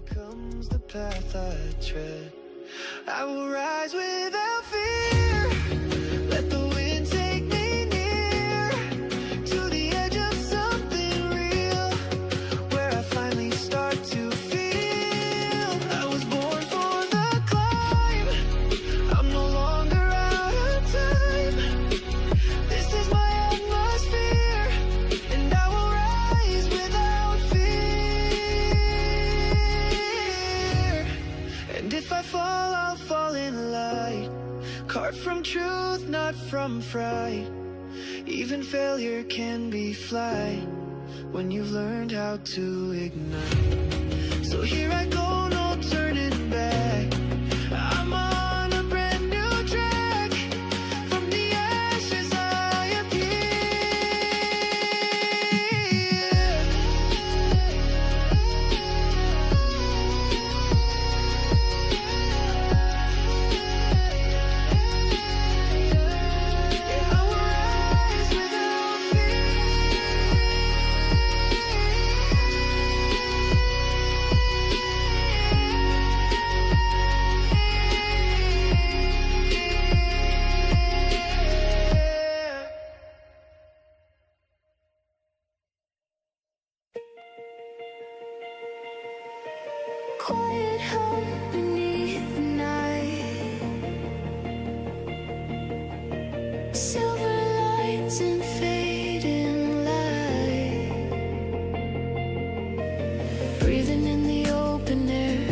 becomes the path I tread. I will rise without fear. Let the wind take me near to the edge of something real, where I finally start to feel I was born for the climb. I'm no longer out of time. This is my atmosphere, and I will rise without fear. And if I fall, I'll fall in light, carved from truth, not from fright. Even failure can be flight when you've learned how to ignite. So here I go, no turning back. I'm on a brand new track. From the ashes I appear. I will rise without fear. Quiet home beneath the night, silver lights and fading light, breathing in the open air,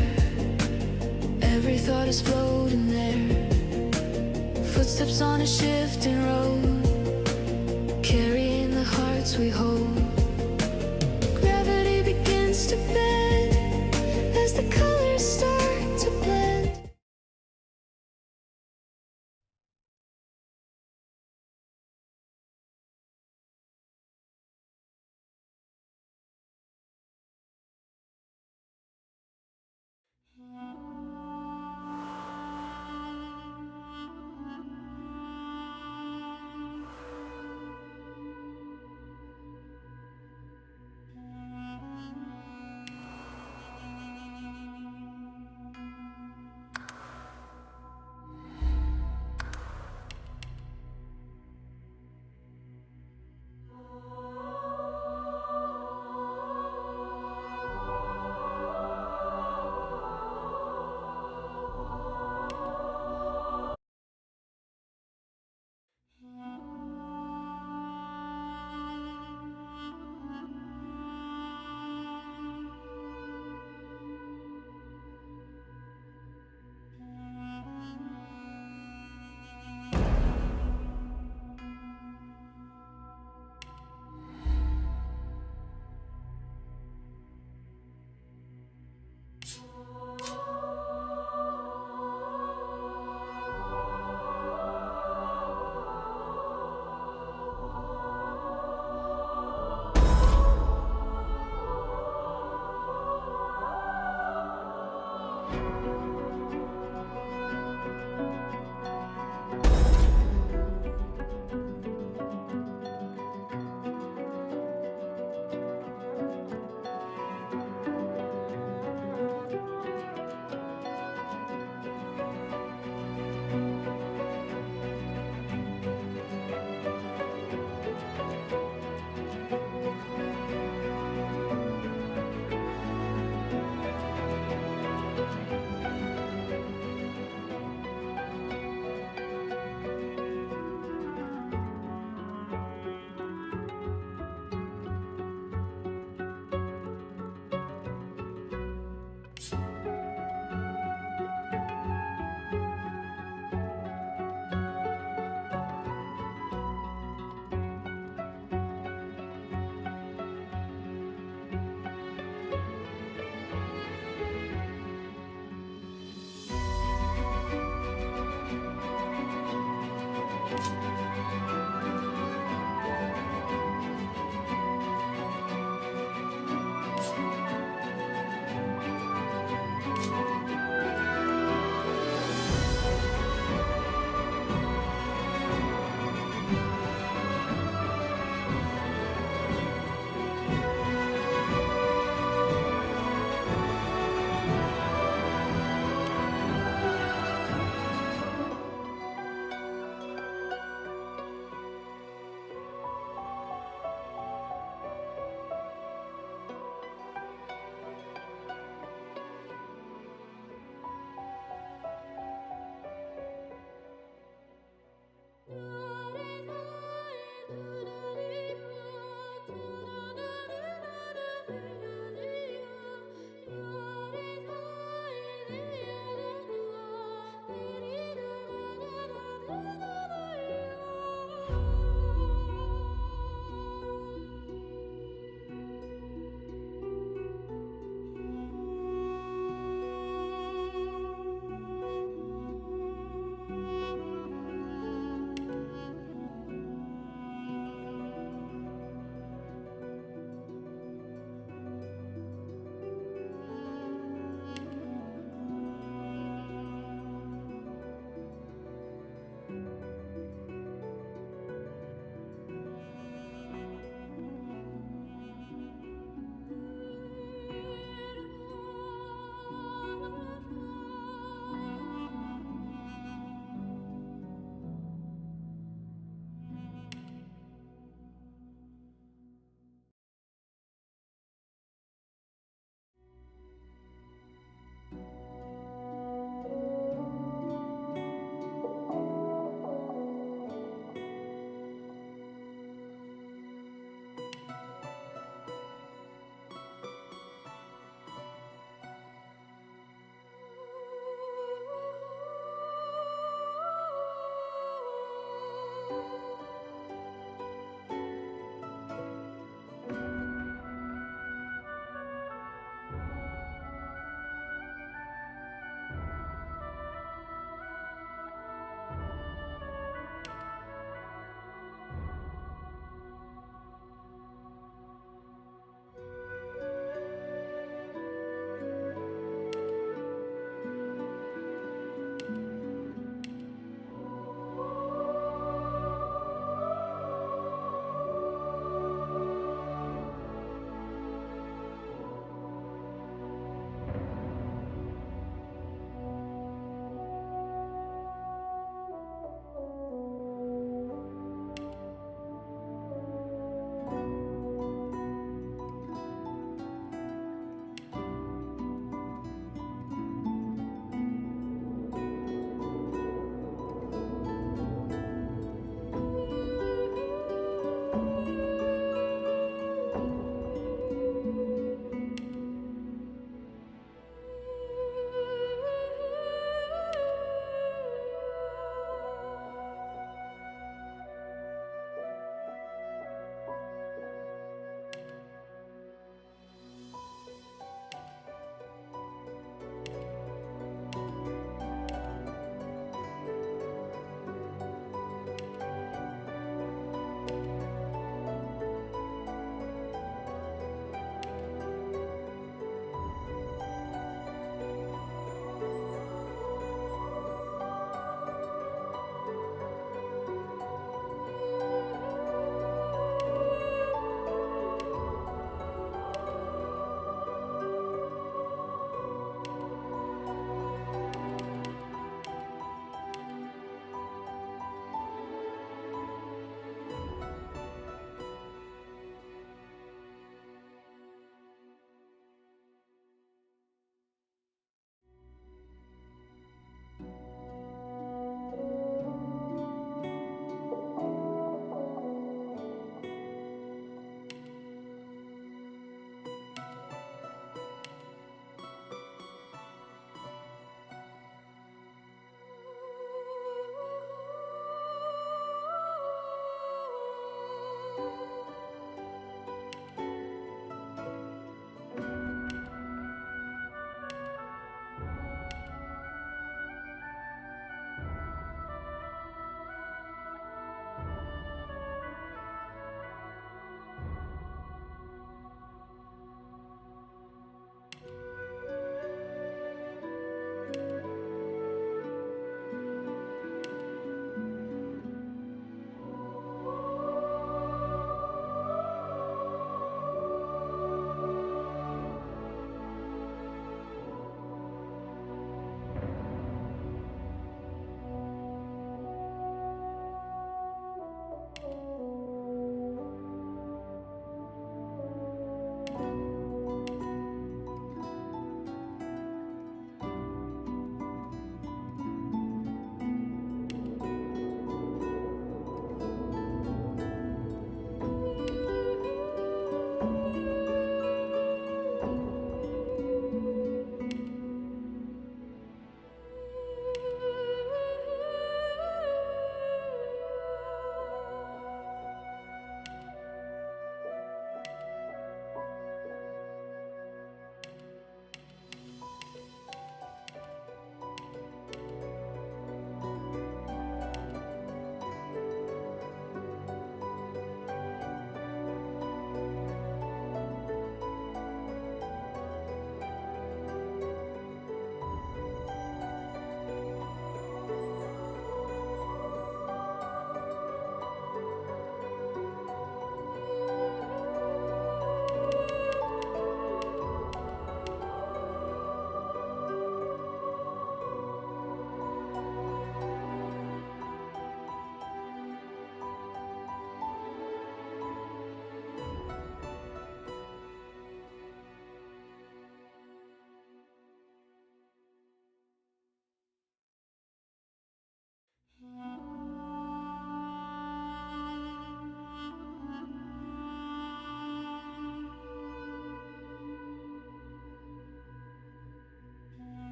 every thought is floating there, footsteps on a shifting road, carrying the hearts we hold. Gravity begins to bend as the colors start to blend.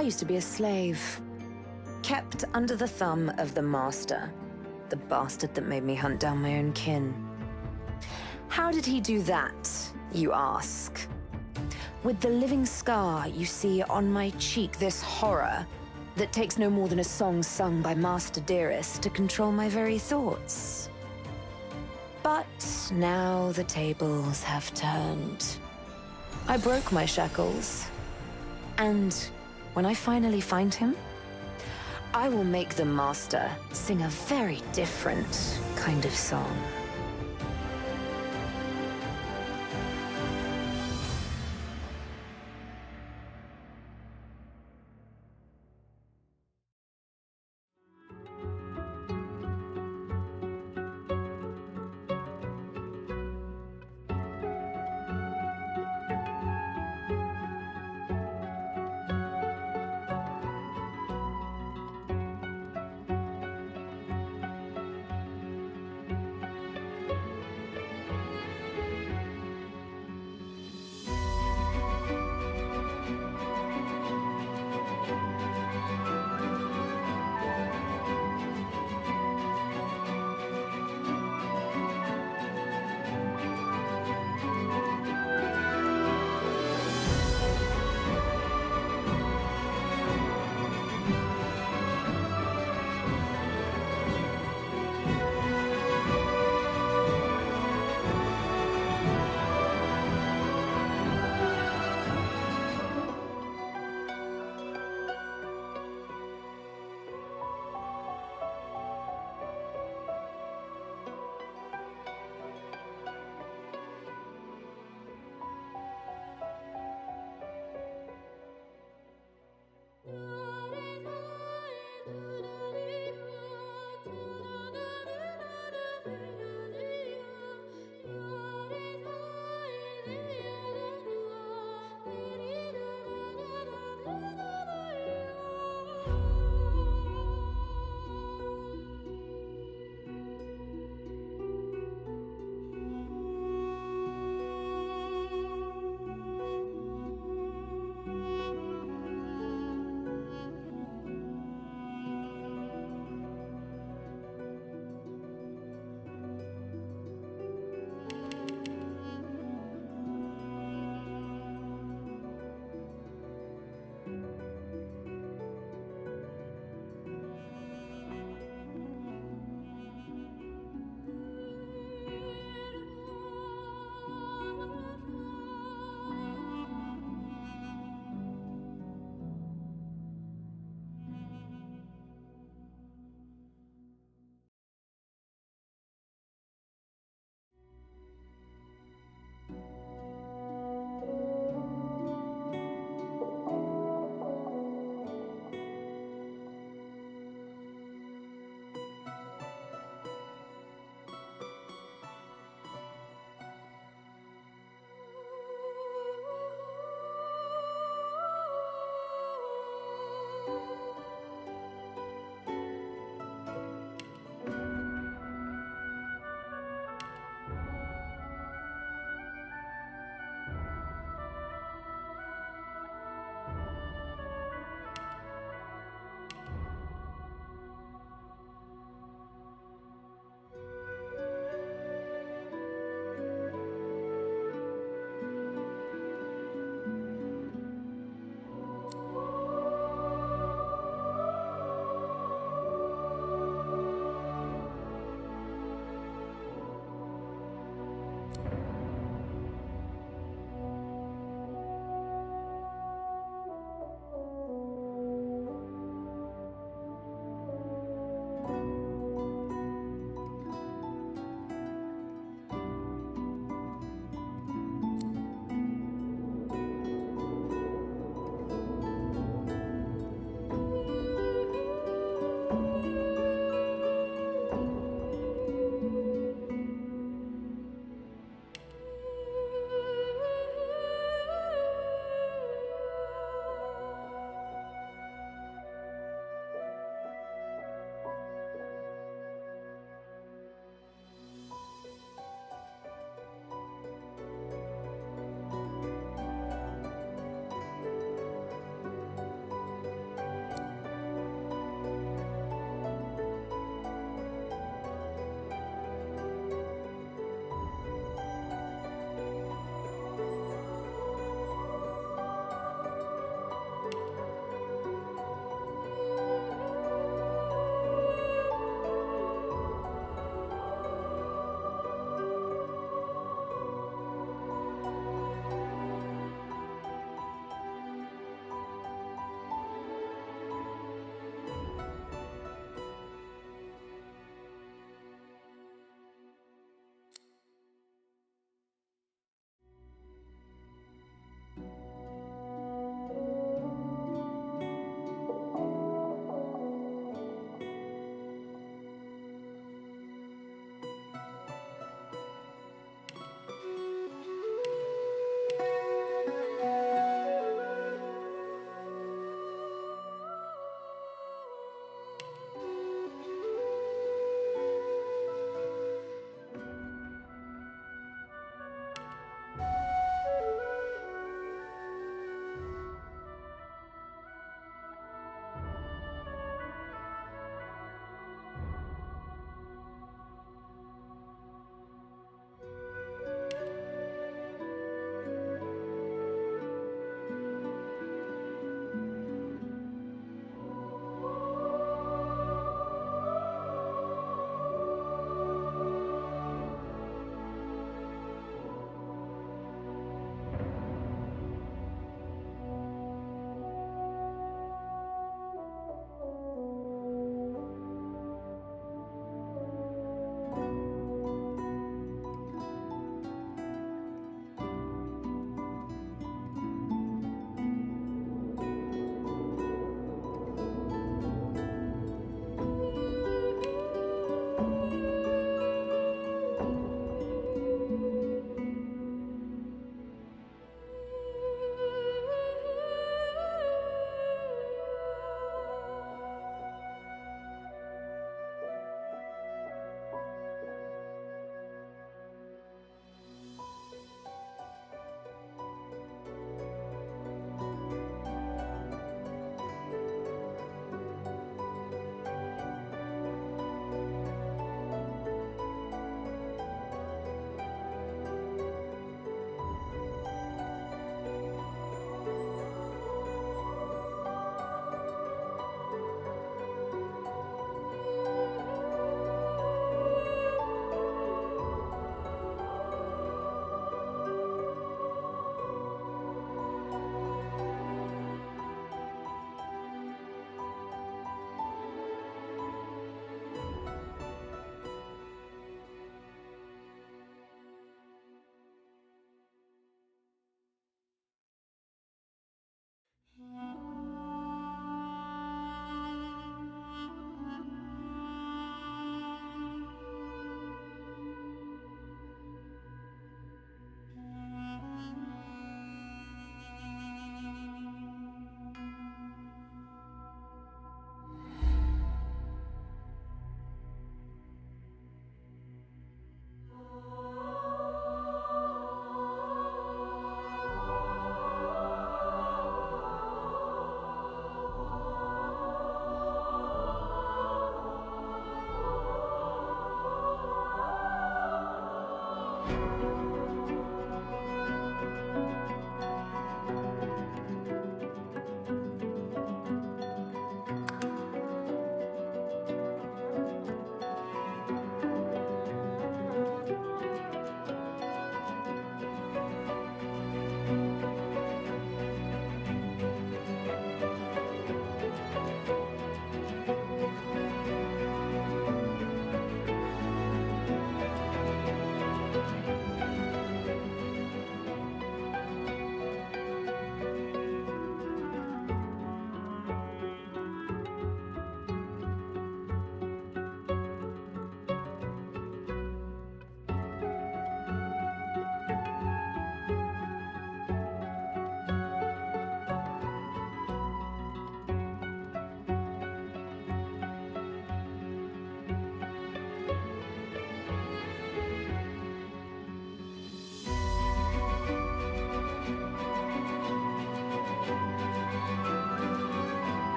I used to be a slave, kept under the thumb of the master, the bastard that made me hunt down my own kin. How did he do that, you ask? With the living scar you see on my cheek, this horror that takes no more than a song sung by Master Dearest to control my very thoughts. But now the tables have turned. I broke my shackles, and when I finally find him, I will make the Master sing a very different kind of song.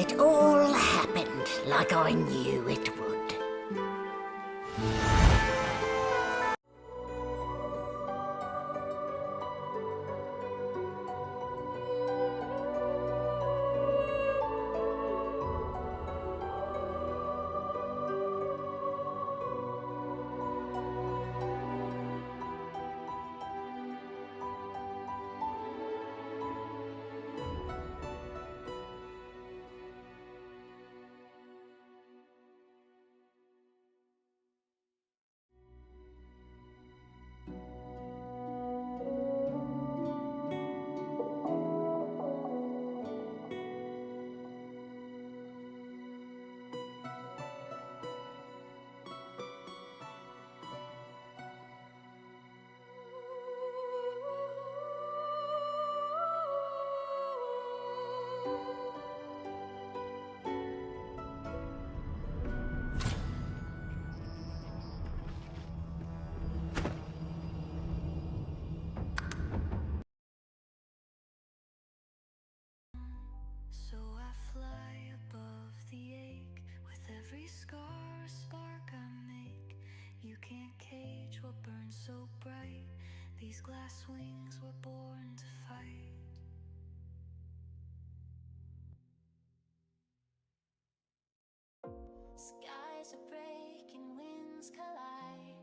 It all happened like I knew it would. I fly above the ache. With every scar, a spark I make. You can't cage what burns so bright. These glass wings were born to fight. Skies are breaking, winds collide.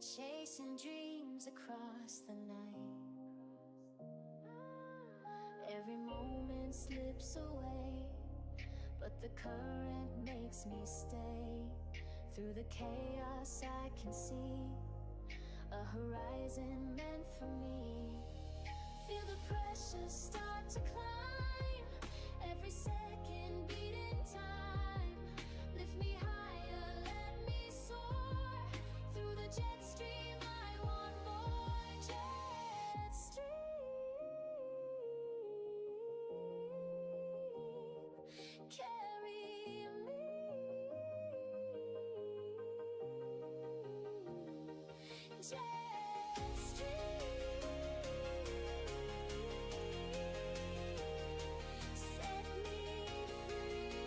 Chasing dreams across the night. Every moment slips away, but the current makes me stay. Through the chaos I can see a horizon meant for me. Feel the pressure start to climb. Every second beating time. Lift me higher, let me soar. Through the jet stream I want more. Jet stream, carry me. Jet stream, set me free.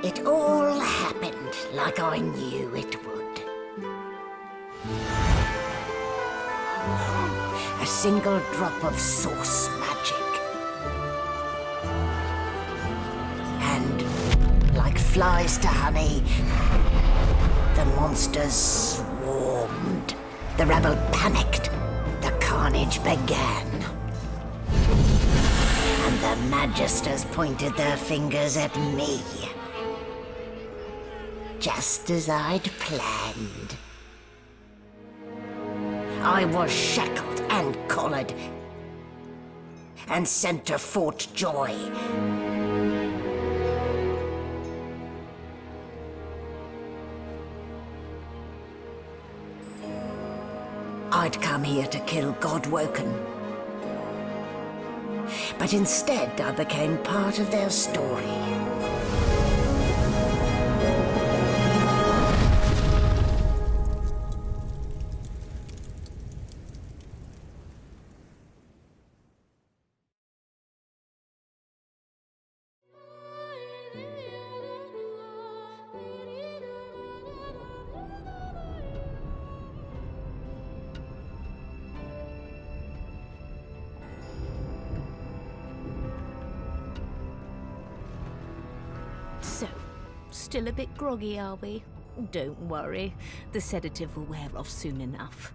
It all happened like I knew it would. A single drop of source magic. And, like flies to honey, the monsters swarmed. The rebel panicked. The carnage began. And the magisters pointed their fingers at me. Just as I'd planned. I was shackled and collared, and sent to Fort Joy. I'd come here to kill Godwoken. But instead I became part of their story. So, still a bit groggy, are we? Don't worry, the sedative will wear off soon enough.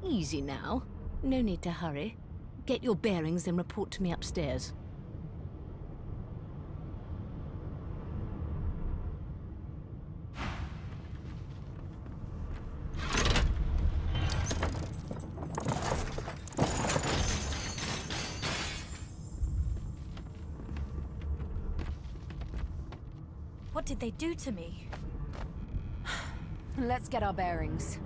Easy now. No need to hurry. Get your bearings and report to me upstairs. What did they do to me? Let's get our bearings.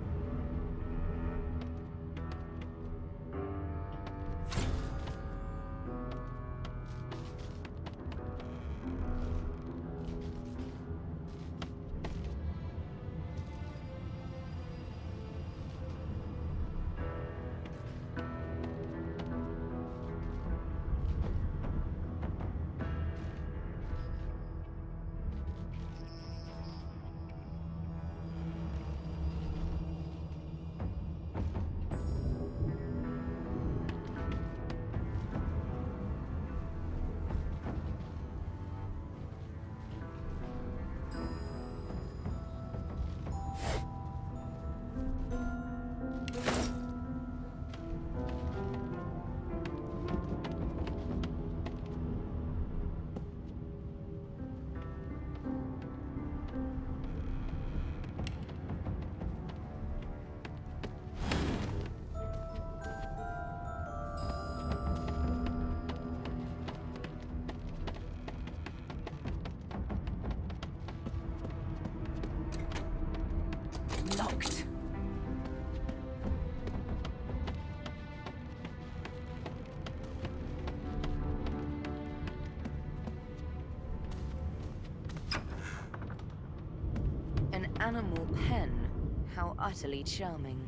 Locked. An animal pen. How utterly charming.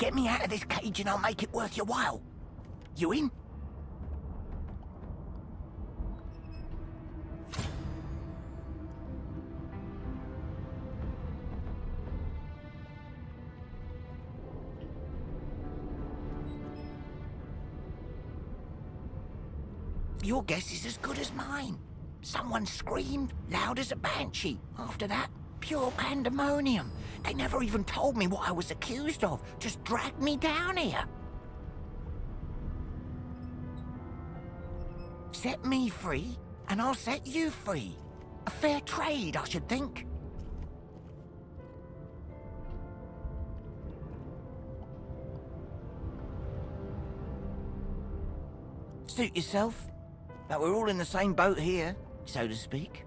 Get me out of this cage and I'll make it worth your while. You in? Your guess is as good as mine. Someone screamed loud as a banshee. After that, pure pandemonium. They never even told me what I was accused of. Just dragged me down here. Set me free, and I'll set you free. A fair trade, I should think. Suit yourself. But we're all in the same boat here, so to speak.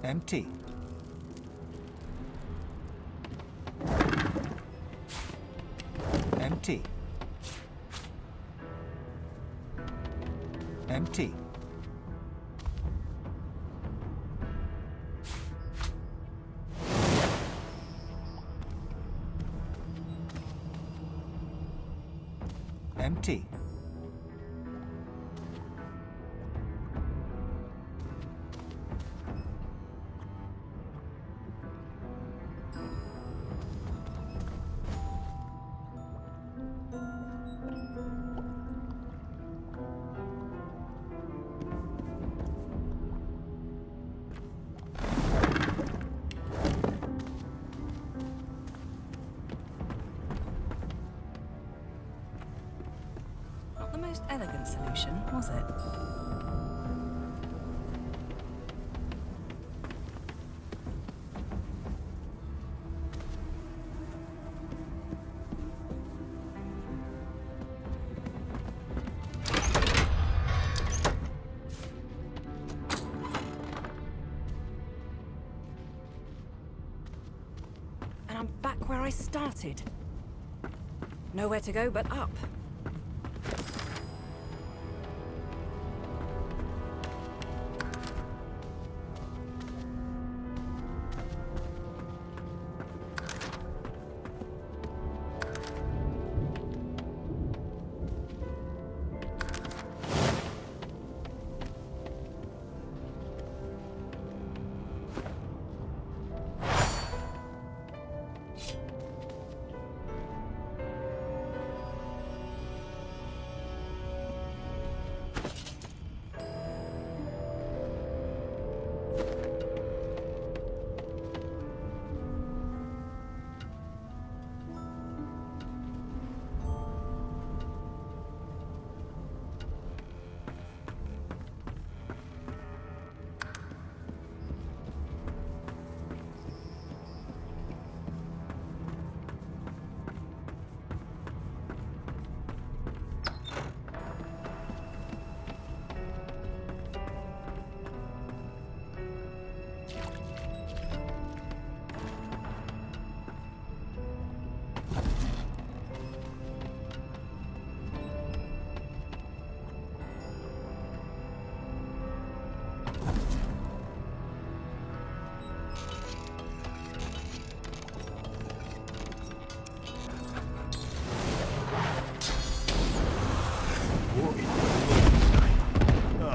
Empty. Empty. Empty. Empty. Not the most elegant solution, was it? where I started. Nowhere to go but up.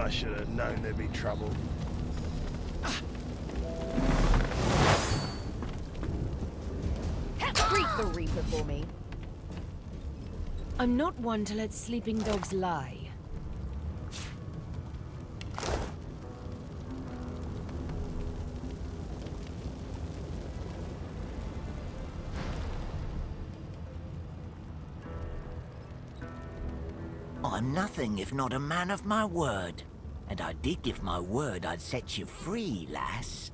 I should have known there'd be trouble. Greet the Reaper for me. I'm not one to let sleeping dogs lie. I'm nothing if not a man of my word. And I did give my word I'd set you free, lass.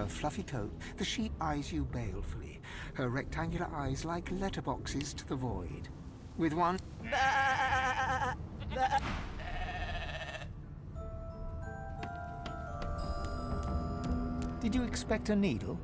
her fluffy coat, the sheep eyes you balefully, her rectangular eyes like letterboxes to the void. With one... Did you expect a needle?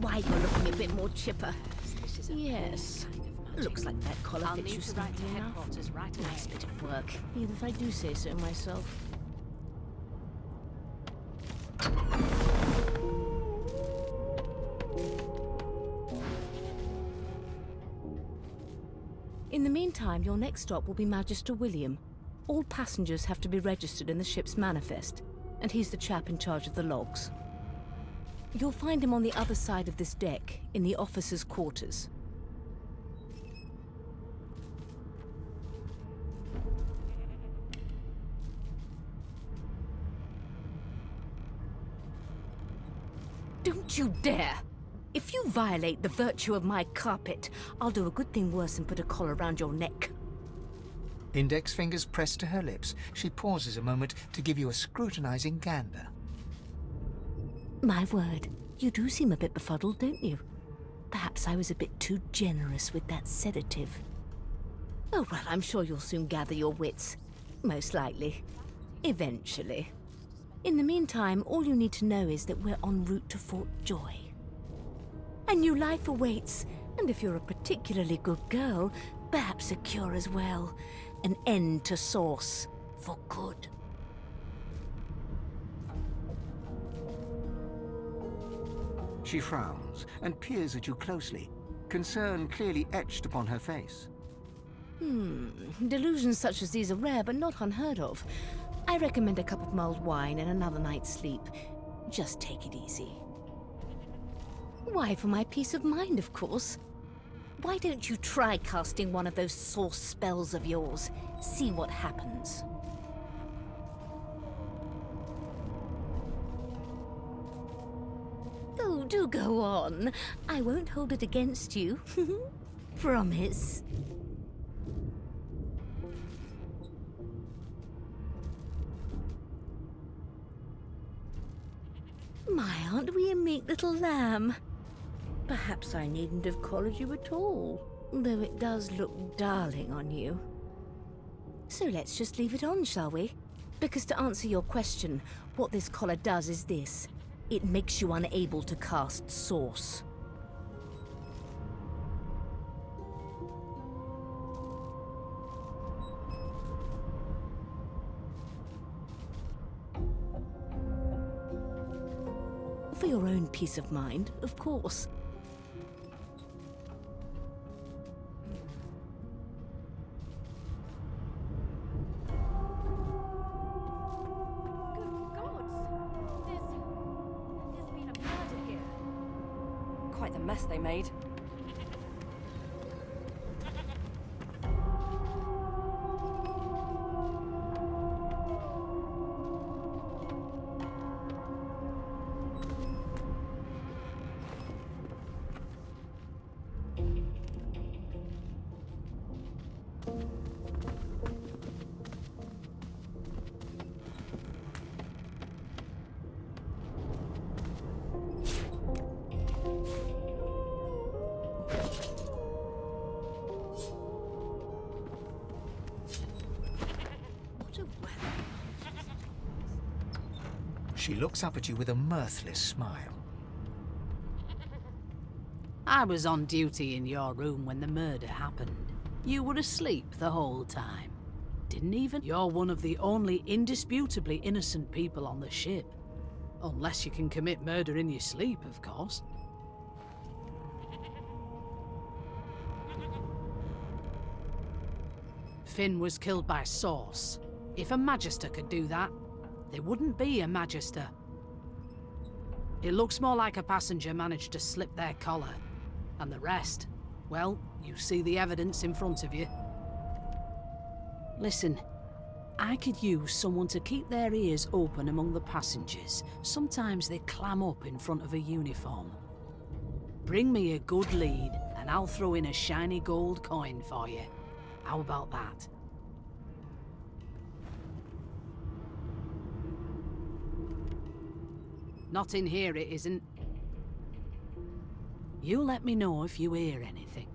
Why, you're looking a bit more chipper. Yes. Looks like that collar fits you snugly enough. Nice bit of work, even if I do say so myself. In the meantime, your next stop will be Magister William. All passengers have to be registered in the ship's manifest, and he's the chap in charge of the logs. You'll find him on the other side of this deck, in the officers' quarters. Don't you dare! If you violate the virtue of my carpet, I'll do a good thing worse than put a collar around your neck. Index fingers pressed to her lips, she pauses a moment to give you a scrutinizing gander. My word, you do seem a bit befuddled, don't you? Perhaps I was a bit too generous with that sedative. Oh, well, I'm sure you'll soon gather your wits. Most likely. Eventually. In the meantime, all you need to know is that we're en route to Fort Joy. A new life awaits, and if you're a particularly good girl, perhaps a cure as well. An end to Source. For good. She frowns and peers at you closely, concern clearly etched upon her face. Delusions such as these are rare, but not unheard of. I recommend a cup of mulled wine and another night's sleep. Just take it easy. Why, for my peace of mind, of course. Why don't you try casting one of those Source spells of yours? See what happens. Oh, do go on. I won't hold it against you. Promise. My, aren't we a meek little lamb? Perhaps I needn't have collared you at all, though it does look darling on you. So let's just leave it on, shall we? Because to answer your question, what this collar does is this. It makes you unable to cast Source. For your own peace of mind, of course. Quite the mess they made. She looks up at you with a mirthless smile. I was on duty in your room when the murder happened. You were asleep the whole time. Didn't even... You're one of the only indisputably innocent people on the ship. Unless you can commit murder in your sleep, of course. Finn was killed by Source. If a Magister could do that, there wouldn't be a Magister. It looks more like a passenger managed to slip their collar. And the rest, well, you see the evidence in front of you. Listen, I could use someone to keep their ears open among the passengers. Sometimes they clam up in front of a uniform. Bring me a good lead, and I'll throw in a shiny gold coin for you. How about that? Not in here, it isn't. You let me know if you hear anything.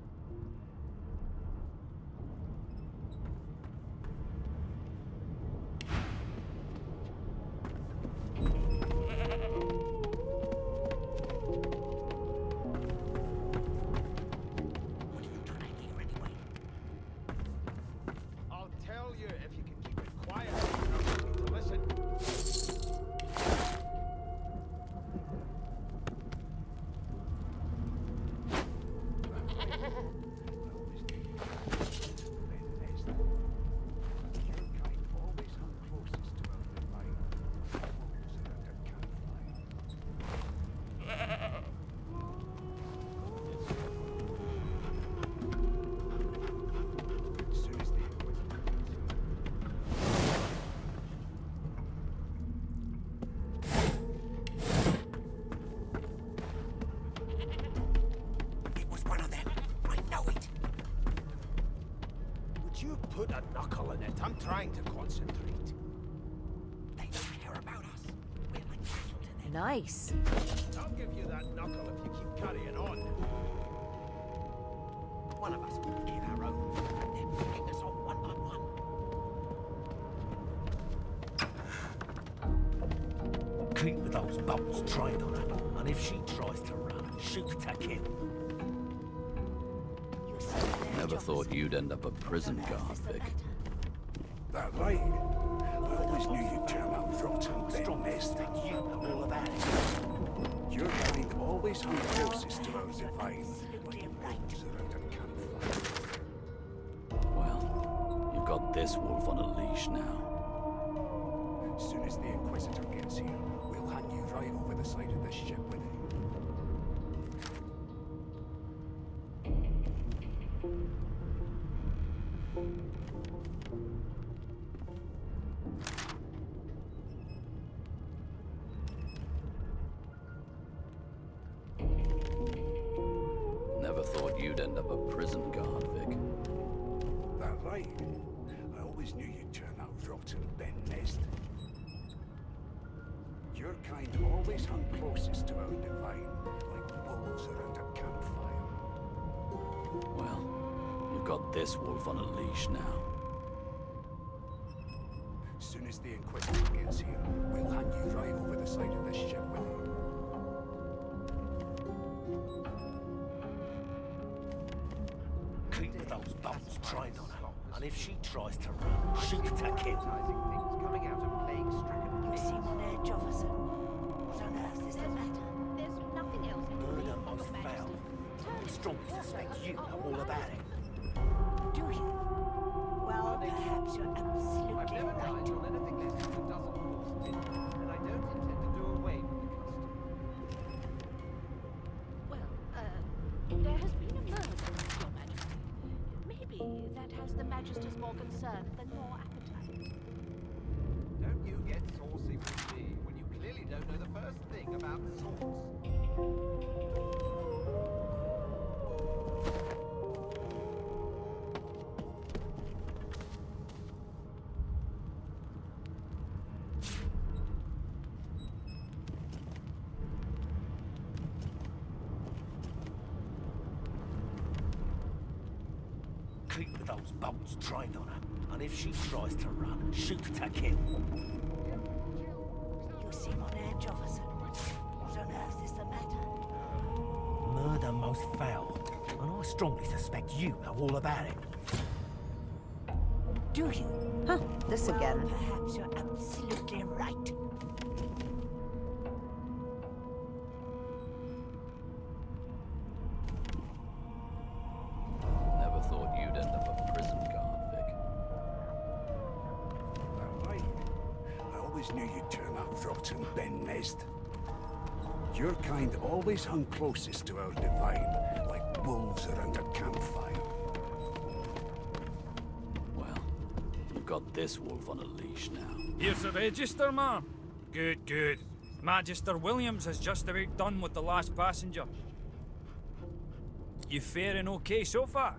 I'll tell you if you can keep it quiet. I don't need to listen. You put a knuckle in it. I'm trying to concentrate. They don't care about us. We're like cattle to them. Nice. I'll give you that knuckle if you keep carrying on. One of us will kill our own. They're picking us off one by one. Keep with those bolts trained on her, and if she tries to run, shoot her to kill. Never thought you'd end up a prison guard, Vic. That right. I always knew you'd turn out rotten, then messed. You know all about it. Your kind always hung closest to our divine, like wolves around a campfire. Well, you've got this wolf on a leash now. As soon as the Inquisitor gets here, we'll hang you right over the side of this ship with it. Never thought you'd end up a prison guard, Vic. That right. I always knew you'd turn out rotten, then nest. Your kind always hung closest to our divine, like wolves around a campfire. Well, you've got this wolf on a leash now. As soon as the Inquisitor gets here, we'll hang you right over the side of this ship with it. Keep with those bolts trained on her, and if she tries to run, shoot to kill. Coming out of plague-stricken. You seem on edge, officer. What on earth is the matter? There's nothing else. Murder most foul. Strongly suspect you know all about it. Do you? Well, perhaps you're absolutely right. on anything less than a dozen horses, and I don't intend to do away with the custom. Well, there has been a murder, Your Majesty. Maybe that has the Magister's more concern than your appetite. Don't you get saucy with me when you clearly don't know the first thing about sauce? Keep with those bolts trained on her, and if she tries to run, shoot to kill. You seem on edge, almost fell. And I strongly suspect you know all about it. Do you? Huh, this again. Perhaps you're absolutely right. Never thought you'd end up a prison guard, Vic. That right. I always knew you'd turn out rotten, Ben Nest. Your kind always hung closest to our divine, like wolves around a campfire. Well, you've got this wolf on a leash now. Here's the register, ma'am. Good, good. Magister Williams has just about done with the last passenger. You faring okay so far?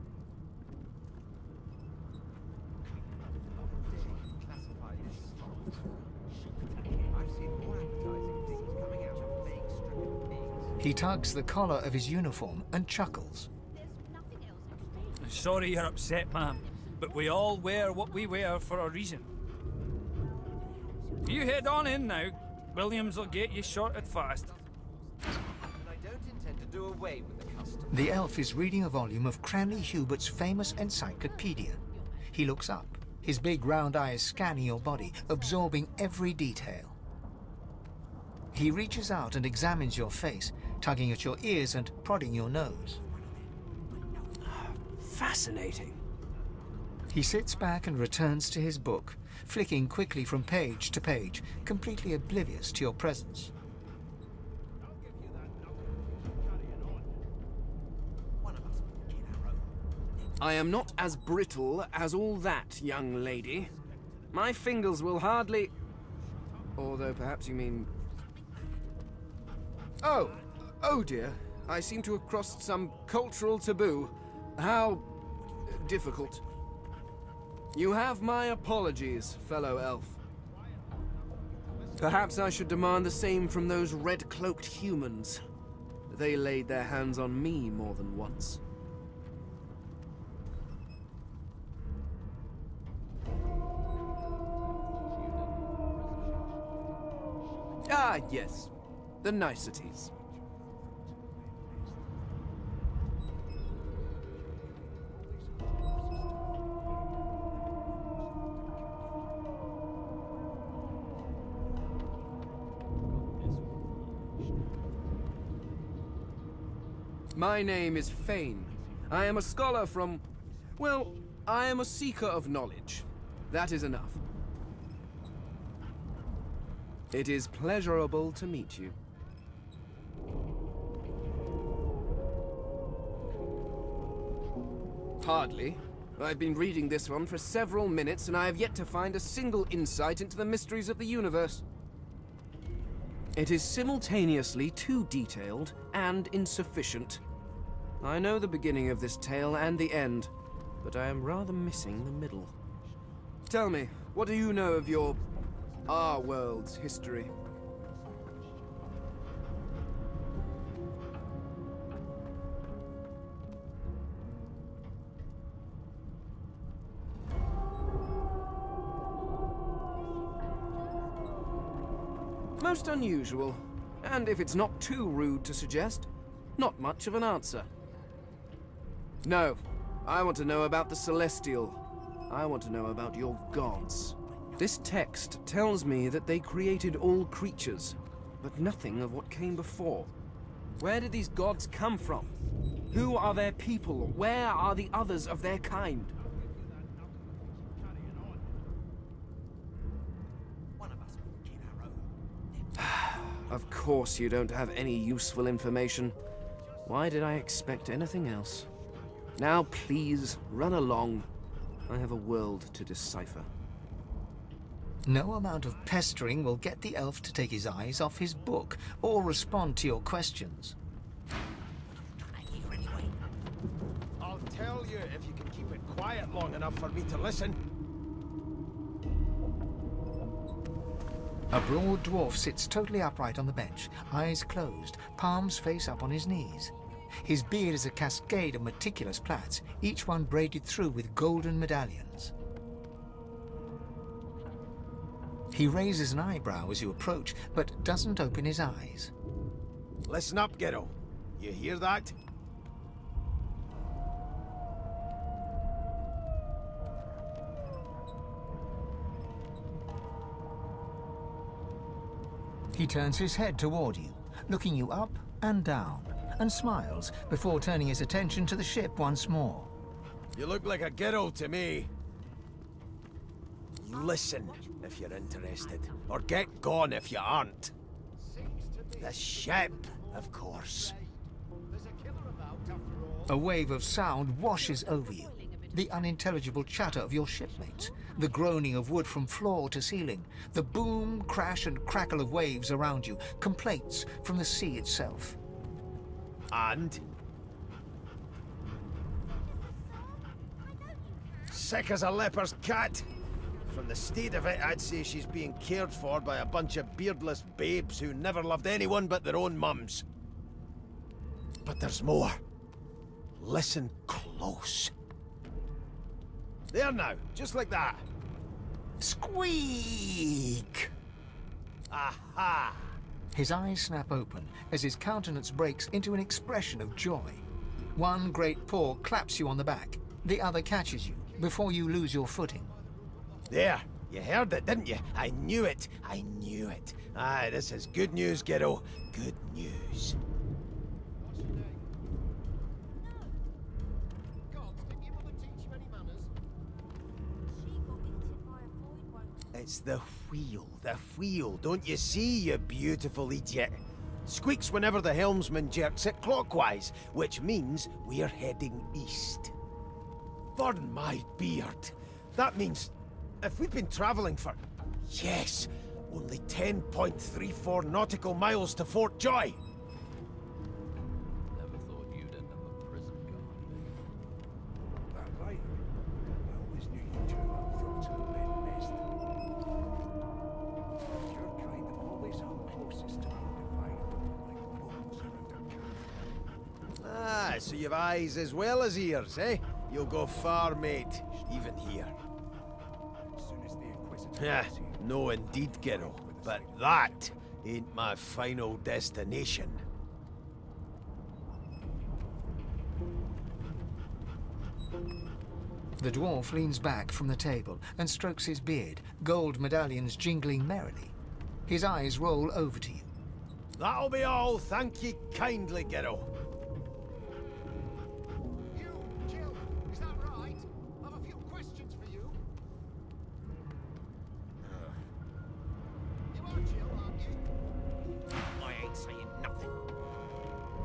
He tugs the collar of his uniform and chuckles. Sorry you're upset, ma'am, but we all wear what we wear for a reason. You head on in now. Williams will get you sorted fast. I don't intend to do away with the custom. The elf is reading a volume of Cranley Hubert's famous encyclopedia. He looks up, his big round eyes scanning your body, absorbing every detail. He reaches out and examines your face, tugging at your ears and prodding your nose. Fascinating. He sits back and returns to his book, flicking quickly from page to page, completely oblivious to your presence. I am not as brittle as all that, young lady. My fingers will hardly... Although perhaps you mean... Oh dear. I seem to have crossed some cultural taboo. How... difficult. You have my apologies, fellow elf. Perhaps I should demand the same from those red-cloaked humans. They laid their hands on me more than once. Ah, yes. The niceties. My name is Fane. I am a scholar from... well, I am a seeker of knowledge. That is enough. It is pleasurable to meet you. Hardly. I've been reading this one for several minutes, and I have yet to find a single insight into the mysteries of the universe. It is simultaneously too detailed and insufficient. I know the beginning of this tale and the end, but I am rather missing the middle. Tell me, what do you know of our world's history? Most unusual, and if it's not too rude to suggest, not much of an answer. No, I want to know about the Celestial. I want to know about your gods. This text tells me that they created all creatures, but nothing of what came before. Where did these gods come from? Who are their people? Where are the others of their kind? Of course you don't have any useful information. Why did I expect anything else? Now please, run along. I have a world to decipher. No amount of pestering will get the elf to take his eyes off his book or respond to your questions. I'll tell you if you can keep it quiet long enough for me to listen. A broad dwarf sits totally upright on the bench, eyes closed, palms face up on his knees. His beard is a cascade of meticulous plaits, each one braided through with golden medallions. He raises an eyebrow as you approach, but doesn't open his eyes. Listen up, Ghetto. You hear that? He turns his head toward you, looking you up and down, and smiles before turning his attention to the ship once more. You look like a girl to me. Listen, if you're interested. Or get gone if you aren't. The ship, of course. A wave of sound washes over you. The unintelligible chatter of your shipmates, the groaning of wood from floor to ceiling, the boom, crash and crackle of waves around you, complaints from the sea itself. And? Sick as a leper's cat. From the state of it, I'd say she's being cared for by a bunch of beardless babes who never loved anyone but their own mums. But there's more. Listen close. There now, just like that. Squeak! Aha! His eyes snap open as his countenance breaks into an expression of joy. One great paw claps you on the back. The other catches you before you lose your footing. There, you heard it, didn't you? I knew it. I knew it. Aye, this is good news, kiddo. Good news. It's the wheel. Don't you see, you beautiful idiot? Squeaks whenever the helmsman jerks it clockwise, which means we're heading east. Pardon my beard. That means if we've been traveling for, yes, only 10.34 nautical miles to Fort Joy. Never thought you'd end up a prison guard, mate. That right? I always knew you'd turn up from Ben Nest. Your kind always hung closest to undefined, like bones around a curve. Ah, so you've eyes as well as ears, eh? You'll go far, mate, even here. Yeah, no indeed, kiddo. But that ain't my final destination. The dwarf leans back from the table and strokes his beard, gold medallions jingling merrily. His eyes roll over to you. That'll be all, thank ye kindly, kiddo.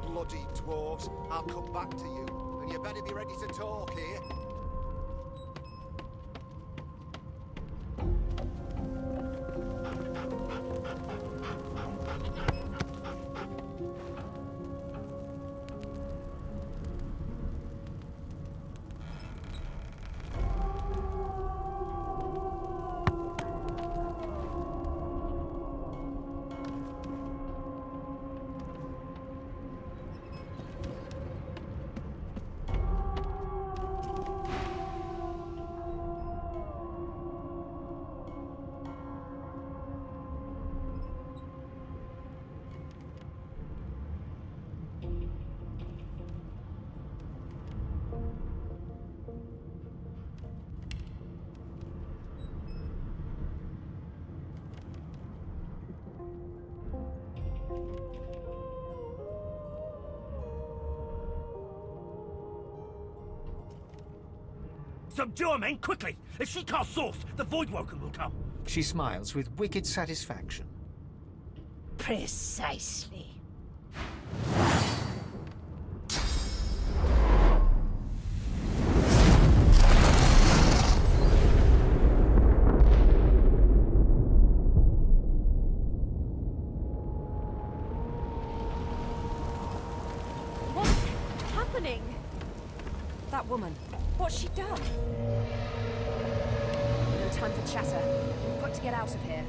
Bloody dwarves, I'll come back to you, and you better be ready to talk here. Subdue her, men, quickly! If she casts source, the Voidwoken will come. She smiles with wicked satisfaction. Precisely. What's happening? That woman. What's she done? No time for chatter. We've got to get out of here.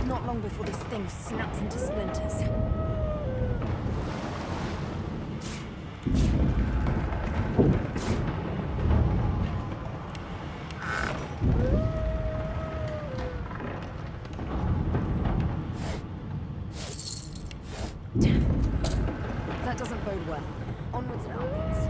Not long before this thing snaps into splinters. That doesn't bode well. Onwards and upwards.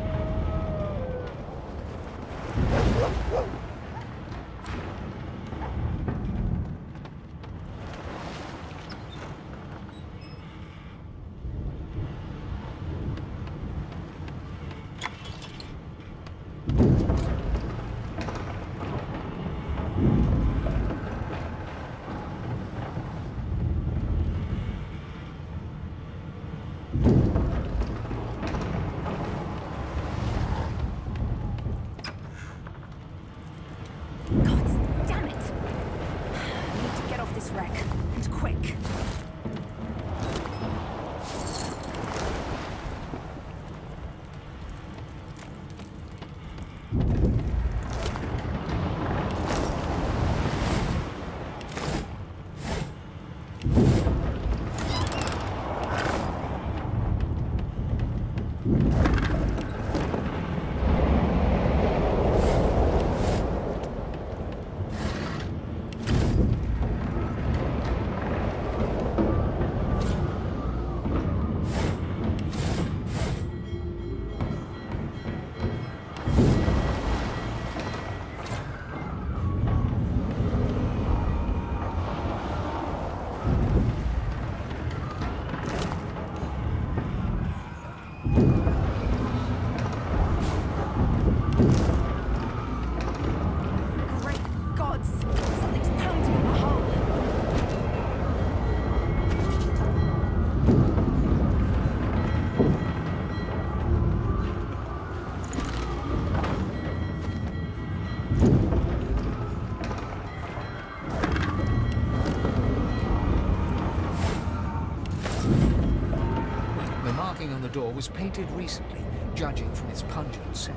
On the door was painted recently, judging from its pungent scent.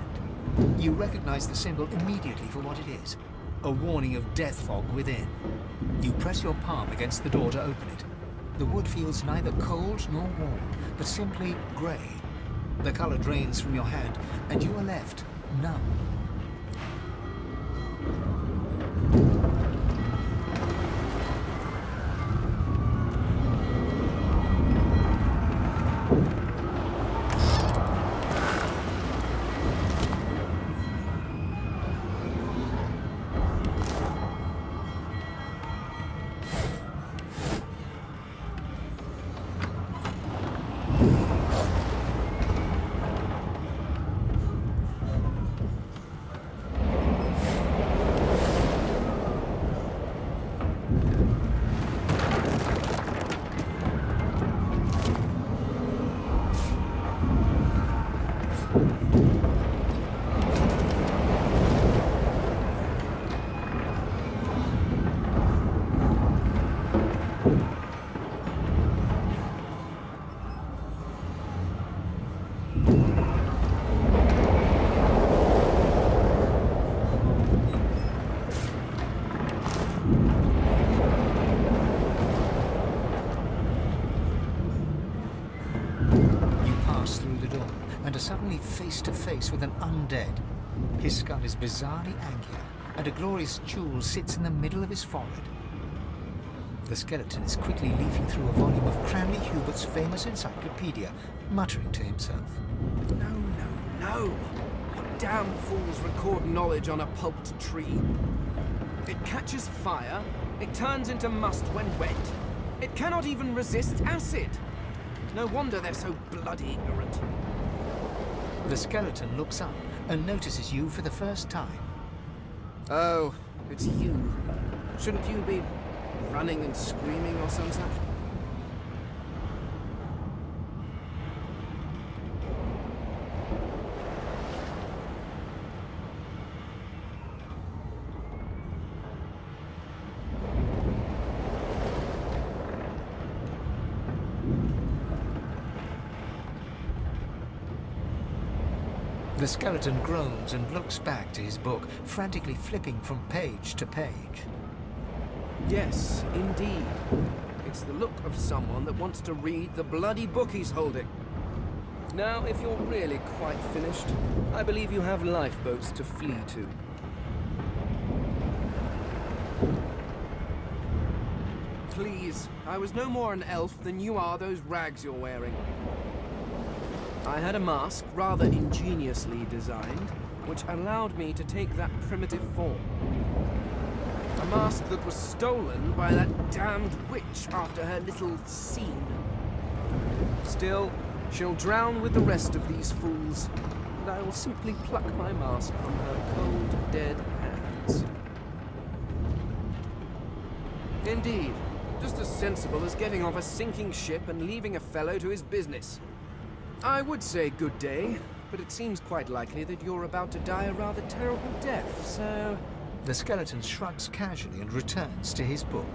You recognize the symbol immediately for what it is, a warning of death fog within. You press your palm against the door to open it. The wood feels neither cold nor warm, but simply grey. The color drains from your hand, and you are left numb. face to face with an undead. His skull is bizarrely angular, and a glorious jewel sits in the middle of his forehead. The skeleton is quickly leafing through a volume of Cranley Hubert's famous encyclopedia, muttering to himself. No! What damn fools record knowledge on a pulped tree? It catches fire, it turns into must when wet. It cannot even resist acid. No wonder they're so bloody ignorant. The skeleton looks up and notices you for the first time. Oh, it's you. Shouldn't you be running and screaming or some such? The skeleton groans and looks back to his book, frantically flipping from page to page. Yes, indeed. It's the look of someone that wants to read the bloody book he's holding. Now, if you're really quite finished, I believe you have lifeboats to flee to. Please, I was no more an elf than you are those rags you're wearing. I had a mask, rather ingeniously designed, which allowed me to take that primitive form. A mask that was stolen by that damned witch after her little scene. Still, she'll drown with the rest of these fools, and I will simply pluck my mask from her cold, dead hands. Indeed, just as sensible as getting off a sinking ship and leaving a fellow to his business. I would say good day, but it seems quite likely that you're about to die a rather terrible death, so... The skeleton shrugs casually and returns to his book.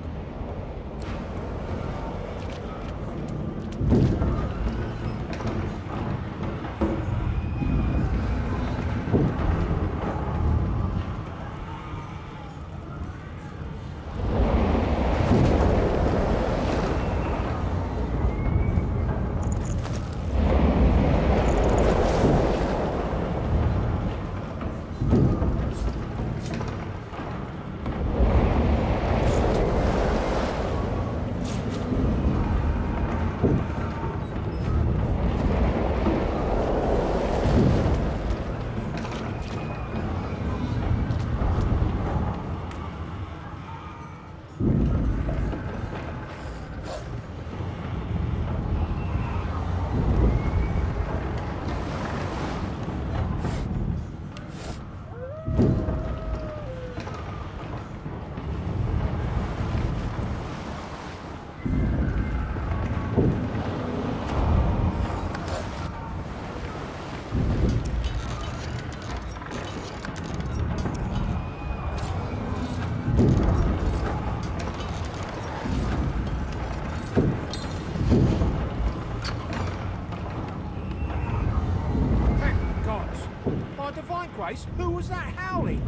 Who was that howling?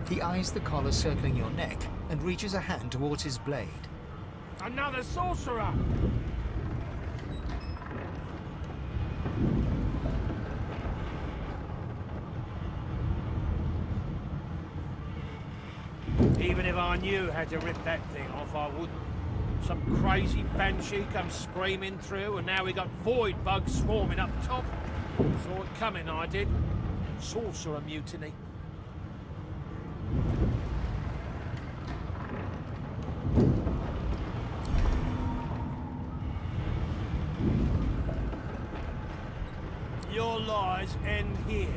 He eyes the collar circling your neck and reaches a hand towards his blade. Another sorcerer! Even if I knew how to rip that thing off, I wouldn't. Some crazy banshee comes screaming through, and now we got void bugs swarming up top. Saw it coming, I did. Sorcerer mutiny. Your lies end here.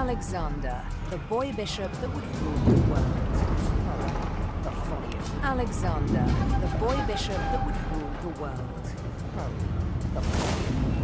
Alexander, the boy bishop that would rule the world. Oh, the folly of Alexander, the boy bishop that would rule the world. Oh, the folly of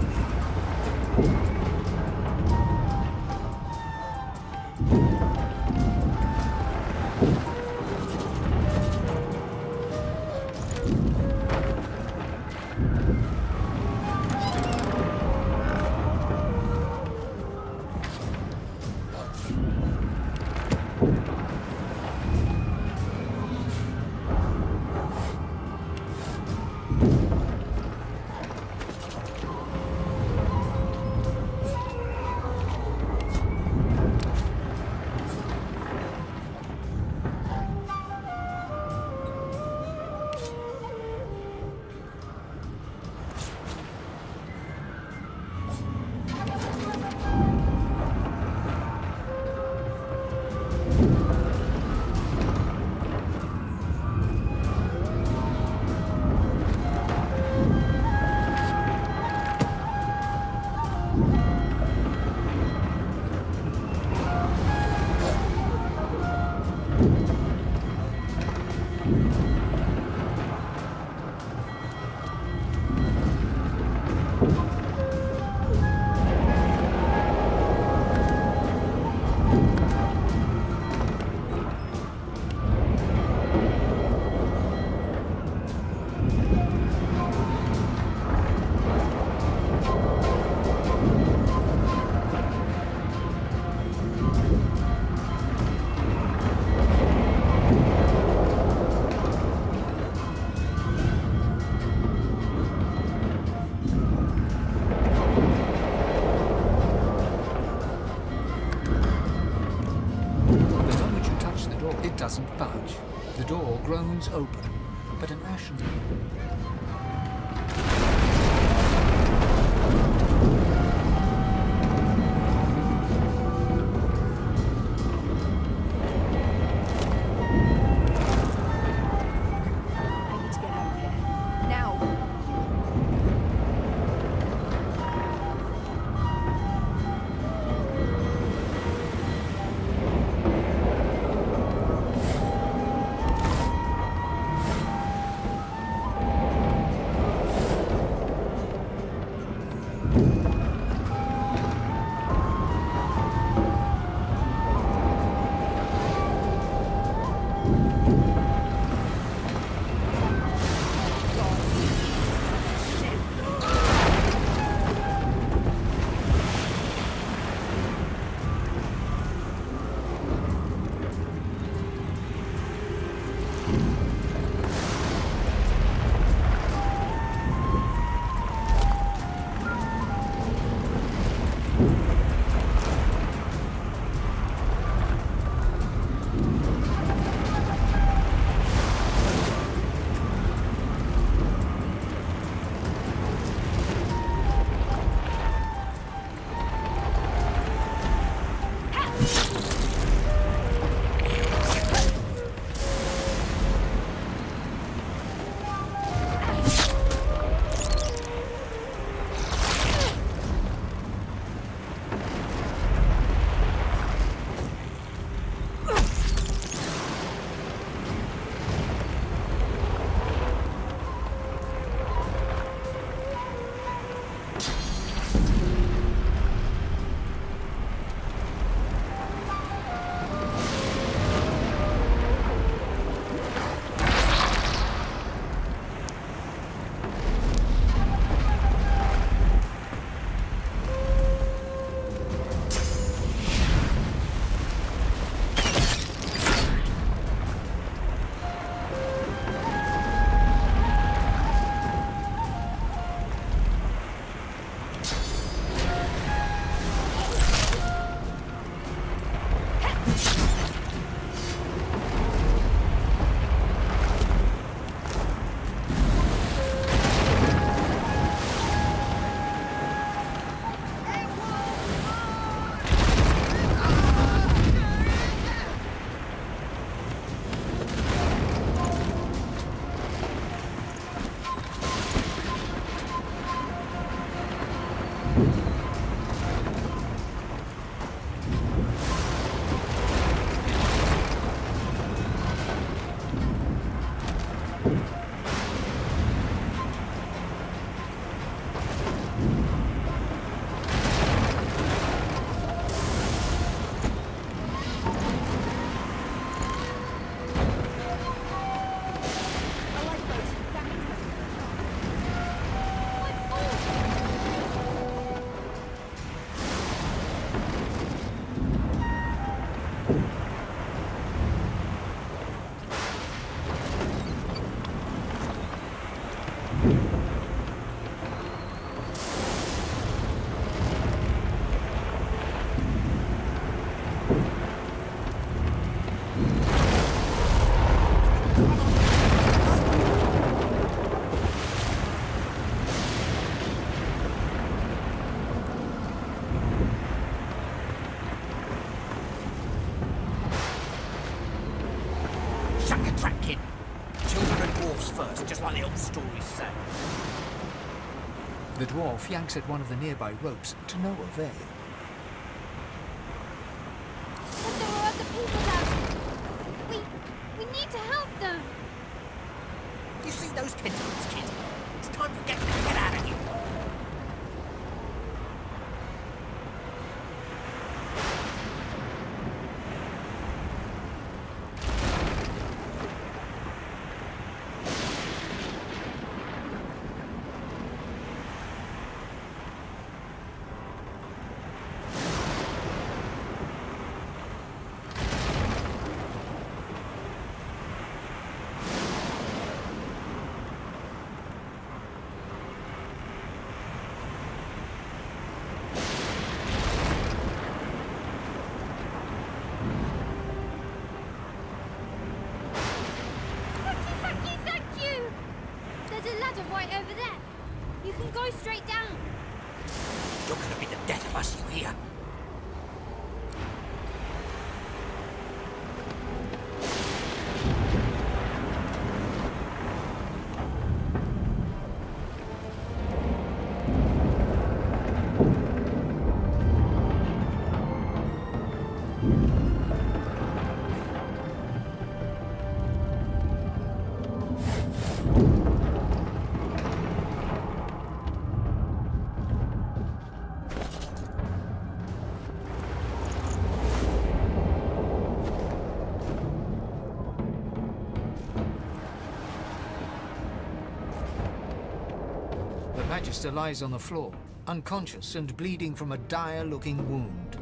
The door groans open, but an ashen... I need to get out of here. Now! The dwarf yanks at one of the nearby ropes to no avail. But there are other people down. We need to help them. You see those tentacles, kid? It's time to get out of here. You can go straight down. You're gonna be the death of us, you hear? The Magister lies on the floor, unconscious and bleeding from a dire-looking wound.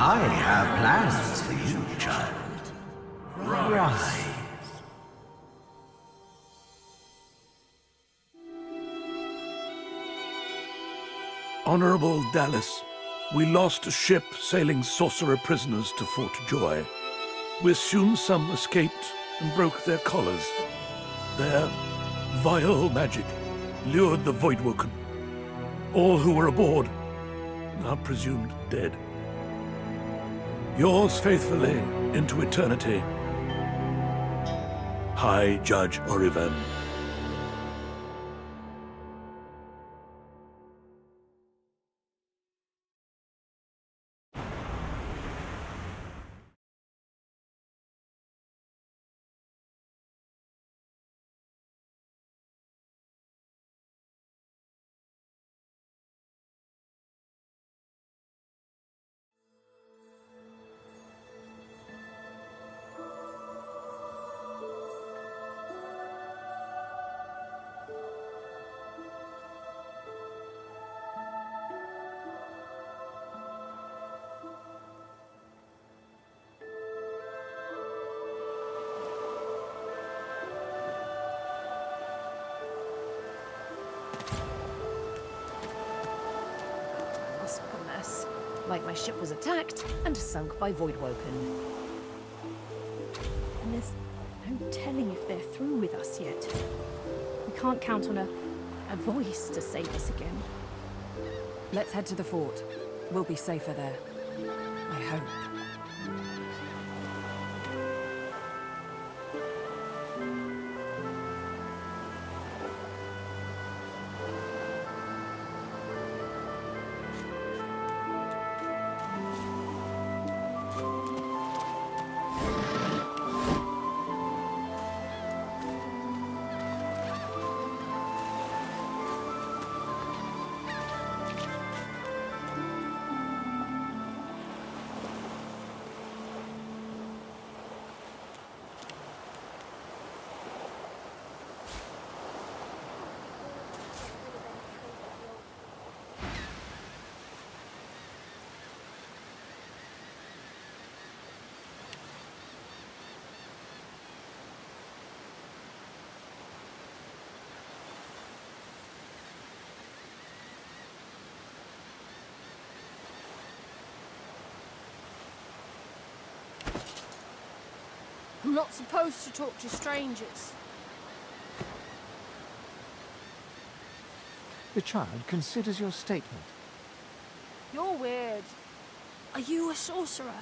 I have plans for you, child. Rise. Honorable Dallas, we lost a ship sailing sorcerer prisoners to Fort Joy. We assume some escaped and broke their collars. Their vile magic lured the Voidwoken. All who were aboard are presumed dead. Yours faithfully into eternity, High Judge Oriven. Like my ship was attacked and sunk by Voidwoken. And there's no telling if they're through with us yet. We can't count on a voice to save us again. Let's head to the fort. We'll be safer there. I hope. I'm not supposed to talk to strangers. The child considers your statement. You're weird. Are you a sorcerer?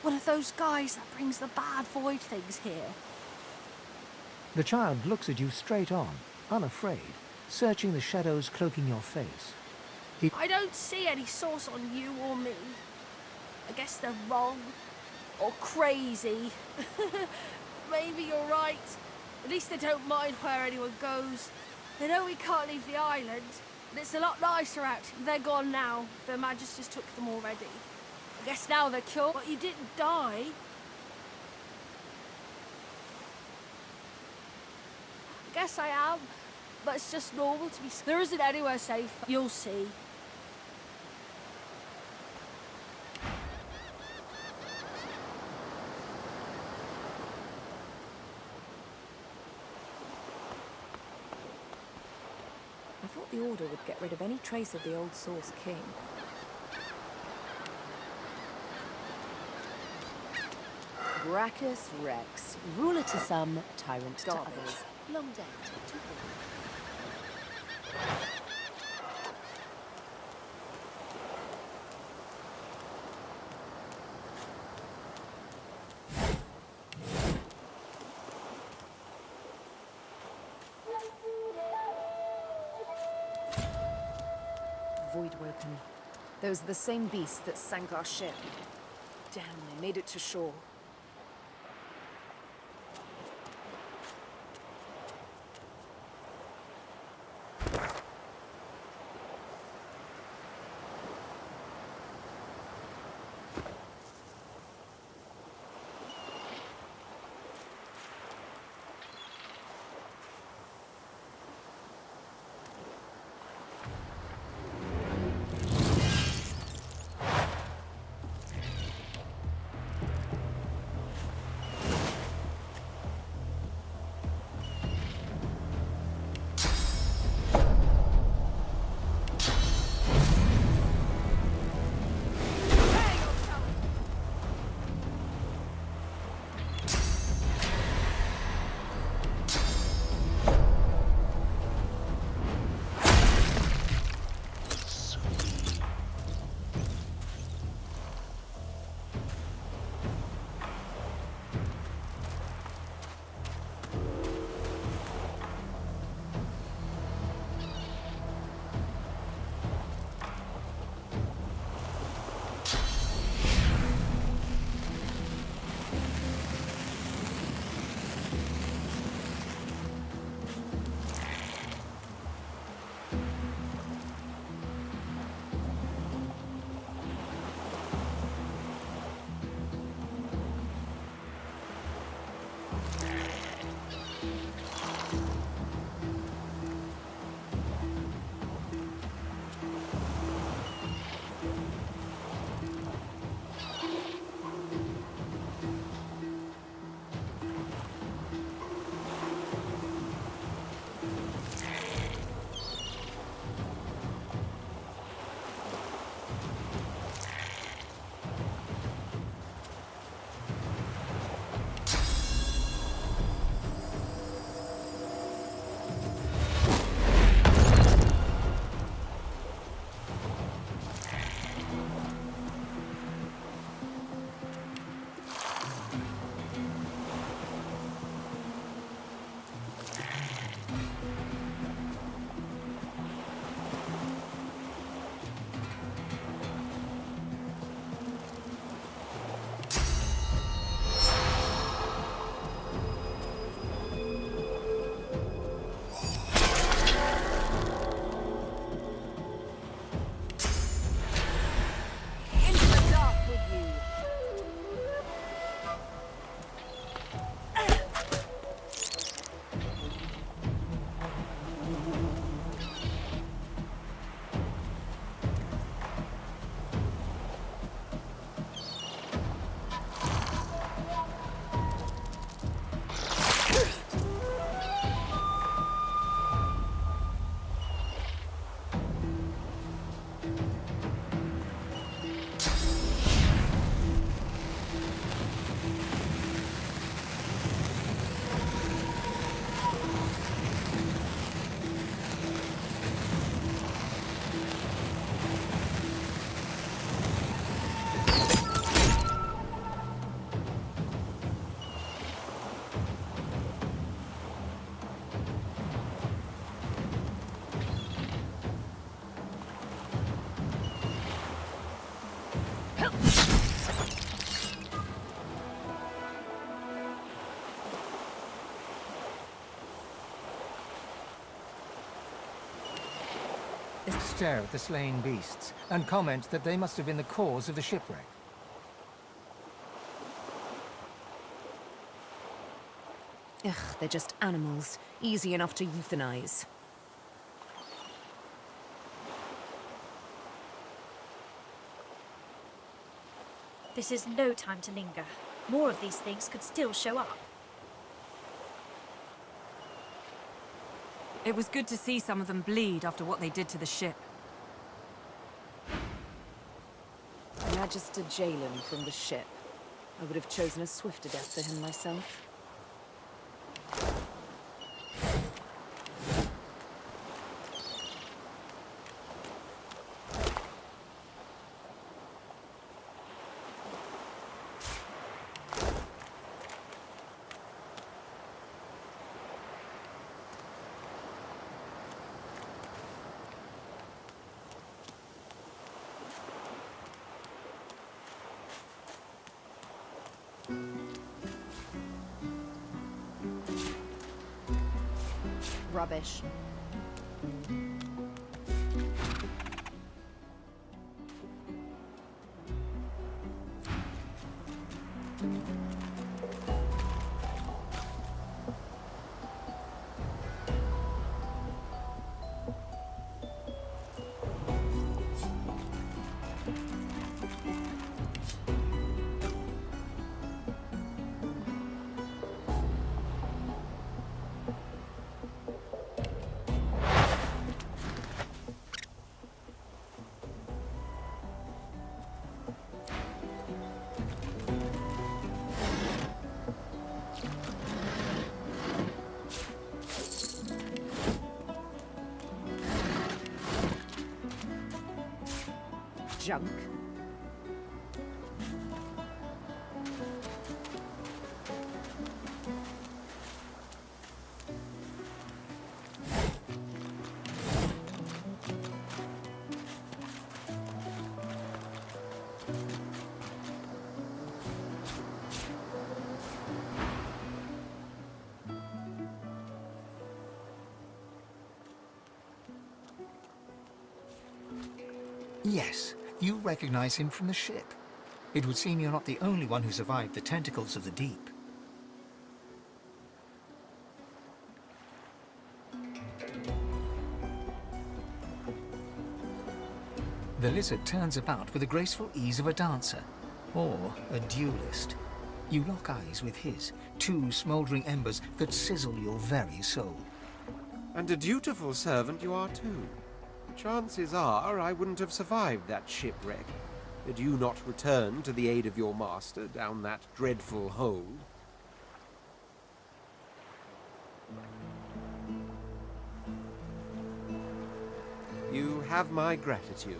One of those guys that brings the bad void things here? The child looks at you straight on, unafraid, searching the shadows cloaking your face. I don't see any source on you or me. I guess they're wrong. Or crazy. Maybe you're right. At least they don't mind where anyone goes. They know we can't leave the island. And it's a lot nicer out. They're gone now. Their Magisters took them already. I guess now they're cured. But you didn't die. I guess I am. But it's just normal to be... There isn't anywhere safe. You'll see. I thought the Order would get rid of any trace of the old Source King. Gracchus Rex, ruler to some, tyrant to others. Long dead to all. Voidwoken. Those are the same beasts that sank our ship. Damn, they made it to shore. stare at the slain beasts and comment that they must have been the cause of the shipwreck. Ugh, they're just animals. Easy enough to euthanize. This is no time to linger. More of these things could still show up. It was good to see some of them bleed after what they did to the ship. Magister Jalen from the ship. I would have chosen a swifter death for him myself. Rubbish. Junk. Yes, you recognize him from the ship. It would seem you're not the only one who survived the tentacles of the deep. The lizard turns about with the graceful ease of a dancer, or a duelist. You lock eyes with his, two smouldering embers that sizzle your very soul. And a dutiful servant you are too. Chances are I wouldn't have survived that shipwreck had you not returned to the aid of your master down that dreadful hole. You have my gratitude.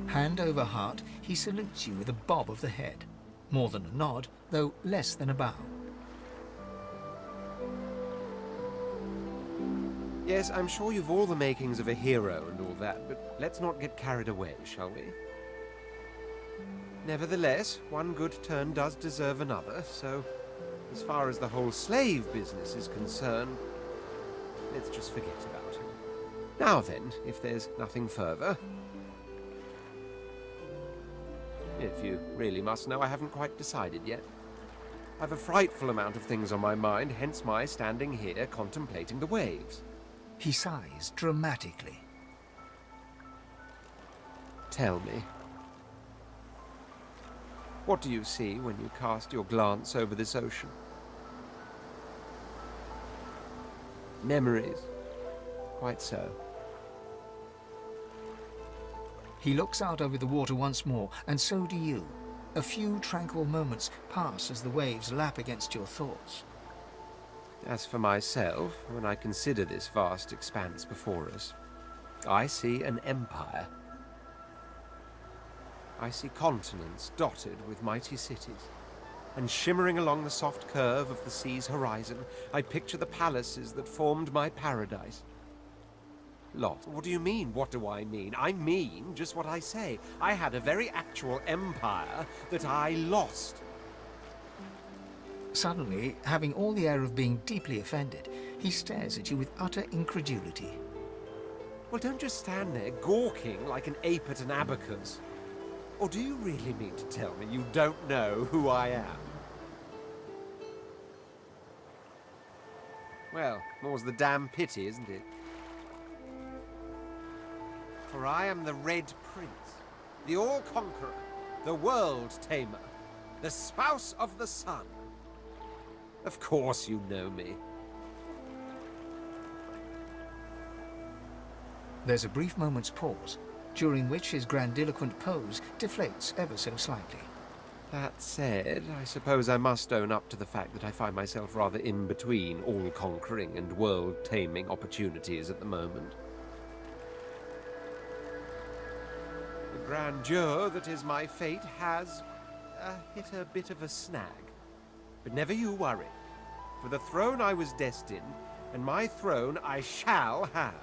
Hand over heart, he salutes you with a bob of the head. More than a nod, though less than a bow. Yes, I'm sure you've all the makings of a hero and all that, but let's not get carried away, shall we? Nevertheless, one good turn does deserve another, so as far as the whole slave business is concerned, let's just forget about it. Now then, if there's nothing further... If you really must know, I haven't quite decided yet. I've a frightful amount of things on my mind, hence my standing here contemplating the waves. He sighs dramatically. Tell me, what do you see when you cast your glance over this ocean? Memories. Quite so. He looks out over the water once more, and so do you. A few tranquil moments pass as the waves lap against your thoughts. As for myself, when I consider this vast expanse before us, I see an empire. I see continents dotted with mighty cities, and shimmering along the soft curve of the sea's horizon, I picture the palaces that formed my paradise. Lot. What do you mean, what do I mean? I mean just what I say. I had a very actual empire that I lost. Suddenly, having all the air of being deeply offended, he stares at you with utter incredulity. Well, don't just stand there gawking like an ape at an abacus. Or do you really mean to tell me you don't know who I am? Well, more's the damn pity, isn't it? For I am the Red Prince, the All-Conqueror, the World-Tamer, the Spouse of the Sun. Of course you know me. There's a brief moment's pause, during which his grandiloquent pose deflates ever so slightly. That said, I suppose I must own up to the fact that I find myself rather in between all-conquering and world-taming opportunities at the moment. The grandeur that is my fate has hit a bit of a snag. But never you worry. For the throne I was destined, and my throne I shall have.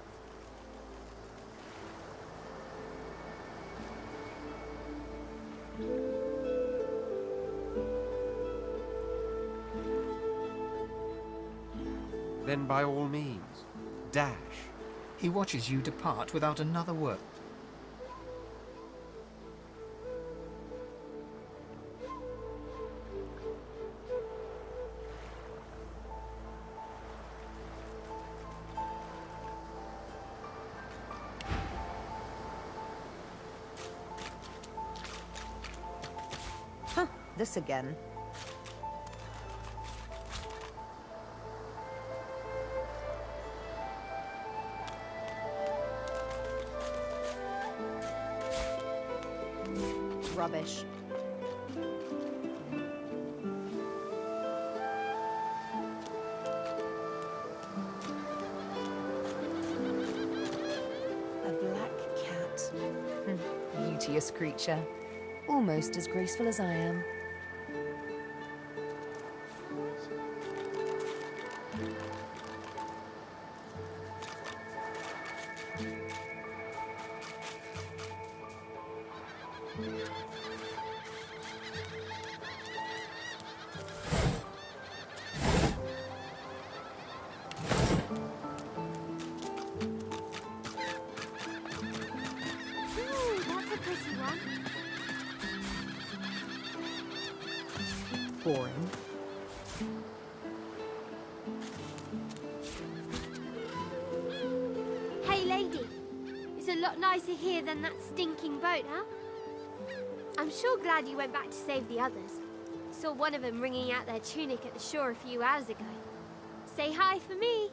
Then by all means, dash. He watches you depart without another word. Huh, this again. Rubbish. A black cat. Beauteous creature. Almost as graceful as I am. Ooh, that's a pretty one. Boring. Hey, lady. It's a lot nicer here than that stinking boat, huh? I'm sure glad you went back to save the others. Saw one of them wringing out their tunic at the shore a few hours ago. Say hi for me.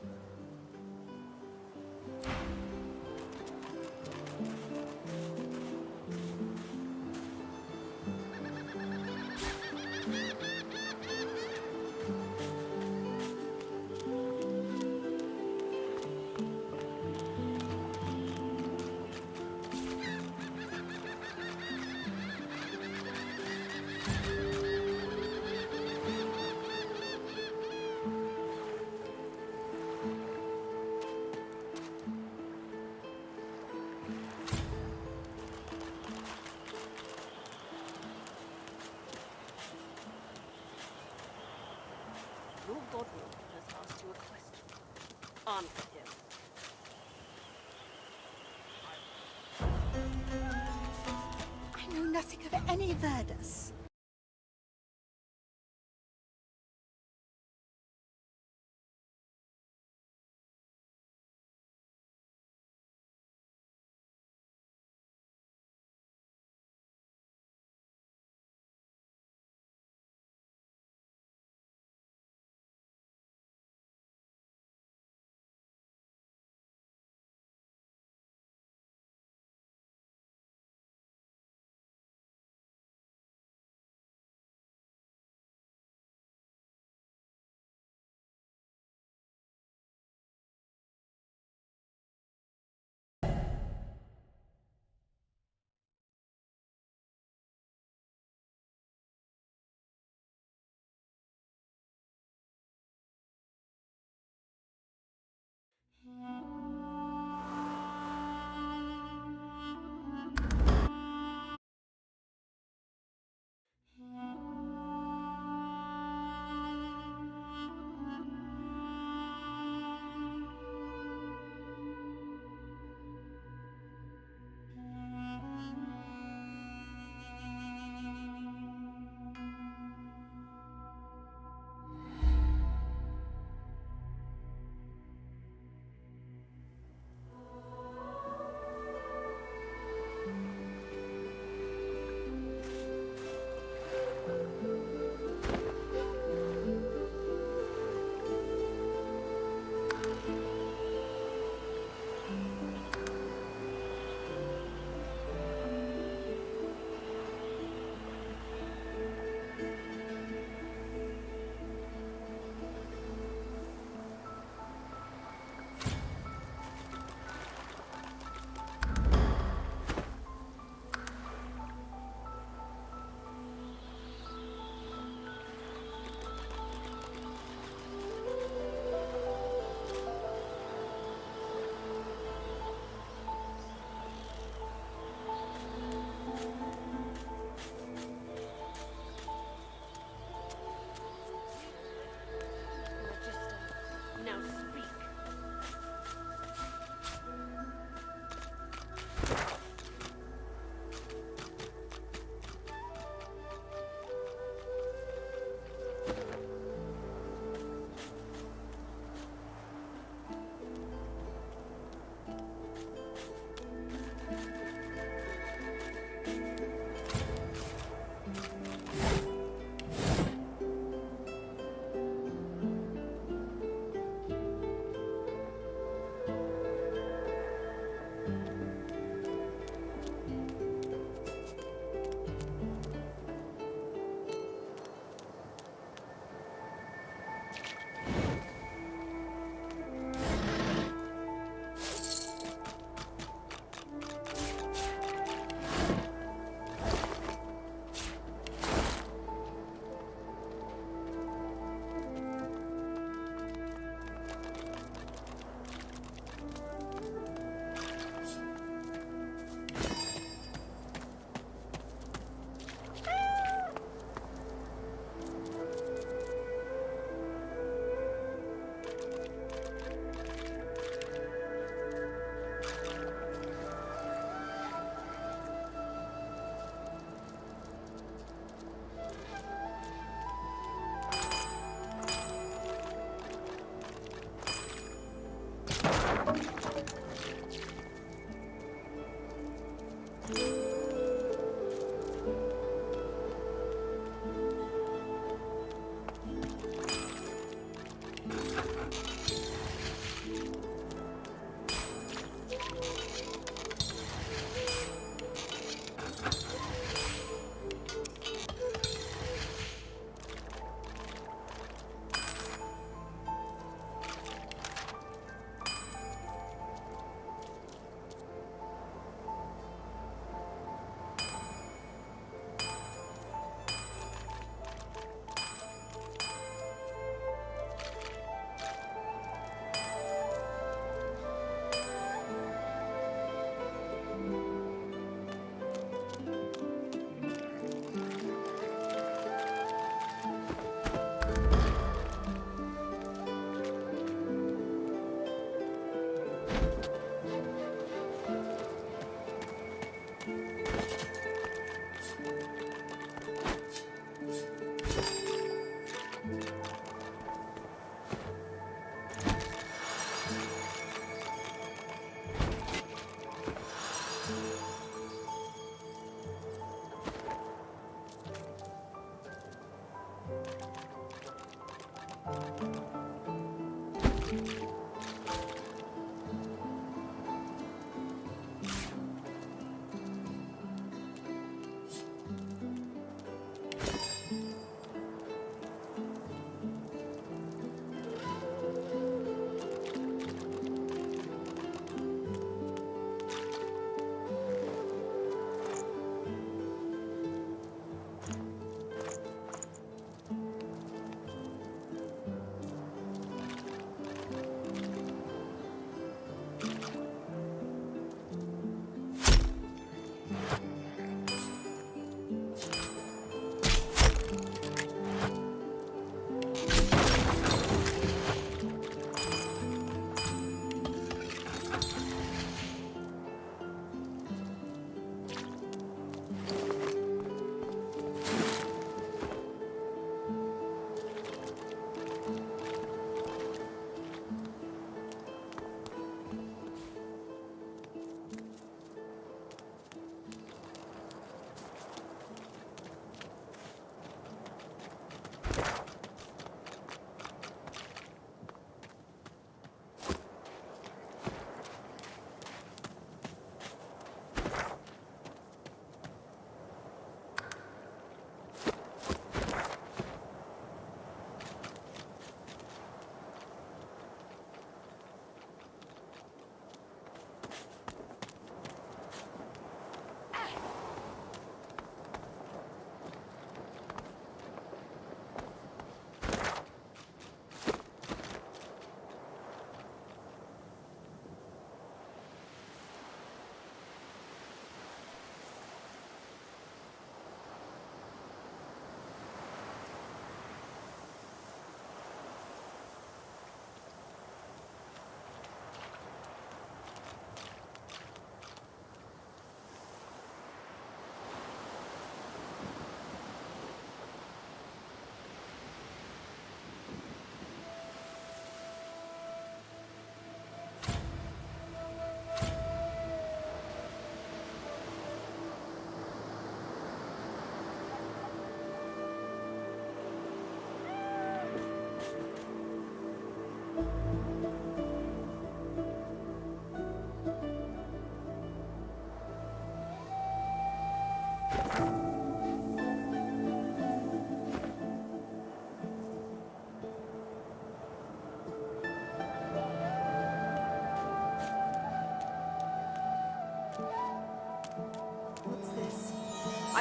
Your godmother has asked you a question. Answer him. I know nothing of any Verdus.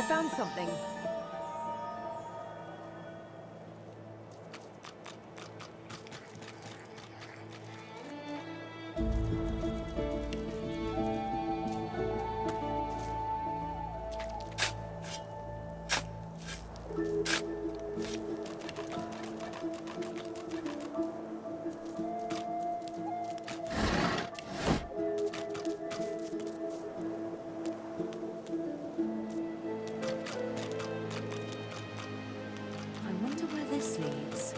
found something. This leads.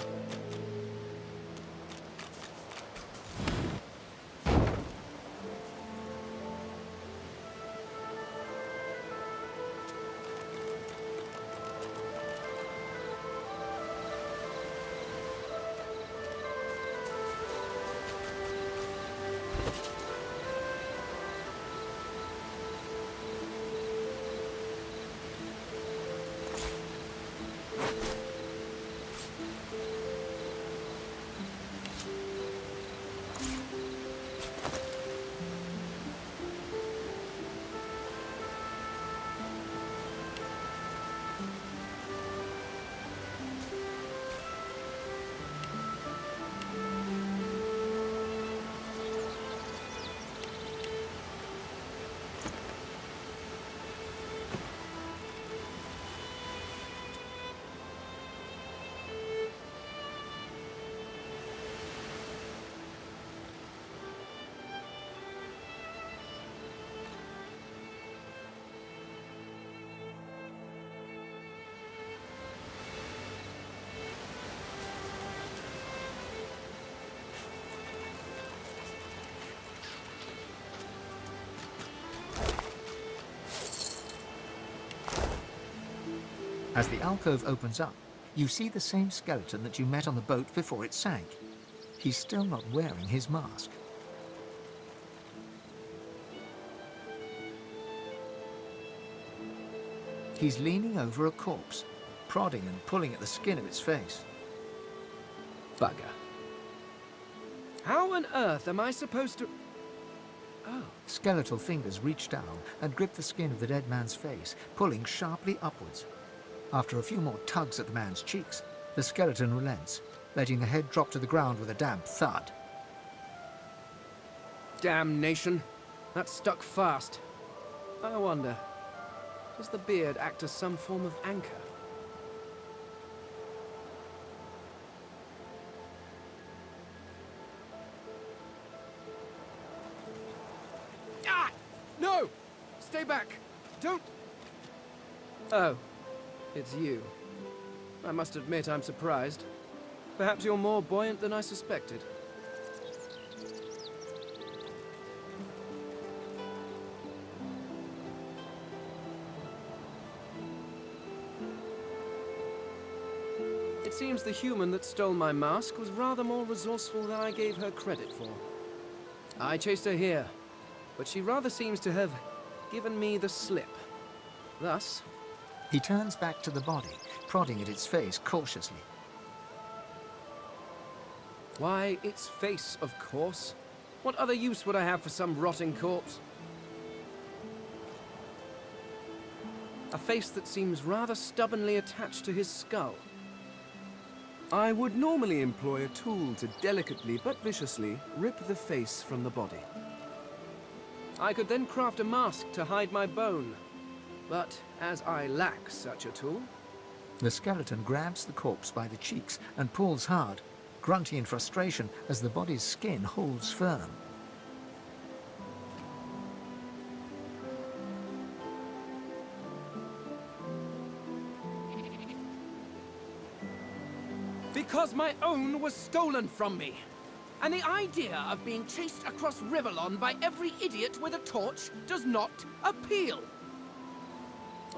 As the alcove opens up, you see the same skeleton that you met on the boat before it sank. He's still not wearing his mask. He's leaning over a corpse, prodding and pulling at the skin of its face. Bugger. How on earth am I supposed to... Oh. Skeletal fingers reach down and grip the skin of the dead man's face, pulling sharply upwards. After a few more tugs at the man's cheeks, the skeleton relents, letting the head drop to the ground with a damp thud. Damnation. That stuck fast. I wonder, does the beard act as some form of anchor? Ah! No! Stay back! Don't... Oh. It's you. I must admit I'm surprised. Perhaps you're more buoyant than I suspected. It seems the human that stole my mask was rather more resourceful than I gave her credit for. I chased her here, but she rather seems to have given me the slip. Thus... He turns back to the body, prodding at its face cautiously. Why, its face, of course. What other use would I have for some rotting corpse? A face that seems rather stubbornly attached to his skull. I would normally employ a tool to delicately but viciously rip the face from the body. I could then craft a mask to hide my bone. But as I lack such a tool... The skeleton grabs the corpse by the cheeks and pulls hard, grunting in frustration as the body's skin holds firm. Because my own was stolen from me. And the idea of being chased across Rivellon by every idiot with a torch does not appeal.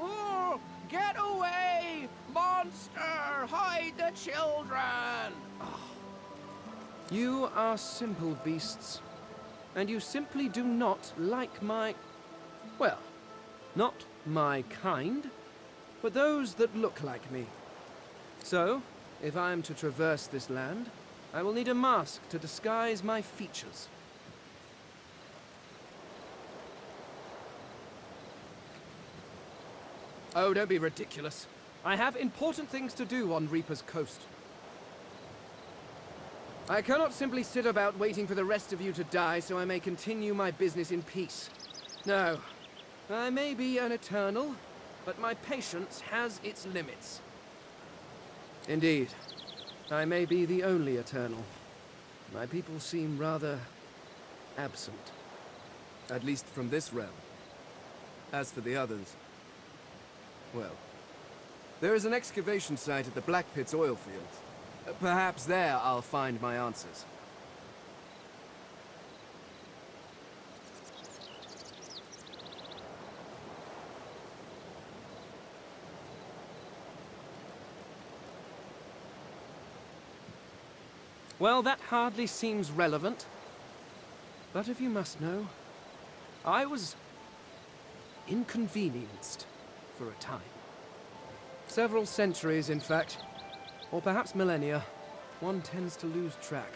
Oh, get away! Monster! Hide the children! Oh. You are simple beasts. And you simply do not like my... Well, not my kind, but those that look like me. So, if I am to traverse this land, I will need a mask to disguise my features. Oh, don't be ridiculous. I have important things to do on Reaper's Coast. I cannot simply sit about waiting for the rest of you to die so I may continue my business in peace. No. I may be an eternal, but my patience has its limits. Indeed. I may be the only eternal. My people seem rather absent. At least from this realm. As for the others, well, there is an excavation site at the Black Pit's oil fields. Perhaps there I'll find my answers. Well, that hardly seems relevant. But if you must know, I was inconvenienced for a time. Several centuries, in fact. Or perhaps millennia. One tends to lose track.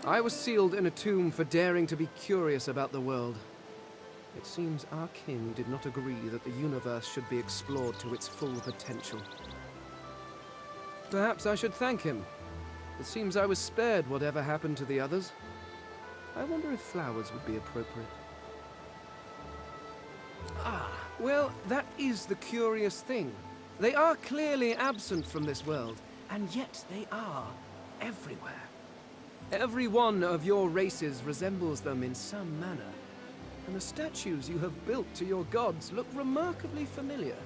I was sealed in a tomb for daring to be curious about the world. It seems our king did not agree that the universe should be explored to its full potential. Perhaps I should thank him. It seems I was spared whatever happened to the others. I wonder if flowers would be appropriate. Ah, well, that is the curious thing. They are clearly absent from this world, and yet they are everywhere. Every one of your races resembles them in some manner, and the statues you have built to your gods look remarkably familiar.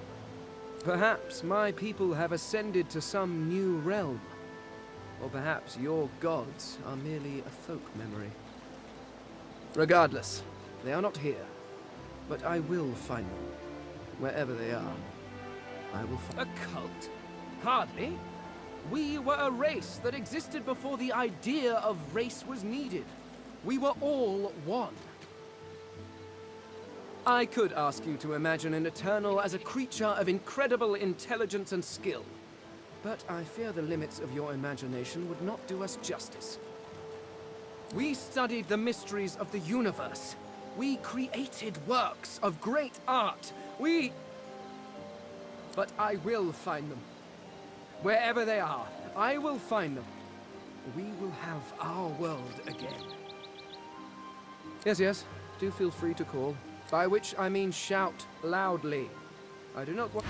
Perhaps my people have ascended to some new realm, or perhaps your gods are merely a folk memory. Regardless, they are not here. But I will find them, wherever they are. I will find... A cult? Hardly. We were a race that existed before the idea of race was needed. We were all one. I could ask you to imagine an Eternal as a creature of incredible intelligence and skill. But I fear the limits of your imagination would not do us justice. We studied the mysteries of the universe. We created works of great art. But I will find them. Wherever they are, I will find them. We will have our world again. Yes, yes, do feel free to call. By which I mean shout loudly. I do not want...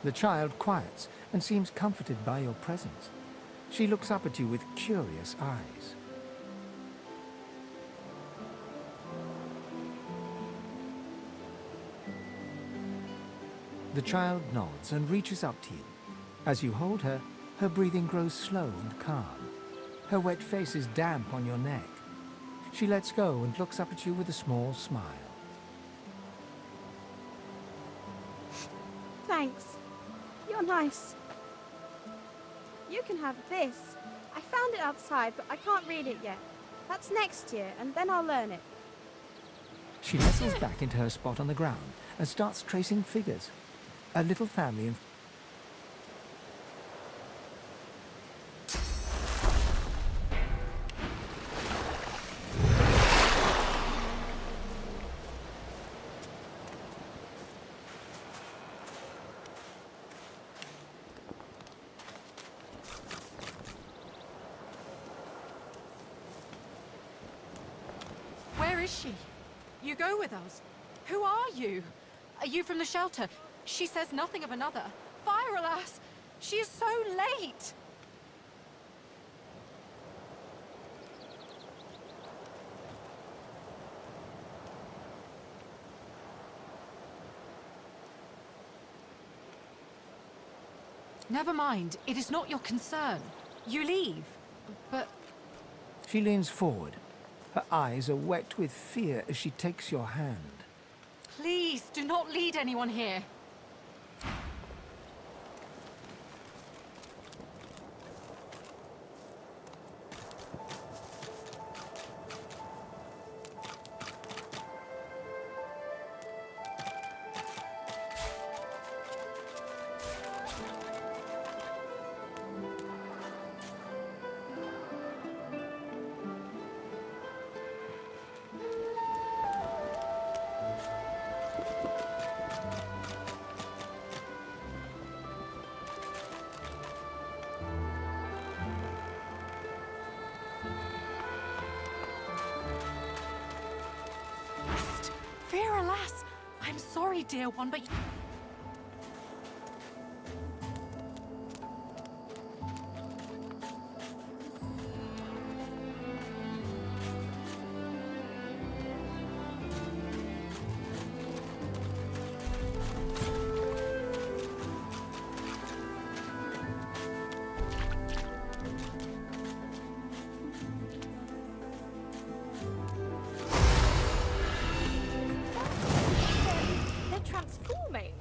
The child quiets and seems comforted by your presence. She looks up at you with curious eyes. The child nods and reaches up to you. As you hold her, her breathing grows slow and calm. Her wet face is damp on your neck. She lets go and looks up at you with a small smile. Thanks. You're nice. You can have this. I found it outside, but I can't read it yet. That's next year, and then I'll learn it. She nestles back into her spot on the ground and starts tracing figures. A little family in... Where is she? You go with us. Who are you? Are you from the shelter? She says nothing of another. Fire, alas! She is so late! Never mind. It is not your concern. You leave. But... She leans forward. Her eyes are wet with fear as she takes your hand. Please, do not lead anyone here. Fear, alas! I'm sorry, dear one, but... They're transforming.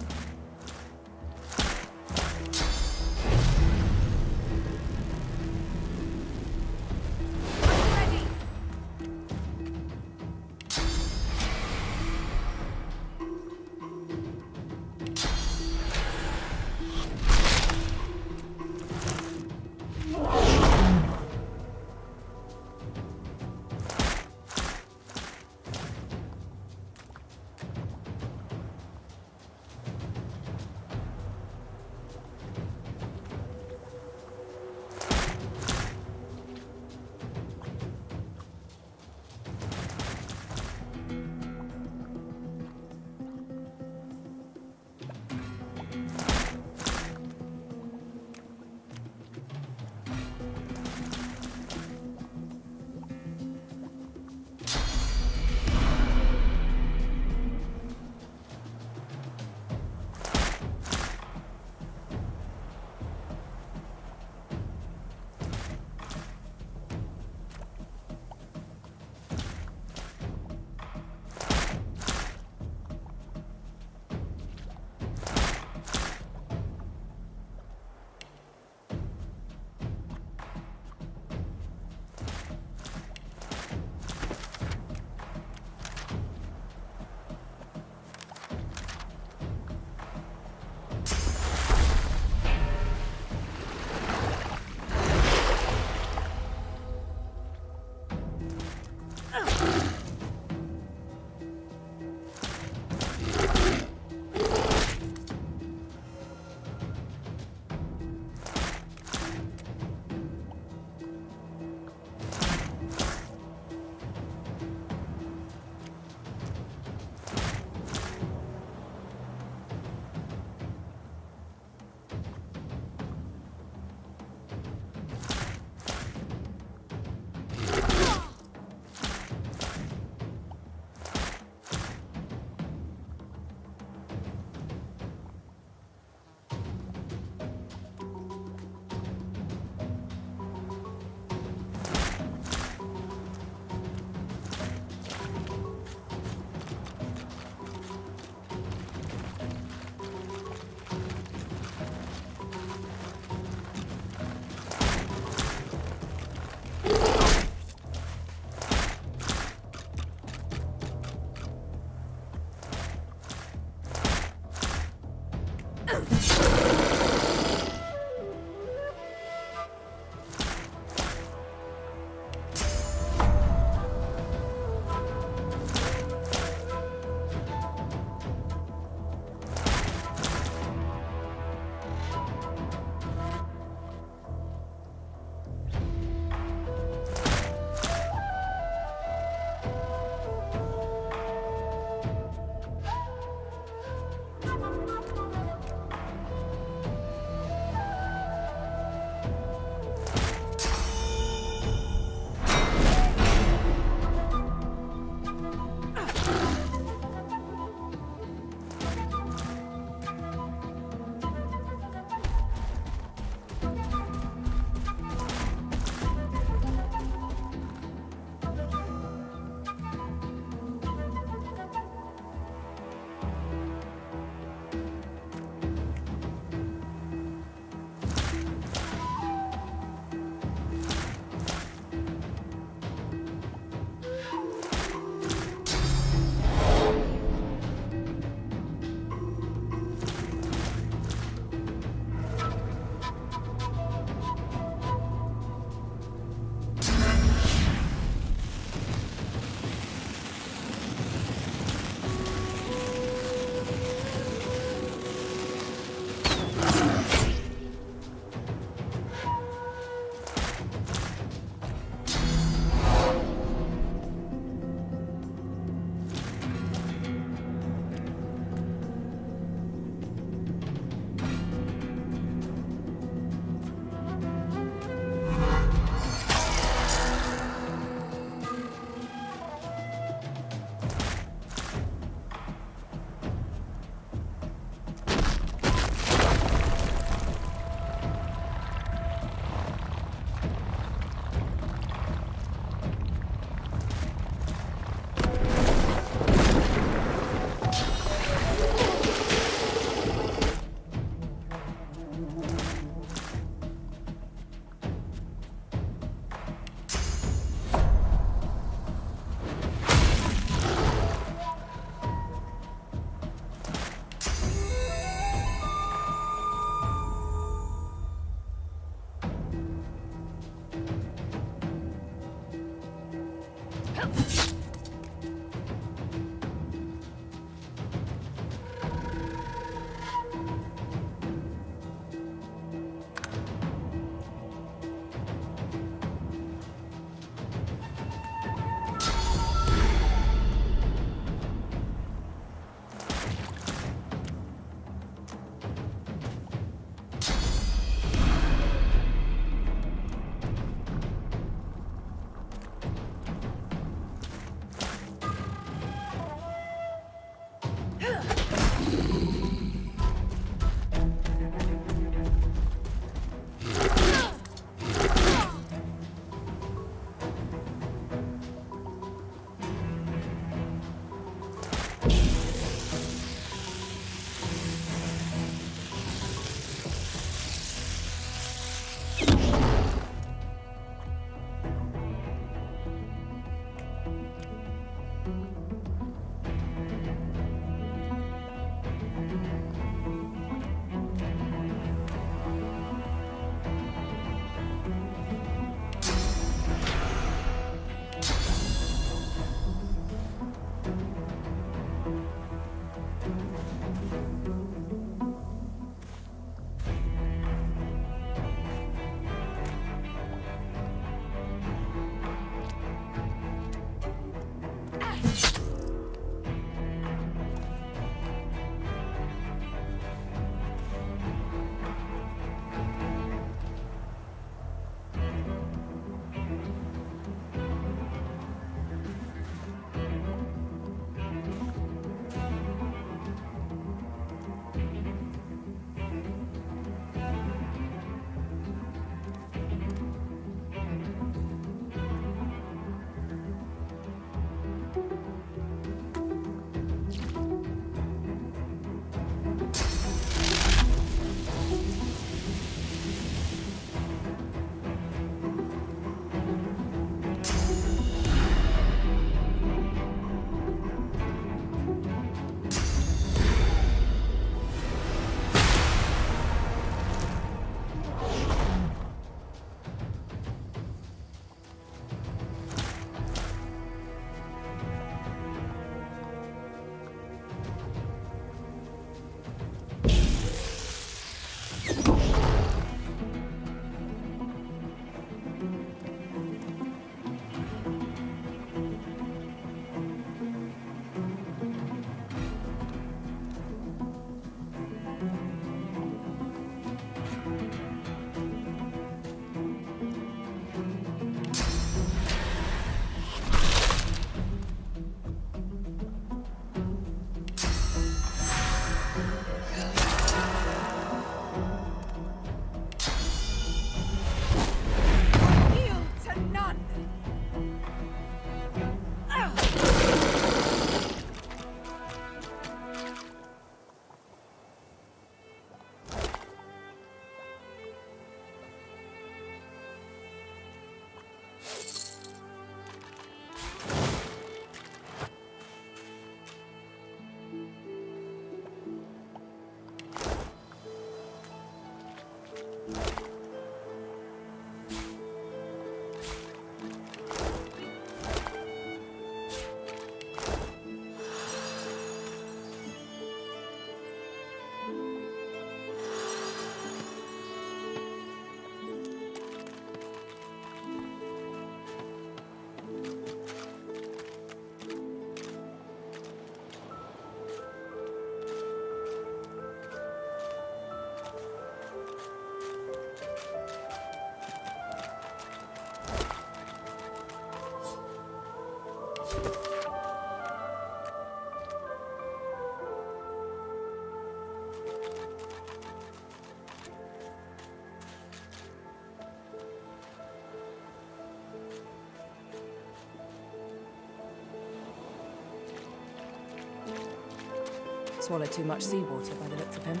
Swallowed too much seawater by the looks of him.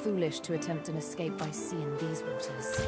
Foolish to attempt an escape by sea in these waters.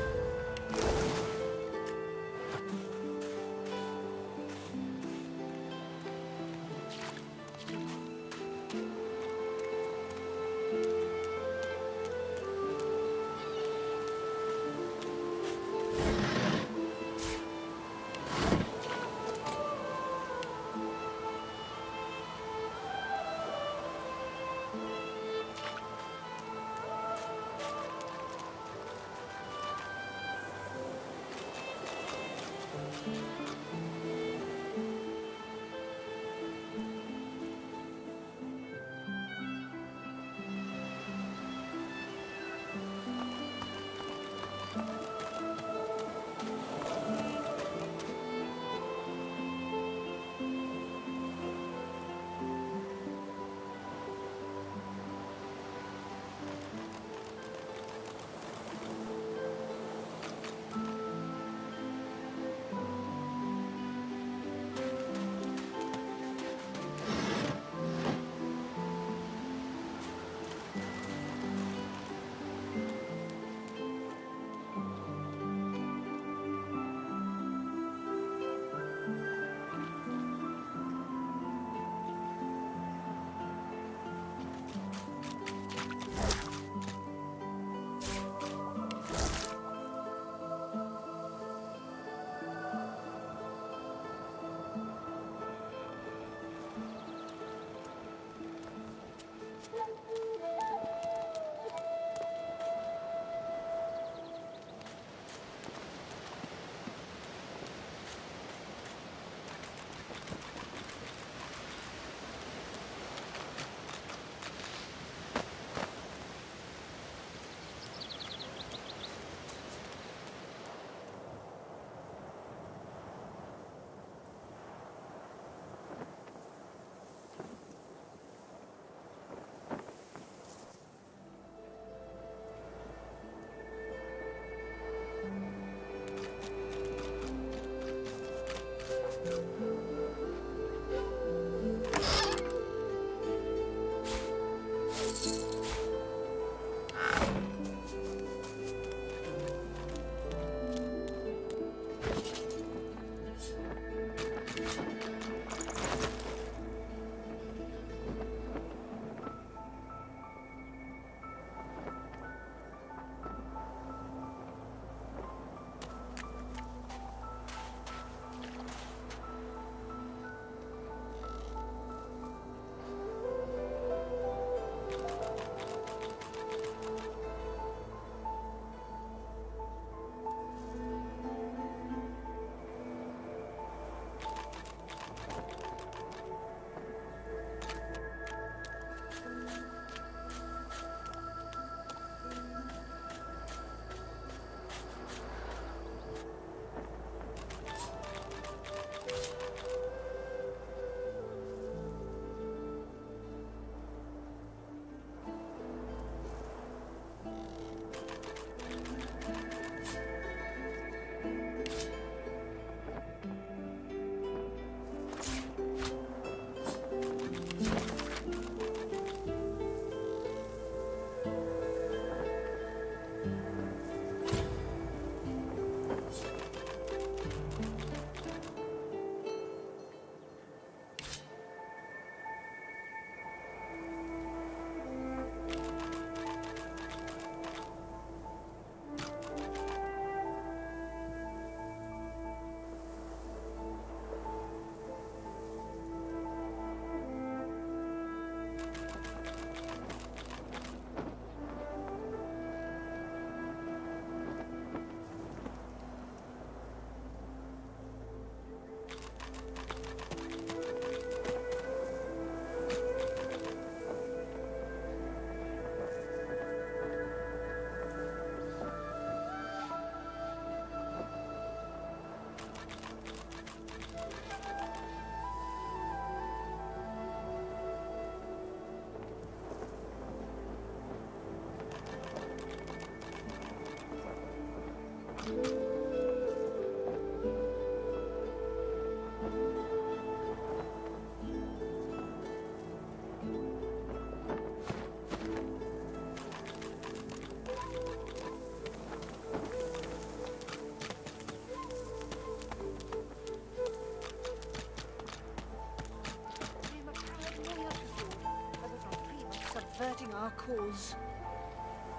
averting our cause.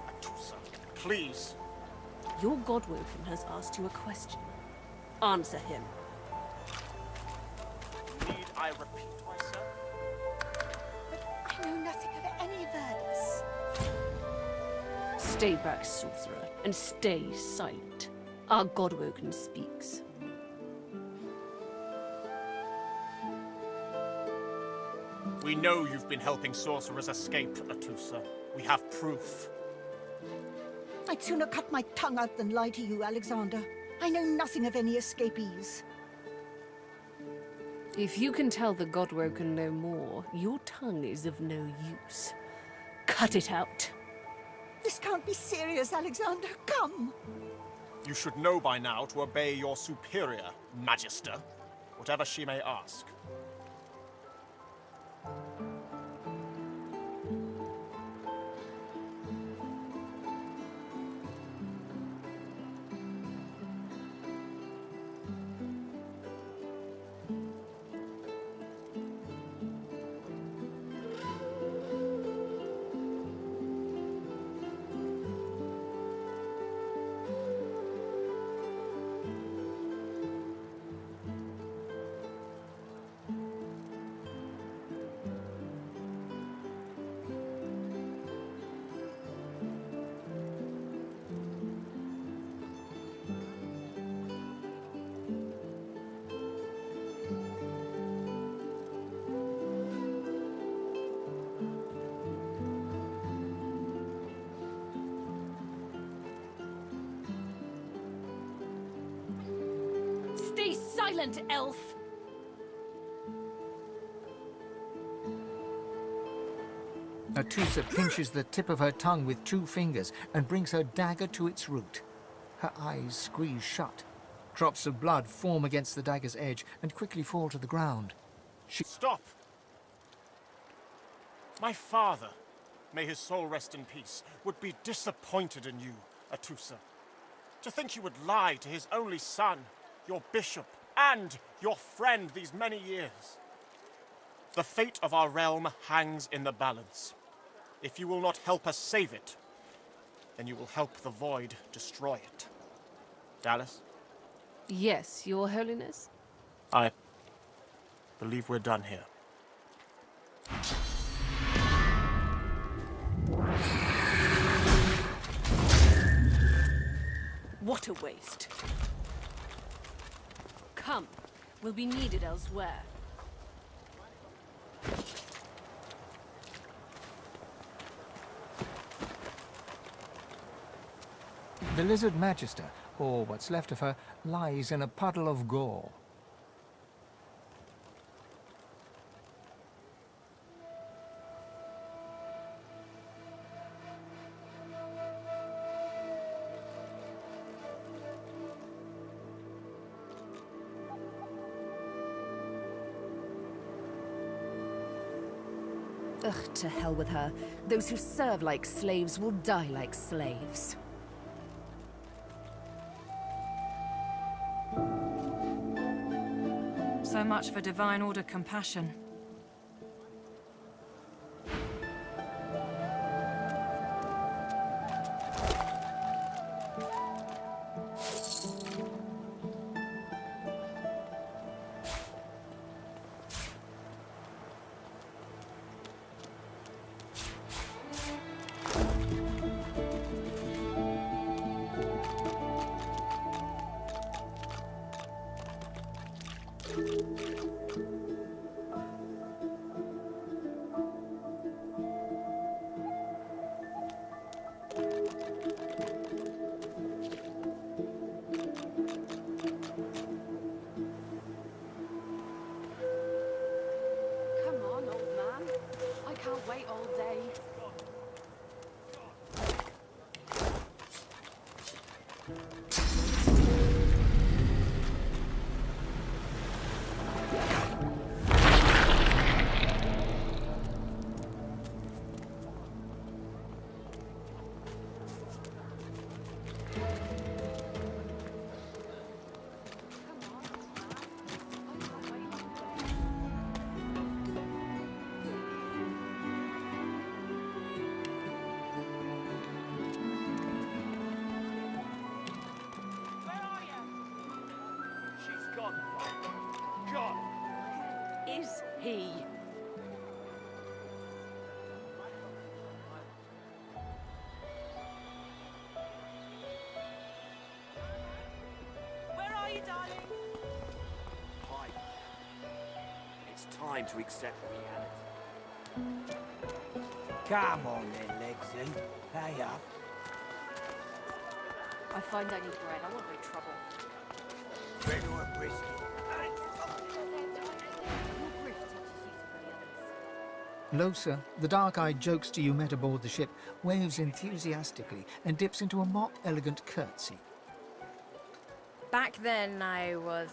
Atusa, please. Your Godwoken has asked you a question. Answer him. Need I repeat myself? I know nothing of any Verdus. Stay back, sorcerer, and stay silent. Our Godwoken speaks. We know you've been helping sorcerers escape, Atusa. We have proof. I'd sooner cut my tongue out than lie to you, Alexander. I know nothing of any escapees. If you can tell the Godwoken no more, your tongue is of no use. Cut it out. This can't be serious, Alexander. Come! You should know by now to obey your superior, Magister, whatever she may ask. Stay silent, elf! Atusa pinches the tip of her tongue with 2 fingers and brings her dagger to its root. Her eyes squeeze shut. Drops of blood form against the dagger's edge and quickly fall to the ground. Stop! My father, may his soul rest in peace, would be disappointed in you, Atusa. To think you would lie to his only son, your bishop, and your friend these many years. The fate of our realm hangs in the balance. If you will not help us save it, then you will help the Void destroy it. Dallas? Yes, Your Holiness? I believe we're done here. What a waste. Come, we'll be needed elsewhere. The Lizard Magister, or what's left of her, lies in a puddle of gore. Ugh, to hell with her. Those who serve like slaves will die like slaves. So much for Divine Order compassion. he. Where are you, darling? Hi. It's time to accept reality. Come on then, Lexi. Pay up. I find I need bread. I want no trouble. Bread or a brisket? Losa, the dark-eyed jokester you met aboard the ship, waves enthusiastically and dips into a mock elegant curtsy. Back then I was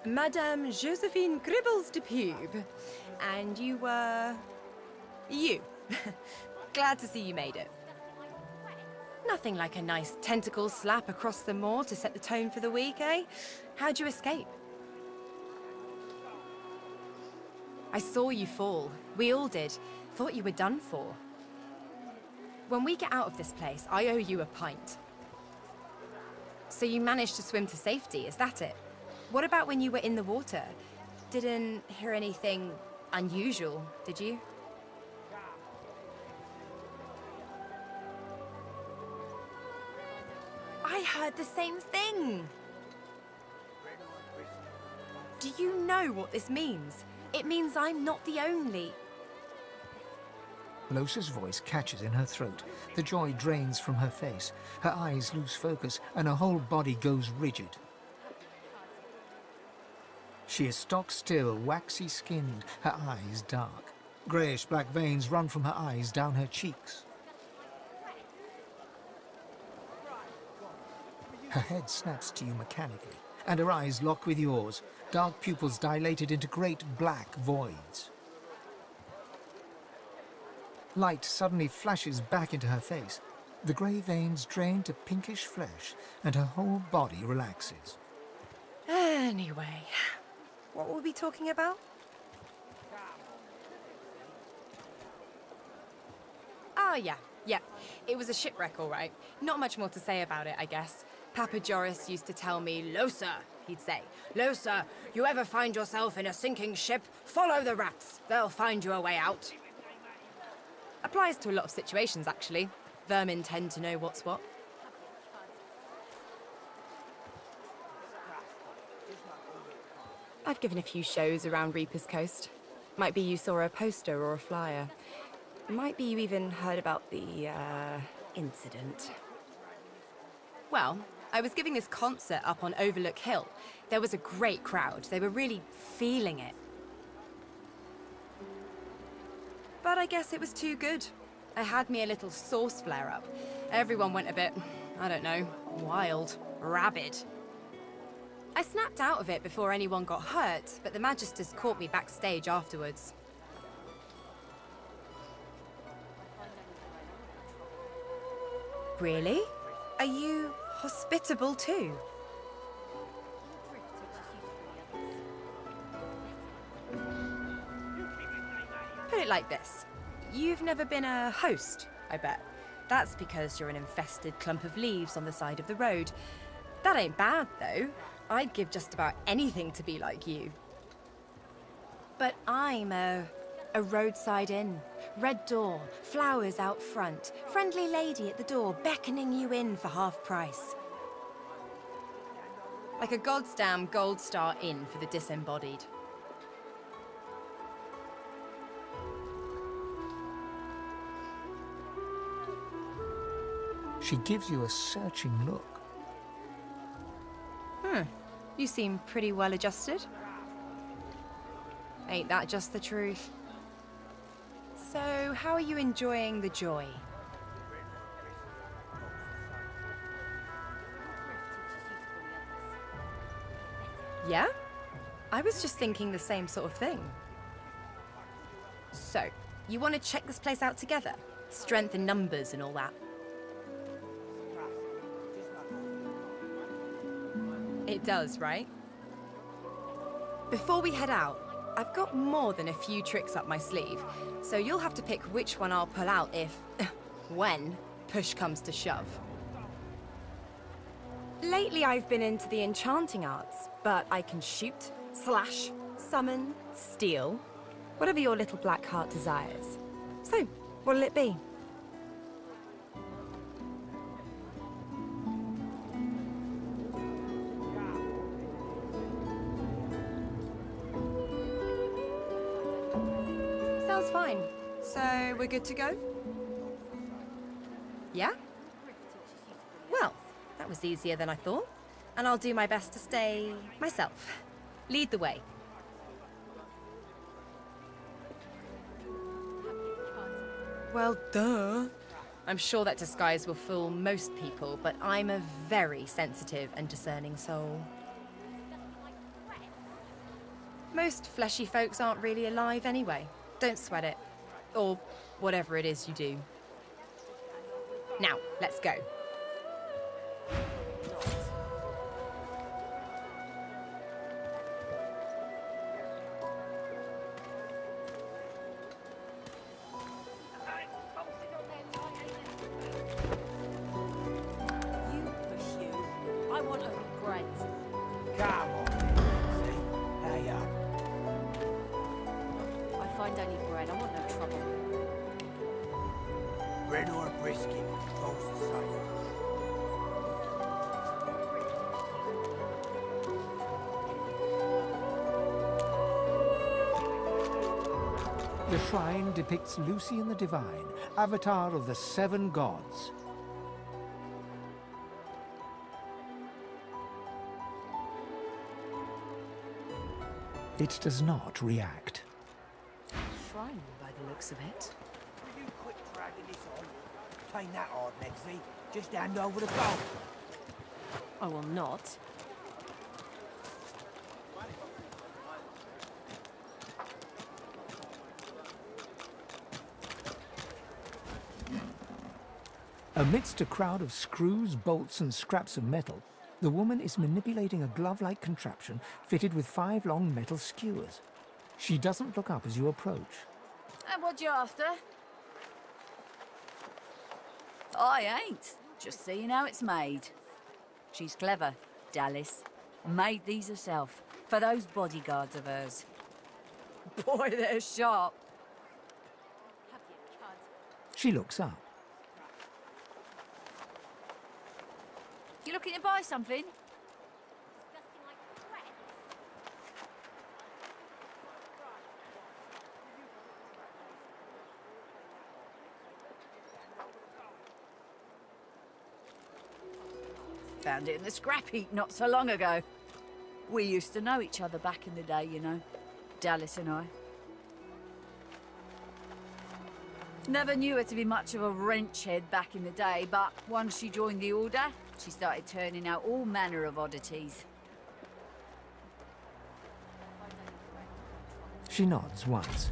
Madame Josephine Gribbles de Pube, and you were... you. Glad to see you made it. Nothing like a nice tentacle slap across the moor to set the tone for the week, eh? How'd you escape? I saw you fall. We all did. Thought you were done for. When we get out of this place, I owe you a pint. So you managed to swim to safety, is that it? What about when you were in the water? Didn't hear anything unusual, did you? I heard the same thing! Do you know what this means? It means I'm not the only... Losa's voice catches in her throat. The joy drains from her face. Her eyes lose focus, and her whole body goes rigid. She is stock-still, waxy-skinned, her eyes dark. Greyish-black veins run from her eyes down her cheeks. Her head snaps to you mechanically, and her eyes lock with yours, dark pupils dilated into great black voids. Light suddenly flashes back into her face. The grey veins drain to pinkish flesh, and her whole body relaxes. Anyway, what were we talking about? Oh, yeah. It was a shipwreck, all right. Not much more to say about it, I guess. Papa Joris used to tell me, Losa, he'd say, Losa, you ever find yourself in a sinking ship, follow the rats. They'll find you a way out. Applies to a lot of situations, actually. Vermin tend to know what's what. I've given a few shows around Reaper's Coast. Might be you saw a poster or a flyer. Might be you even heard about the, incident. Well, I was giving this concert up on Overlook Hill. There was a great crowd. They were really feeling it. But I guess it was too good. I had me a little sauce flare-up. Everyone went a bit, I don't know, wild, rabid. I snapped out of it before anyone got hurt, but the Magisters caught me backstage afterwards. Really? Are you hospitable too? Put it like this. You've never been a host, I bet. That's because you're an infested clump of leaves on the side of the road. That ain't bad, though. I'd give just about anything to be like you. But I'm a roadside inn. Red door, flowers out front, friendly lady at the door beckoning you in for half price. Like a goddamn gold star inn for the disembodied. She gives you a searching look. You seem pretty well adjusted. Ain't that just the truth? So, how are you enjoying the joy? Yeah? I was just thinking the same sort of thing. So, you want to check this place out together? Strength in numbers and all that. It does, right? Before we head out, I've got more than a few tricks up my sleeve, so you'll have to pick which one I'll pull out if, when, push comes to shove. Lately I've been into the enchanting arts, but I can shoot, slash, summon, steal, whatever your little black heart desires. So, what'll it be? Sounds fine. So, we're good to go? Yeah? Well, that was easier than I thought. And I'll do my best to stay myself. Lead the way. Well, duh. I'm sure that disguise will fool most people, but I'm a very sensitive and discerning soul. Most fleshy folks aren't really alive anyway. Don't sweat it. Or whatever it is you do. Now, let's go. Bread or a brisket, both the same. The shrine depicts Lucian the Divine, avatar of the 7 gods. It does not react. Shrine, by the looks of it. Will you quit dragging this on? Ain't that hard, Legsy. Just hand over the gold. I will not. Amidst a crowd of screws, bolts, and scraps of metal, the woman is manipulating a glove-like contraption fitted with 5 long metal skewers. She doesn't look up as you approach. And what you after? I ain't. Just seeing how it's made. She's clever, Dallas. Made these herself, for those bodyguards of hers. Boy, they're sharp. She looks up. You looking to buy something? Found it in the scrap heap not so long ago. We used to know each other back in the day, you know. Dallas and I. Never knew her to be much of a wrench head back in the day, but once she joined the Order, she started turning out all manner of oddities. She nods once.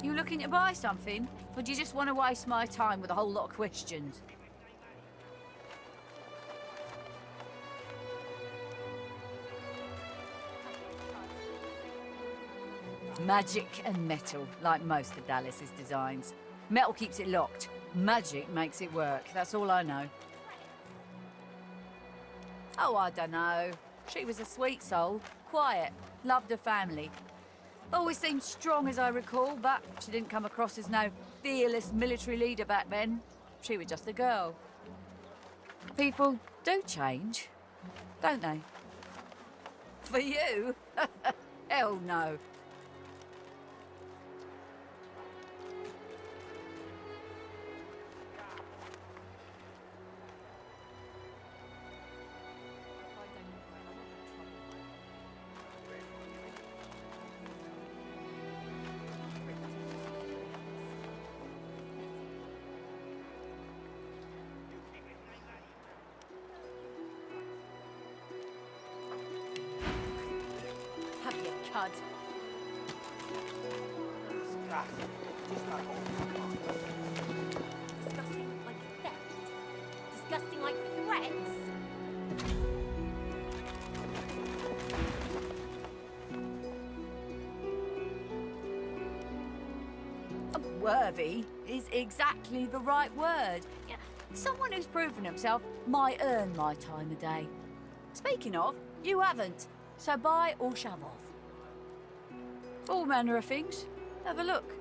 You looking to buy something? Or do you just want to waste my time with a whole lot of questions? Magic and metal, like most of Dallas's designs. Metal keeps it locked. Magic makes it work. That's all I know. Oh, I don't know. She was a sweet soul. Quiet. Loved her family. Always seemed strong, as I recall, but she didn't come across as no fearless military leader back then. She was just a girl. People do change, don't they? For you? Hell no. Have your cud. Disgusting like theft. Disgusting like threats. Worthy is exactly the right word. Yeah, someone who's proven himself might earn my time of day. Speaking of, you haven't. So buy or shove off. All manner of things. Have a look.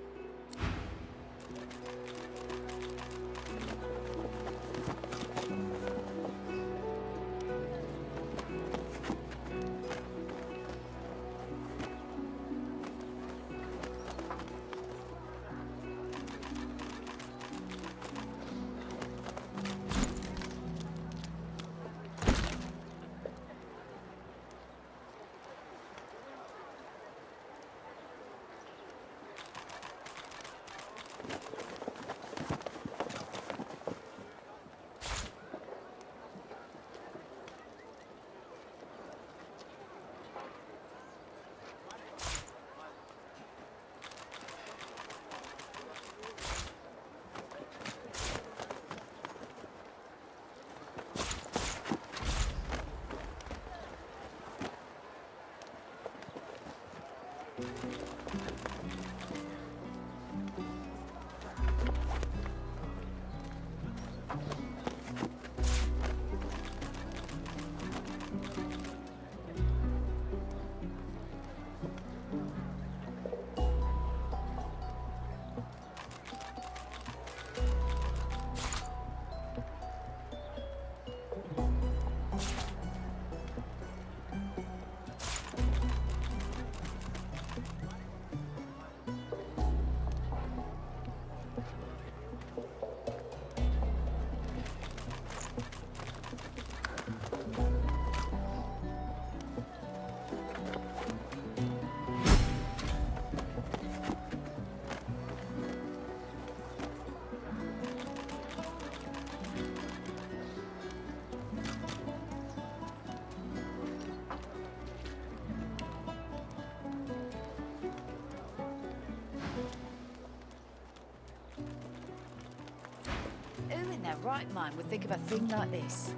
Who in their right mind would think of a thing like this?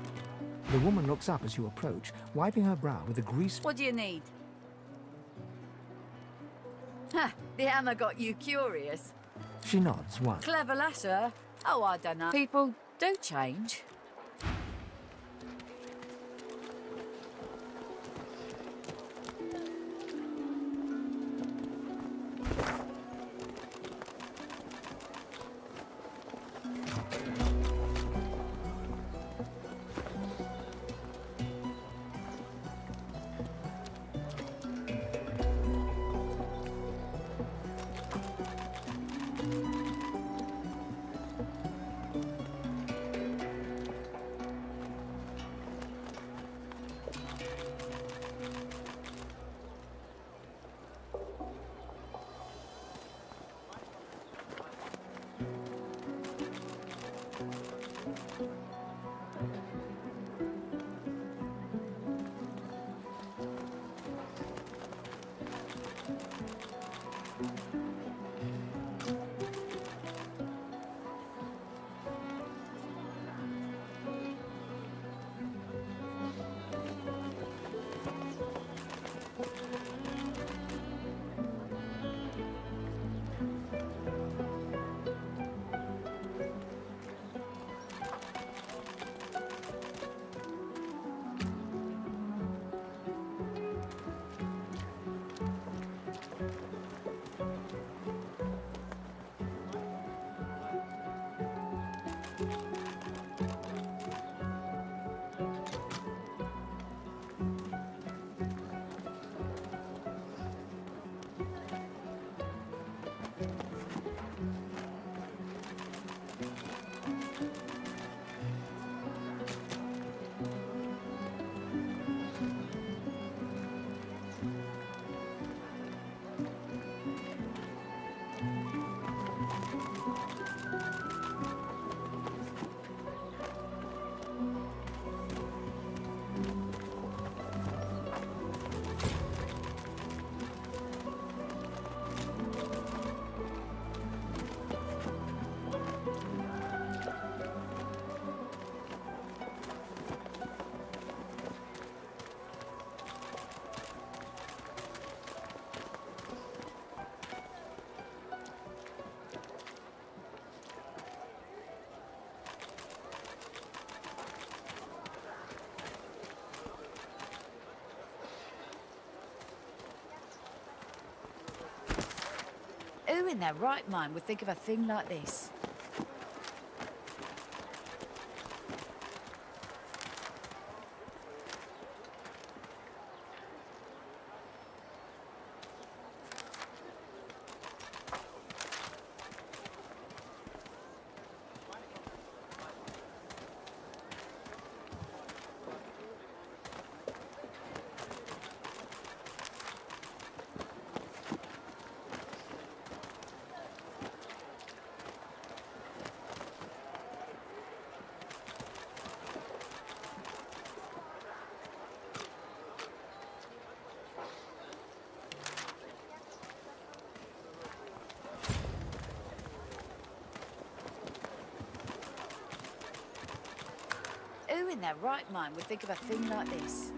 The woman looks up as you approach, wiping her brow with a grease... What do you need? Ha! The hammer got you curious. She nods once. Clever lass, her. Oh, I don't know. People do change. Who in their right mind would think of a thing like this? Who in their right mind would think of a thing like this?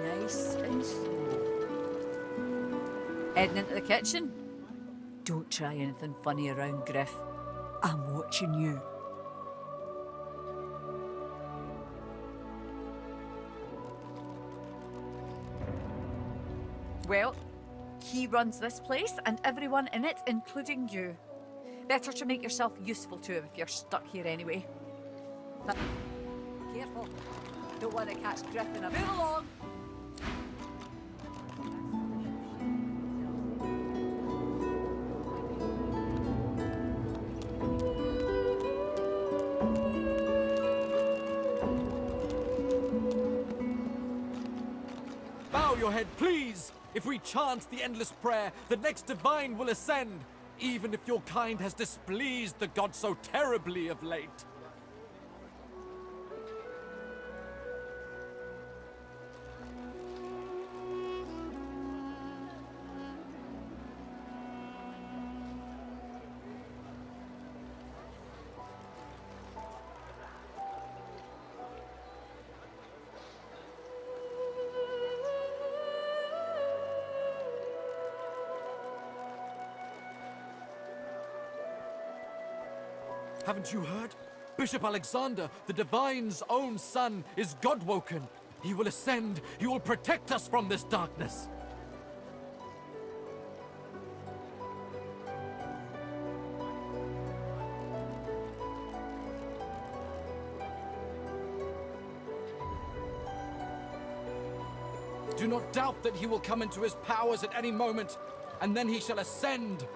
Nice and slow. Heading into the kitchen? Don't try anything funny around, Griff. I'm watching you. Well, he runs this place and everyone in it, including you. Better to make yourself useful to him if you're stuck here anyway. But careful. Don't want to catch Griff in a move along. Bow your head, please! If we chant the endless prayer, the next divine will ascend, even if your kind has displeased the god so terribly of late. Haven't you heard? Bishop Alexander, the Divine's own son, is God-woken. He will ascend. He will protect us from this darkness. Do not doubt that he will come into his powers at any moment, and then he shall ascend.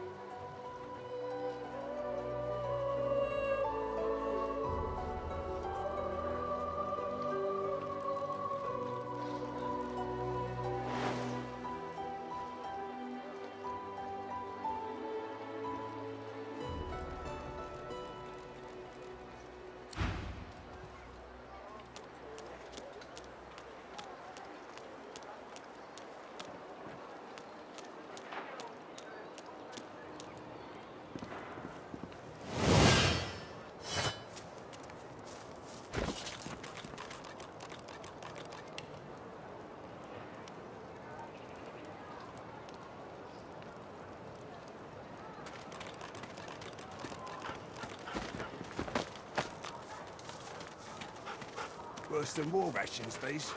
Worse than war rations, these.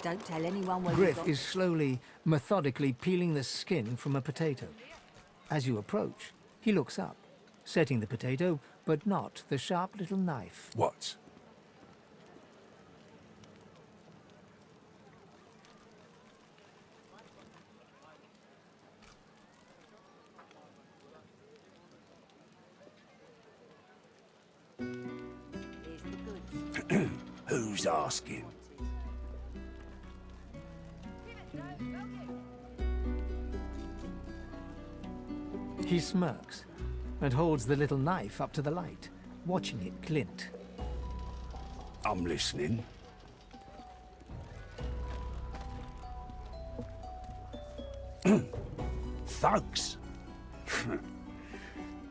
Don't tell anyone where Griff is slowly, methodically peeling the skin from a potato. As you approach, he looks up, setting the potato, but not the sharp little knife. What? Who's asking? He smirks and holds the little knife up to the light, watching it glint. I'm listening. Thugs.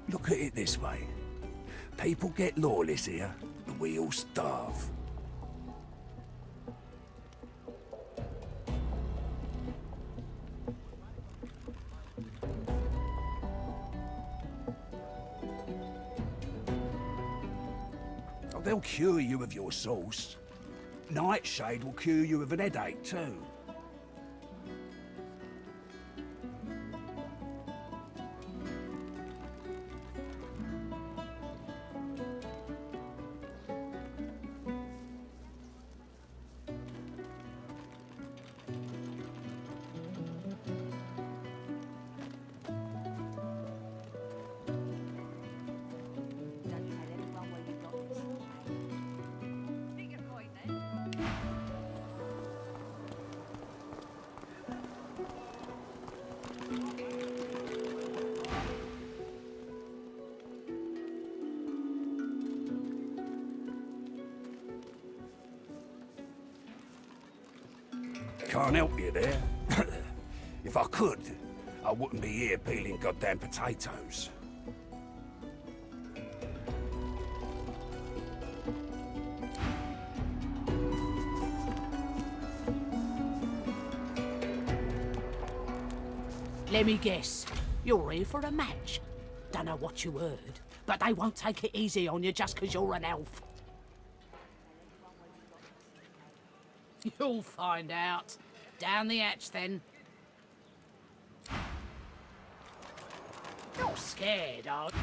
Look at it this way. People get lawless here, and we all starve. Oh, they'll cure you of your sauce. Nightshade will cure you of an headache too. Can't help you there. If I could, I wouldn't be here peeling goddamn potatoes. Let me guess. You're here for a match. Don't know what you heard, but they won't take it easy on you just 'cause you're an elf. You'll find out. Down the hatch, then. You're scared, are you?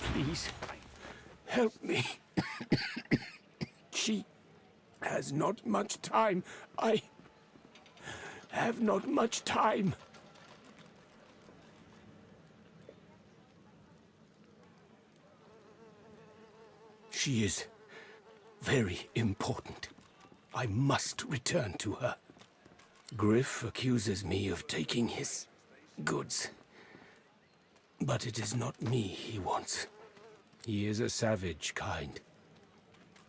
Please, help me. She has not much time. I have not much time. She is very important. I must return to her. Griff accuses me of taking his goods. But it is not me he wants. He is a savage kind.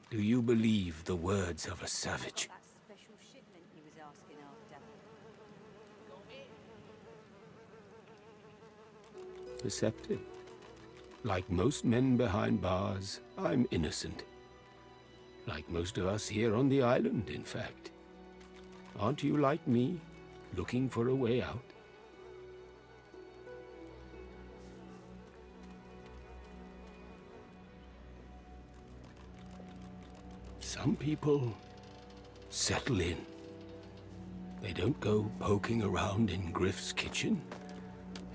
Do you believe the words of a savage? That special shipment he was asking after. Perceptive. Like most men behind bars, I'm innocent. Like most of us here on the island, in fact. Aren't you like me, looking for a way out? Some people settle in. They don't go poking around in Griff's kitchen.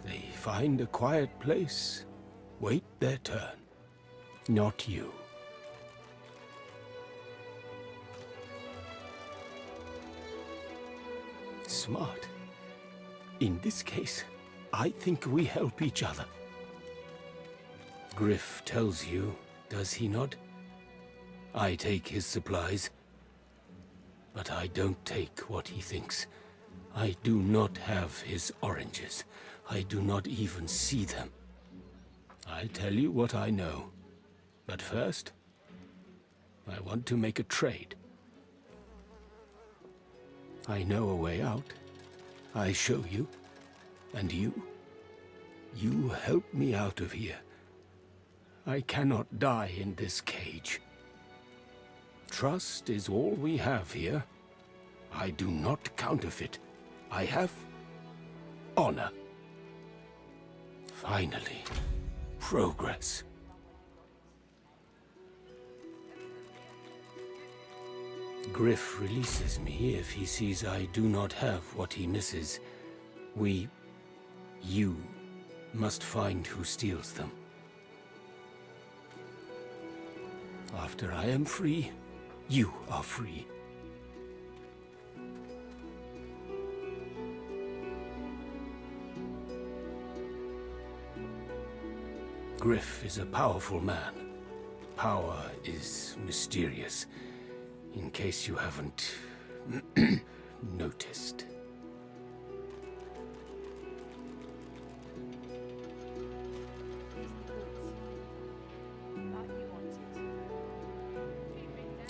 They find a quiet place, wait their turn. Not you. Smart. In this case, I think we help each other. Griff tells you, does he not? I take his supplies, but I don't take what he thinks. I do not have his oranges. I do not even see them. I tell you what I know. But first, I want to make a trade. I know a way out. I show you. And you help me out of here. I cannot die in this cage. Trust is all we have here. I do not counterfeit. I have honor. Finally, progress. Griff releases me if he sees I do not have what he misses. You must find who steals them. After I am free, you are free. Griff is a powerful man. Power is mysterious, in case you haven't noticed.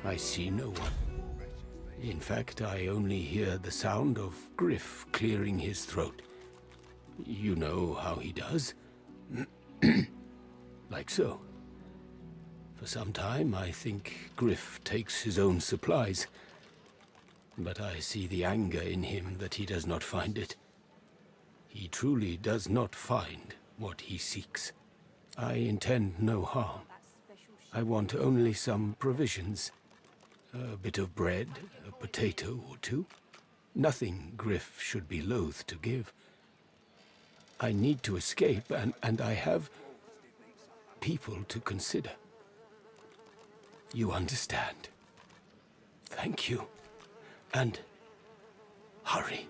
I see no one. In fact, I only hear the sound of Griff clearing his throat. You know how he does? Like so. For some time, I think Griff takes his own supplies. But I see the anger in him that he does not find it. He truly does not find what he seeks. I intend no harm. I want only some provisions. A bit of bread, a potato or two. Nothing Griff should be loath to give. I need to escape, and I have people to consider. You understand. Thank you. And hurry.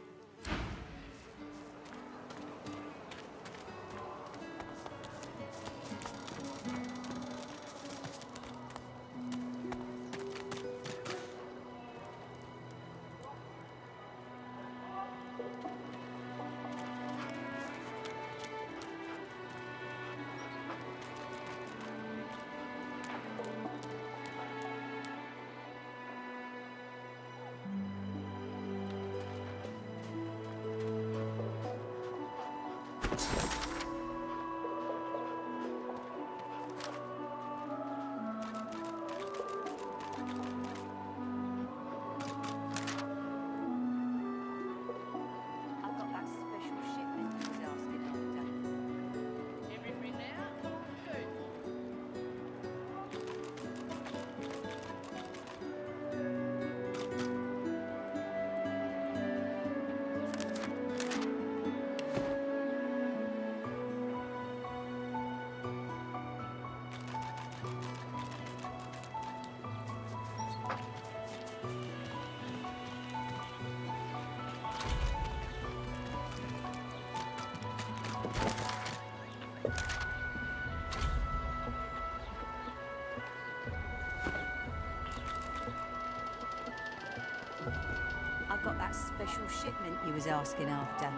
I got that special shipment you was asking after.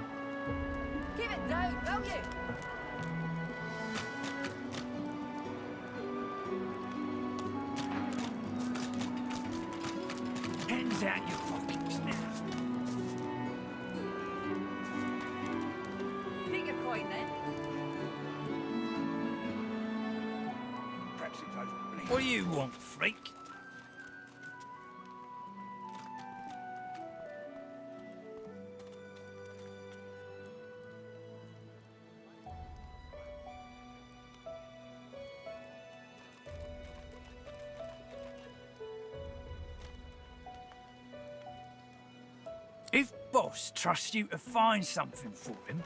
Give it, Dave, will you? Hands out your pockets now. Think a coin then. What do you want, freak? If Boss trusts you to find something for him,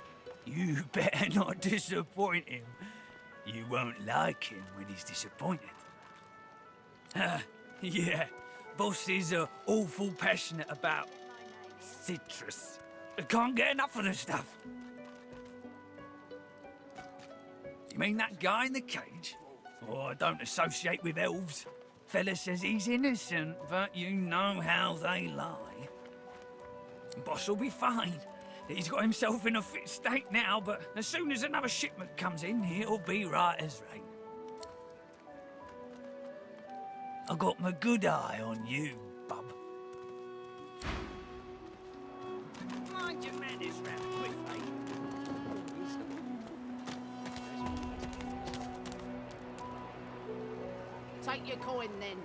you better not disappoint him. You won't like him when he's disappointed. Yeah, Boss is awful passionate about citrus. I can't get enough of the stuff. You mean that guy in the cage? Oh, I don't associate with elves. Fella says he's innocent, but you know how they lie. Boss will be fine. He's got himself in a fit state now, but as soon as another shipment comes in, he'll be right as rain. I got my good eye on you, bub. Mind your manners round quickly. Take your coin then.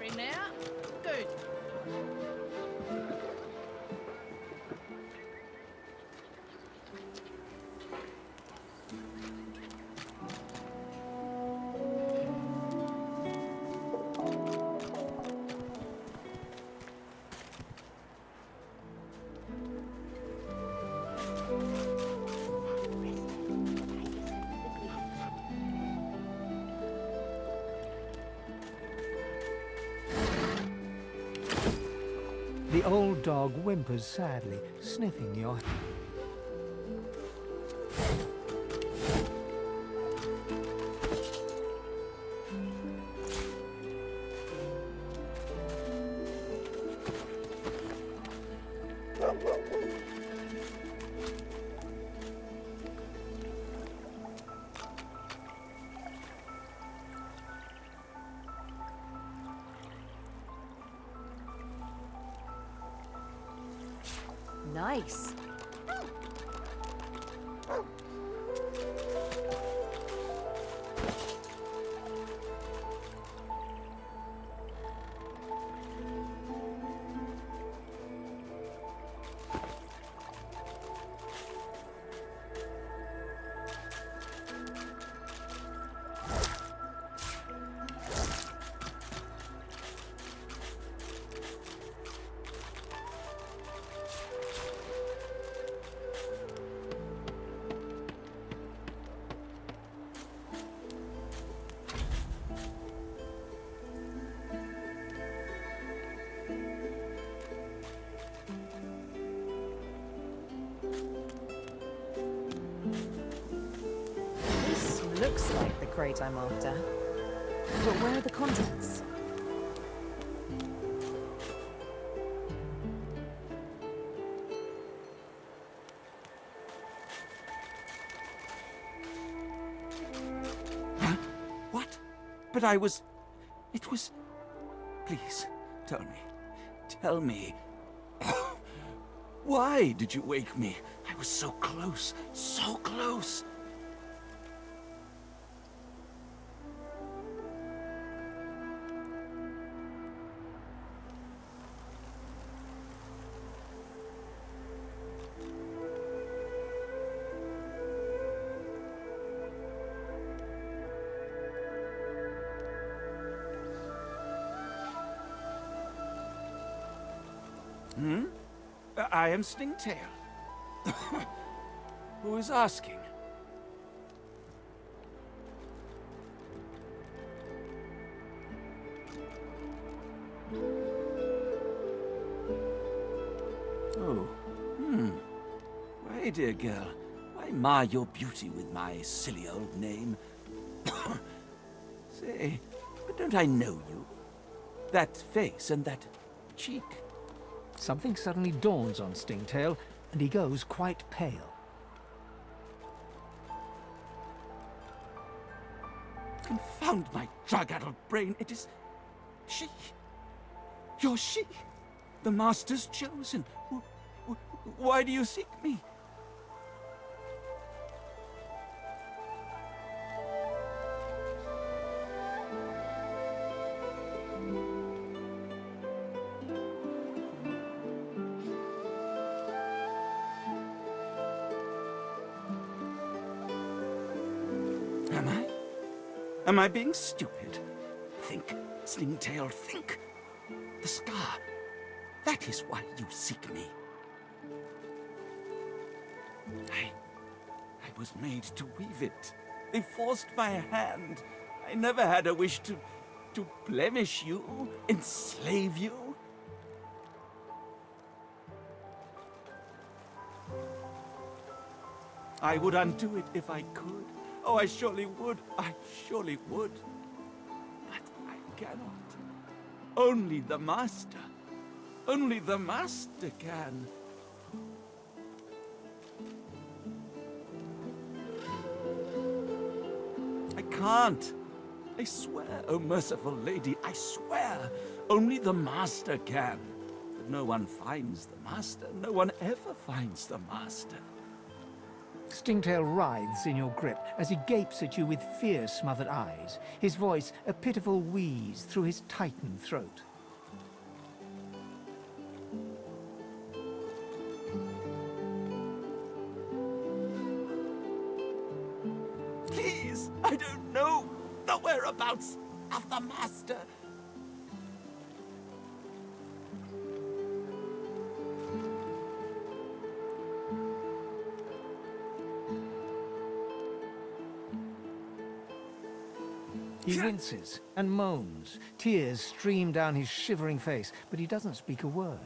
in there? Good. The old dog whimpers sadly, sniffing your... Nice. Looks like the crate I'm after. But where are the contents? Huh? What? But I was... It was... Please, tell me. Tell me. Why did you wake me? I was so close, so close. Hmm? I am Stingtail. Who is asking? Oh, Why, dear girl, why mar your beauty with my silly old name? Say, but don't I know you? That face and that cheek. Something suddenly dawns on Stingtail, and he goes quite pale. Confound my drug-addled brain, it is... she. You're she. The Master's chosen. Why do you seek me? Am I being stupid? Think, Stingtail, think. The scar. That is why you seek me. I was made to weave it. They forced my hand. I never had a wish to blemish you, enslave you. I would undo it if I could. Oh, I surely would. I surely would. But I cannot. Only the Master. Only the Master can. I can't. I swear, oh merciful lady, I swear. Only the Master can. But no one finds the Master. No one ever finds the Master. Stingtail writhes in your grip as he gapes at you with fear-smothered eyes, his voice a pitiful wheeze through his tightened throat. Please, I don't know the whereabouts of the Master. He winces and moans. Tears stream down his shivering face, but he doesn't speak a word.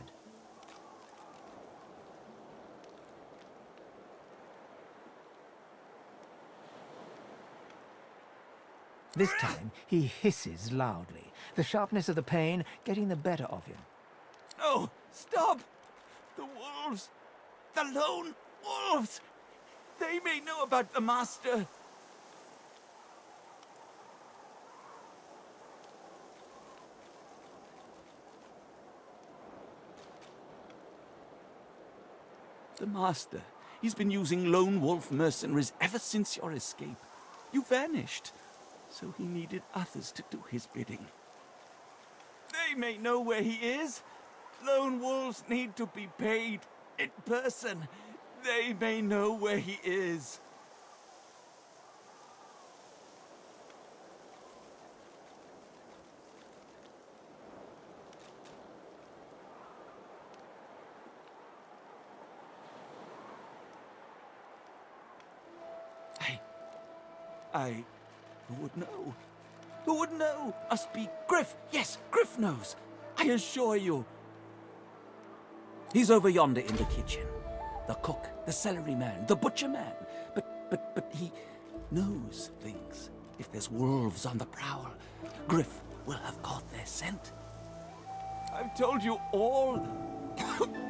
This time, he hisses loudly, the sharpness of the pain getting the better of him. No, stop! The wolves! The lone wolves! They may know about the Master. The Master, he's been using lone wolf mercenaries ever since your escape. You vanished, so he needed others to do his bidding. They may know where he is. Lone wolves need to be paid in person. They may know where he is. Who would know? Who would know? Must be Griff. Yes, Griff knows. I assure you. He's over yonder in the kitchen. The cook, the celery man, the butcher man. But he knows things. If there's wolves on the prowl, Griff will have caught their scent. I've told you all.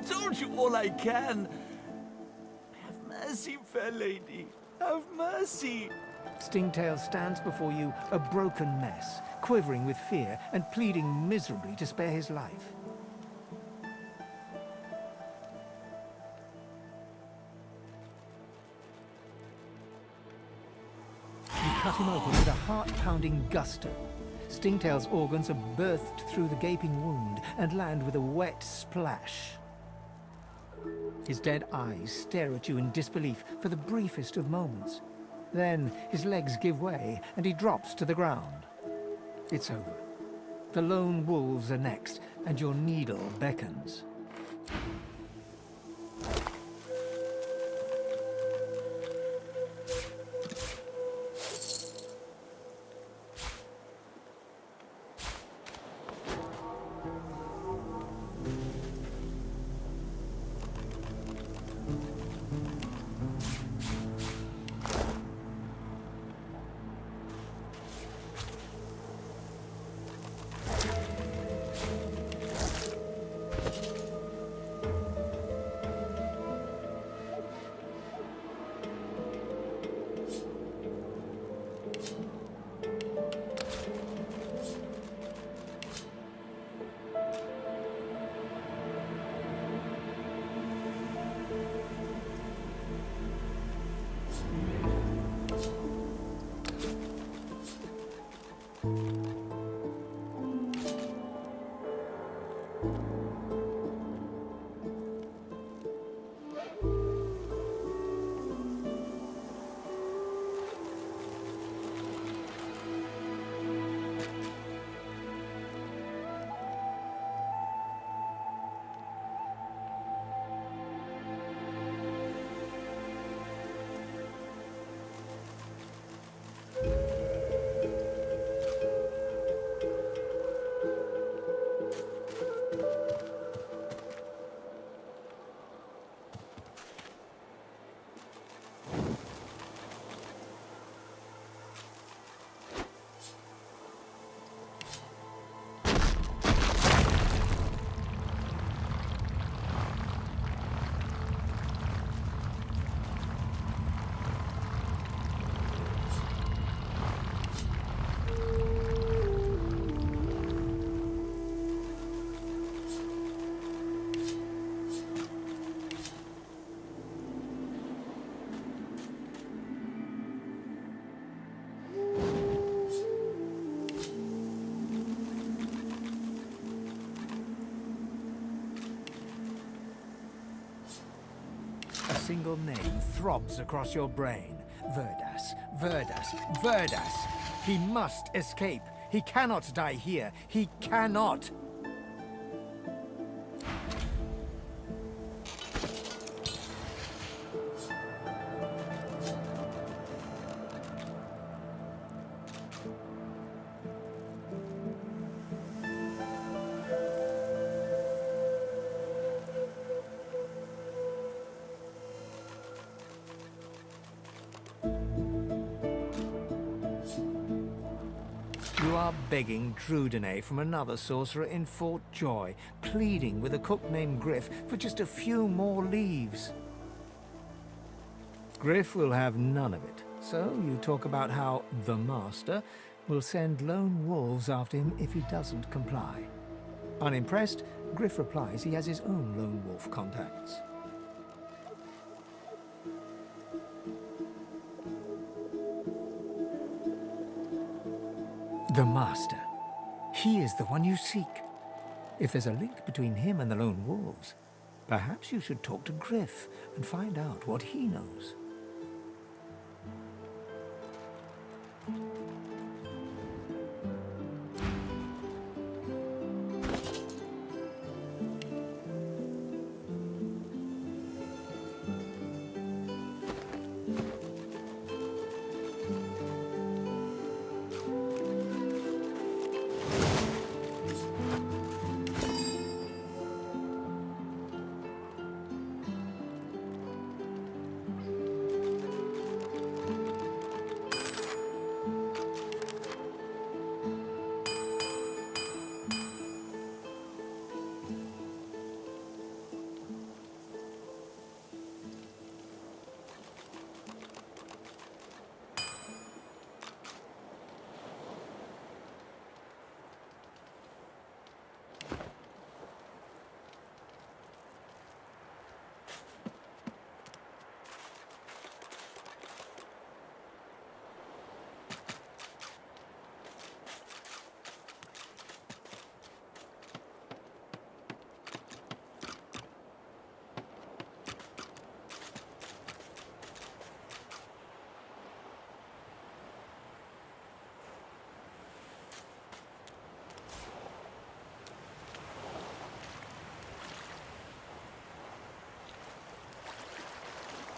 Told you all I can. Have mercy, fair lady. Have mercy. Stingtail stands before you, a broken mess, quivering with fear and pleading miserably to spare his life. You cut him open with a heart-pounding gusto. Stingtail's organs are birthed through the gaping wound and land with a wet splash. His dead eyes stare at you in disbelief for the briefest of moments. Then his legs give way and he drops to the ground. It's over. The lone wolves are next, and your needle beckons. single name throbs across your brain. Verdas, Verdas, Verdas. He must escape. He cannot die here. He cannot. You are begging Trudene from another sorcerer in Fort Joy, pleading with a cook named Griff for just a few more leaves. Griff will have none of it, so you talk about how the Master will send lone wolves after him if he doesn't comply. Unimpressed, Griff replies he has his own lone wolf contacts. The Master. He is the one you seek. If there's a link between him and the lone wolves, perhaps you should talk to Griff and find out what he knows.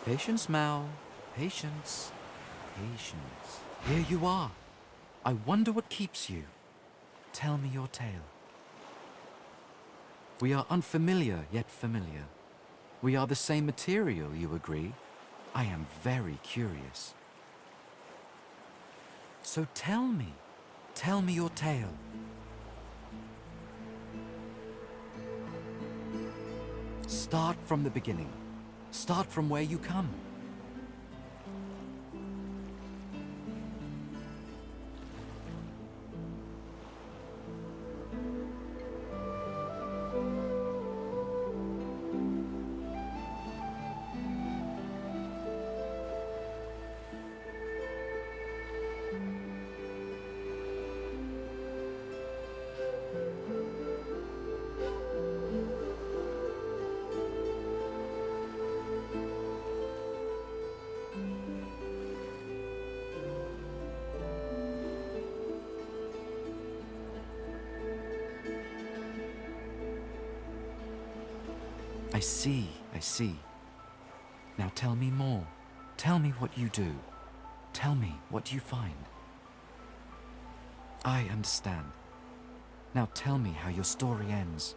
Patience, Mal. Patience. Patience. Here you are. I wonder what keeps you. Tell me your tale. We are unfamiliar, yet familiar. We are the same material, you agree? I am very curious. So tell me your tale. Start from the beginning. Start from where you come. I see. Now tell me more. Tell me what you do. Tell me what you find. I understand. Now tell me how your story ends.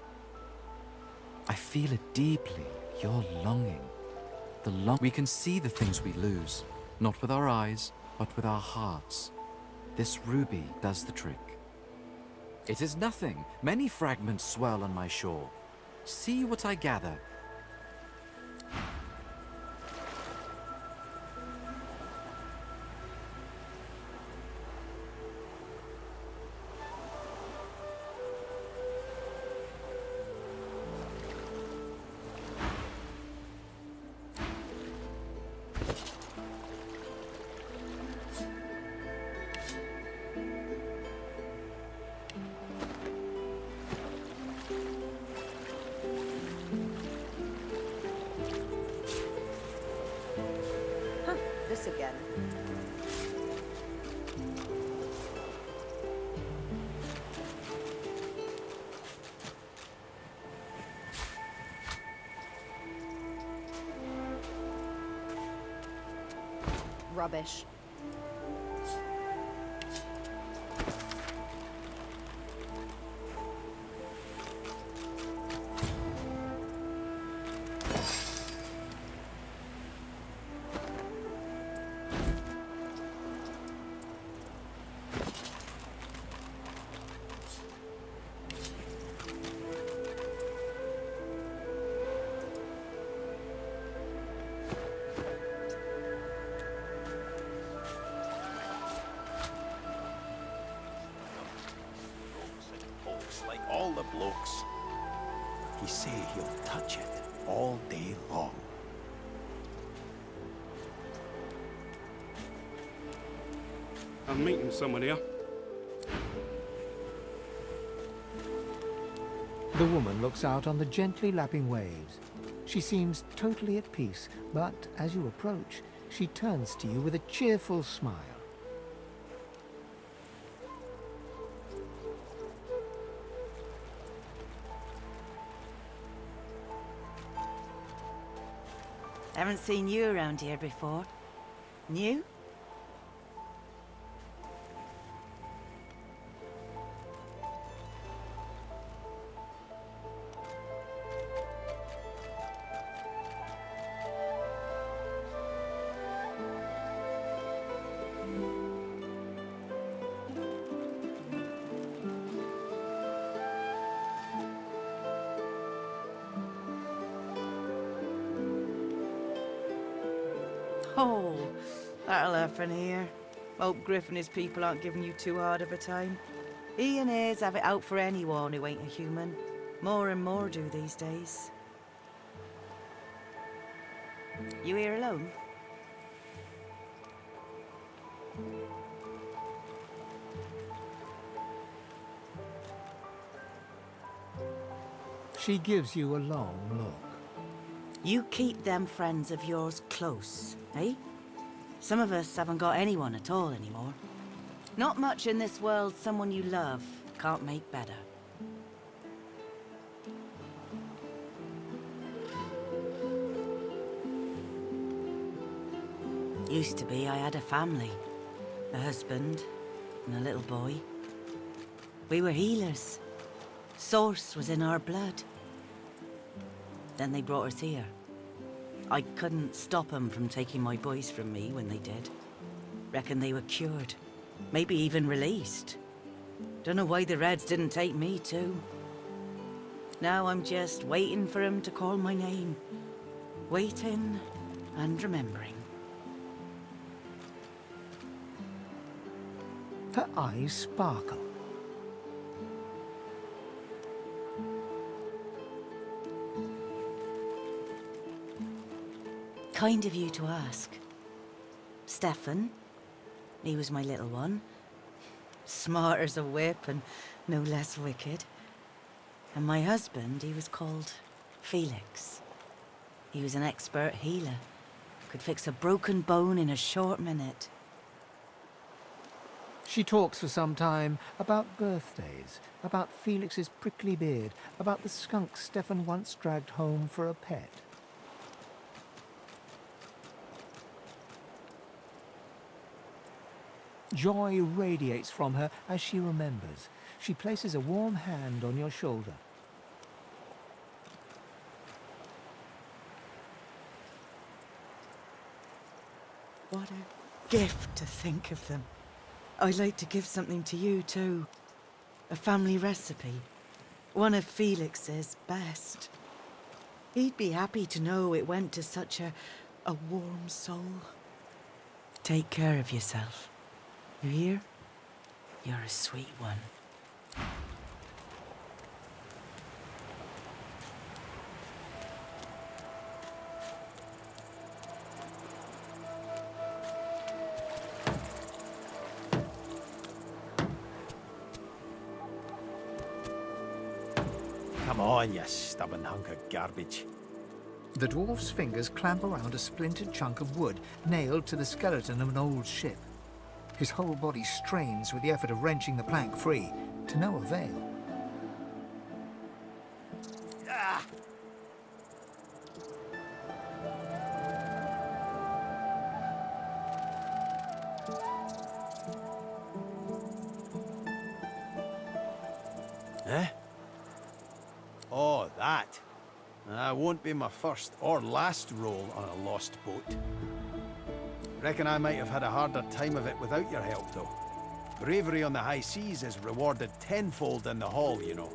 I feel it deeply, your longing. We can see the things we lose, not with our eyes, but with our hearts. This ruby does the trick. It is nothing. Many fragments swirl on my shore. See what I gather. rubbish. Like all the blokes. He say he'll touch it all day long. I'm meeting someone here. The woman looks out on the gently lapping waves. She seems totally at peace, but as you approach, she turns to you with a cheerful smile. Haven't seen you around here before. New? Oh, that'll happen here. Hope Griff and his people aren't giving you too hard of a time. He and his have it out for anyone who ain't a human. More and more do these days. You here alone? She gives you a long look. You keep them friends of yours close, eh? Some of us haven't got anyone at all anymore. Not much in this world someone you love can't make better. Used to be I had a family. A husband and a little boy. We were healers. Source was in our blood. Then they brought us here. I couldn't stop them from taking my boys from me when they did. Reckon they were cured. Maybe even released. Don't know why the Reds didn't take me too. Now I'm just waiting for them to call my name. Waiting and remembering. Her eyes sparkle. Kind of you to ask. Stefan, he was my little one. Smart as a whip and no less wicked. And my husband, he was called Felix. He was an expert healer. Could fix a broken bone in a short minute. She talks for some time about birthdays, about Felix's prickly beard, about the skunk Stefan once dragged home for a pet. Joy radiates from her as she remembers. She places a warm hand on your shoulder. What a gift to think of them. I'd like to give something to you too. A family recipe. One of Felix's best. He'd be happy to know it went to such a warm soul. Take care of yourself. You hear? You're a sweet one. Come on, you stubborn hunk of garbage. The dwarf's fingers clamp around a splintered chunk of wood nailed to the skeleton of an old ship. His whole body strains with the effort of wrenching the plank free, to no avail. Ah! Won't be my first or last roll on a lost boat. Reckon I might have had a harder time of it without your help, though. Bravery on the high seas is rewarded tenfold in the hall, you know.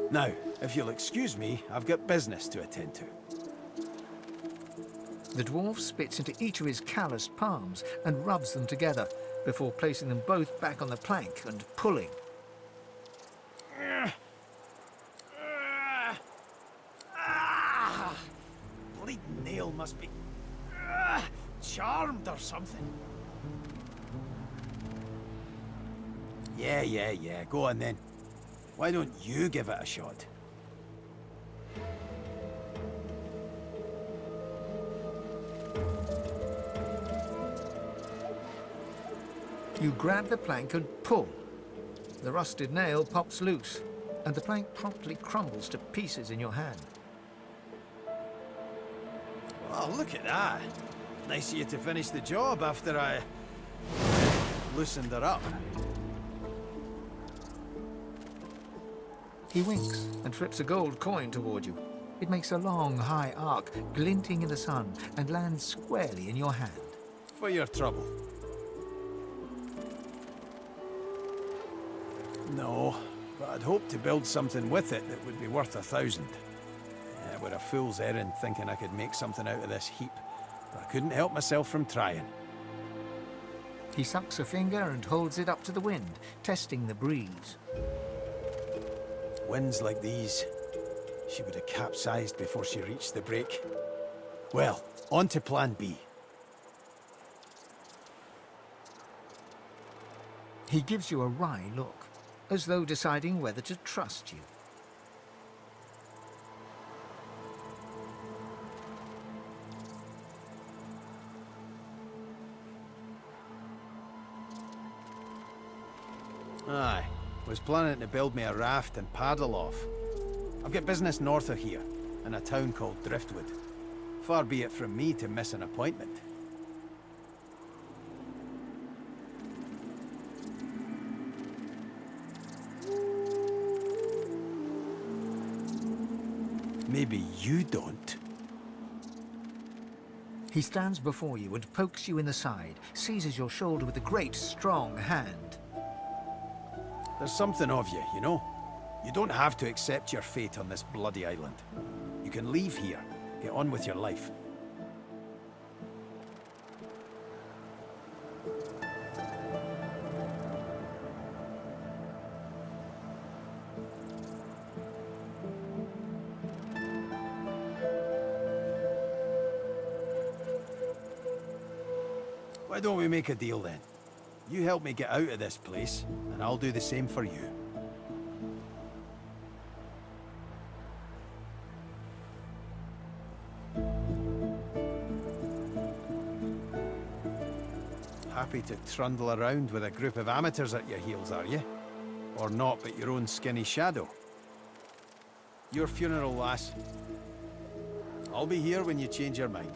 Now, if you'll excuse me, I've got business to attend to. The dwarf spits into each of his calloused palms and rubs them together before placing them both back on the plank and pulling. Bleeding nail must be charmed or something. Yeah. Go on then. Why don't you give it a shot? You grab the plank and pull. The rusted nail pops loose, and the plank promptly crumbles to pieces in your hand. Oh, look at that. Nice of you to finish the job after I loosened her up. He winks and flips a gold coin toward you. It makes a long, high arc, glinting in the sun, and lands squarely in your hand. For your trouble. No, but I'd hoped to build something with it that would be worth 1,000. It were a fool's errand thinking I could make something out of this heap, but I couldn't help myself from trying. He sucks a finger and holds it up to the wind, testing the breeze. Winds like these, she would have capsized before she reached the break. Well, on to plan B. He gives you a wry look, as though deciding whether to trust you. Aye, was planning to build me a raft and paddle off. I've got business north of here, in a town called Driftwood. Far be it from me to miss an appointment. Maybe you don't. He stands before you and pokes you in the side, seizes your shoulder with a great, strong hand. There's something of you, you know? You don't have to accept your fate on this bloody island. You can leave here, get on with your life. Why don't we make a deal then? You help me get out of this place, and I'll do the same for you. Happy to trundle around with a group of amateurs at your heels, are you? Or not but your own skinny shadow? Your funeral, lass. I'll be here when you change your mind.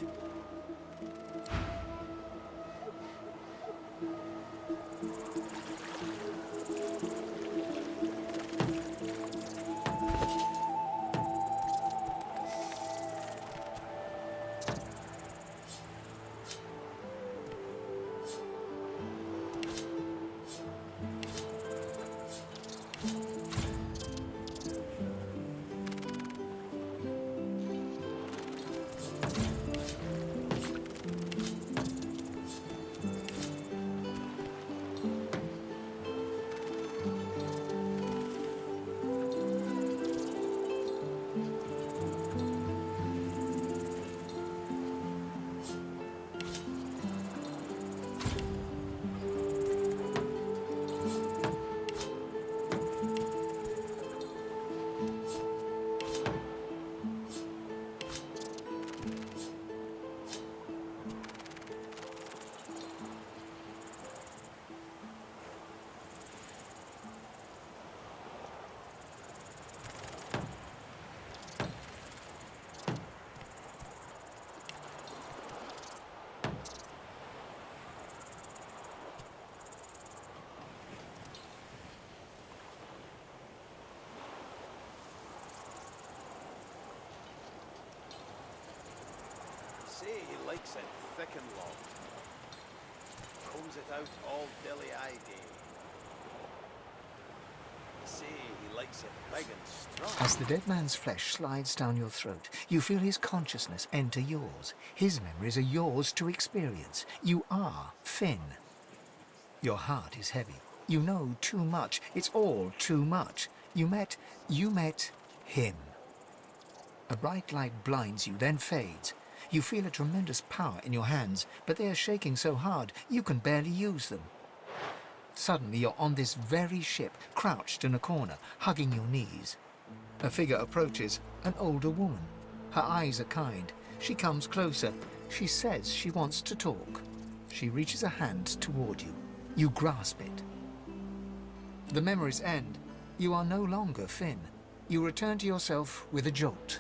say he likes it thick and long. Combs it out all dilly eye day. Say he likes it big and strong. As the dead man's flesh slides down your throat, you feel his consciousness enter yours. His memories are yours to experience. You are Finn. Your heart is heavy. You know too much. It's all too much. You met him. A bright light blinds you, then fades. You feel a tremendous power in your hands, but they are shaking so hard you can barely use them. Suddenly you're on this very ship, crouched in a corner, hugging your knees. A figure approaches, an older woman. Her eyes are kind. She comes closer. She says she wants to talk. She reaches a hand toward you. You grasp it. The memories end. You are no longer Finn. You return to yourself with a jolt.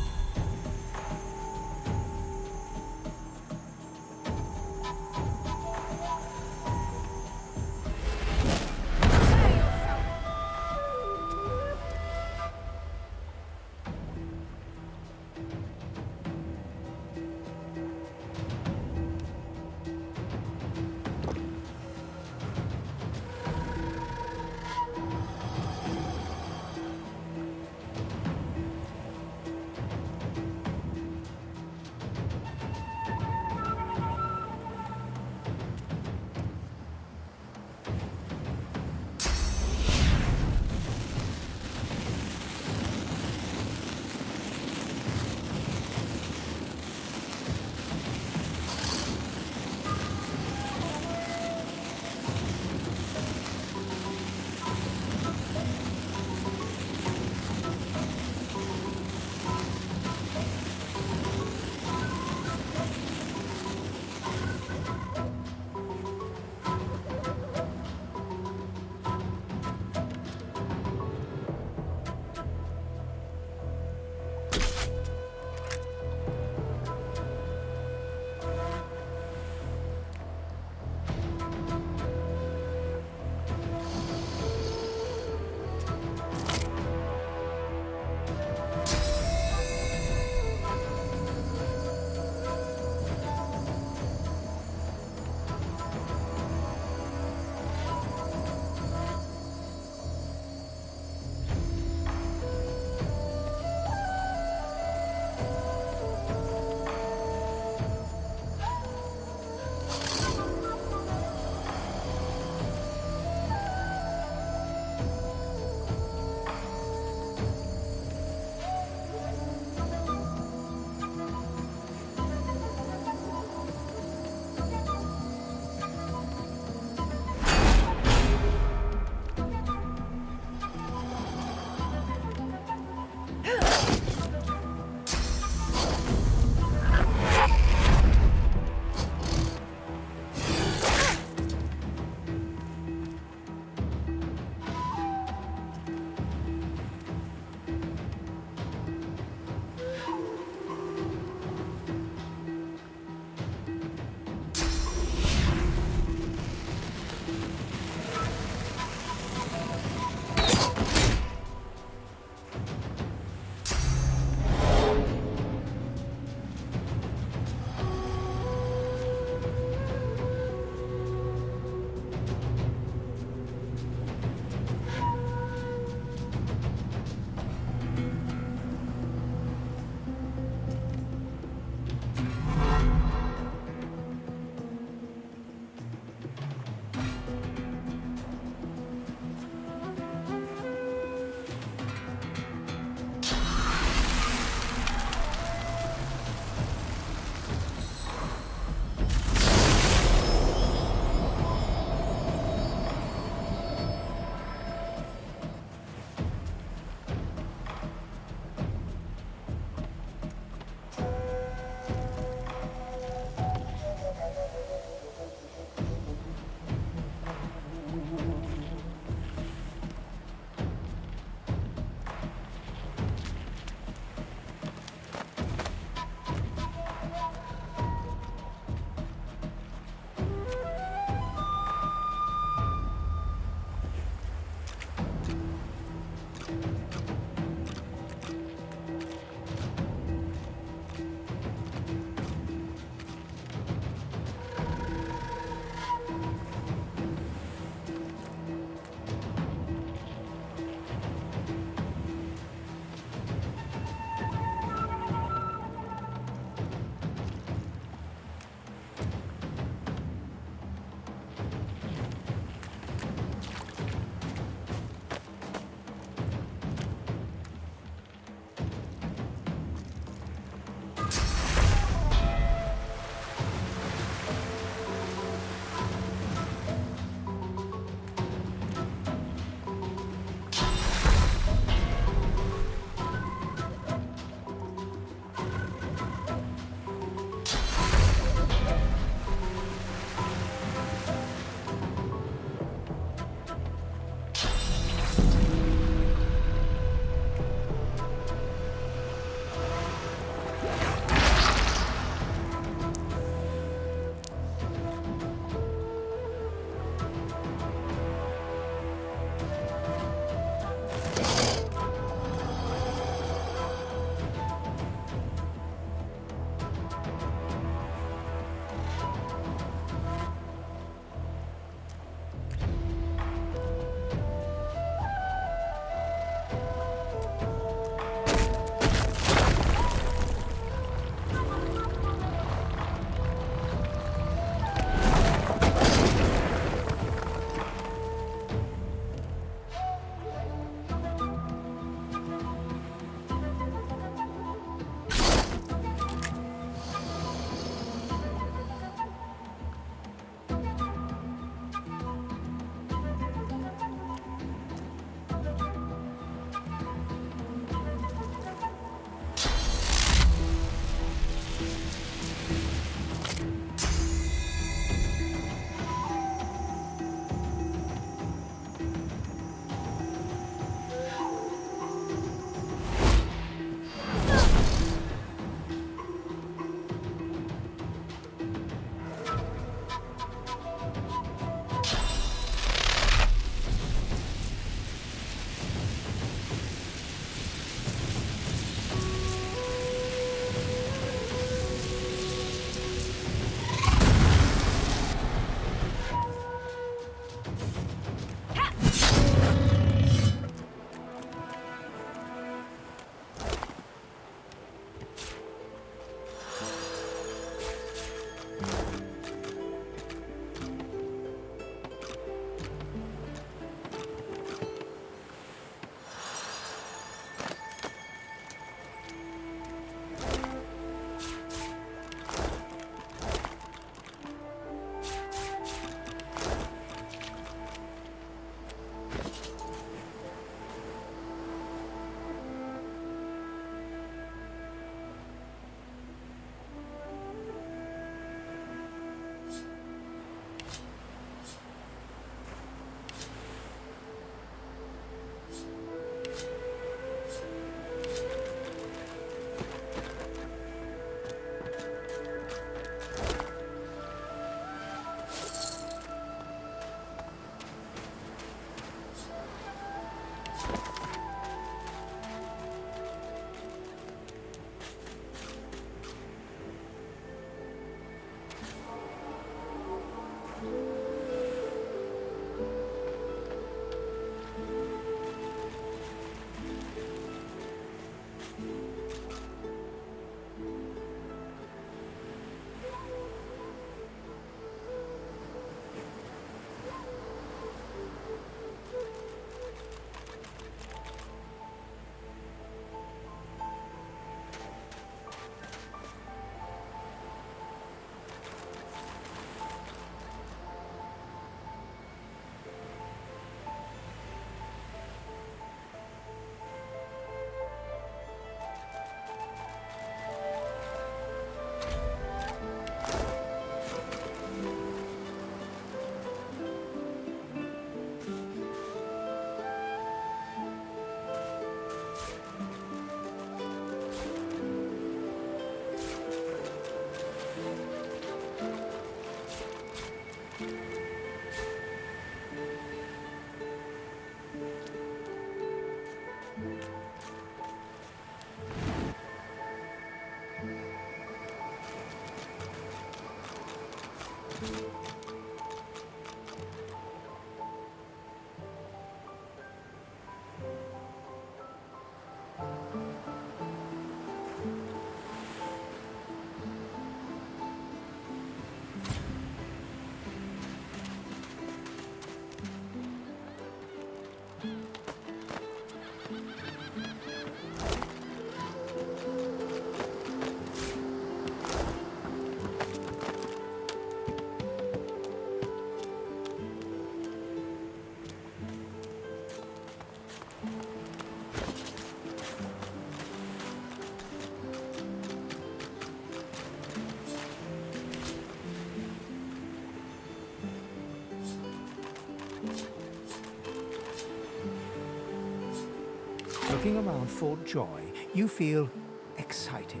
Looking around Fort Joy, you feel excited.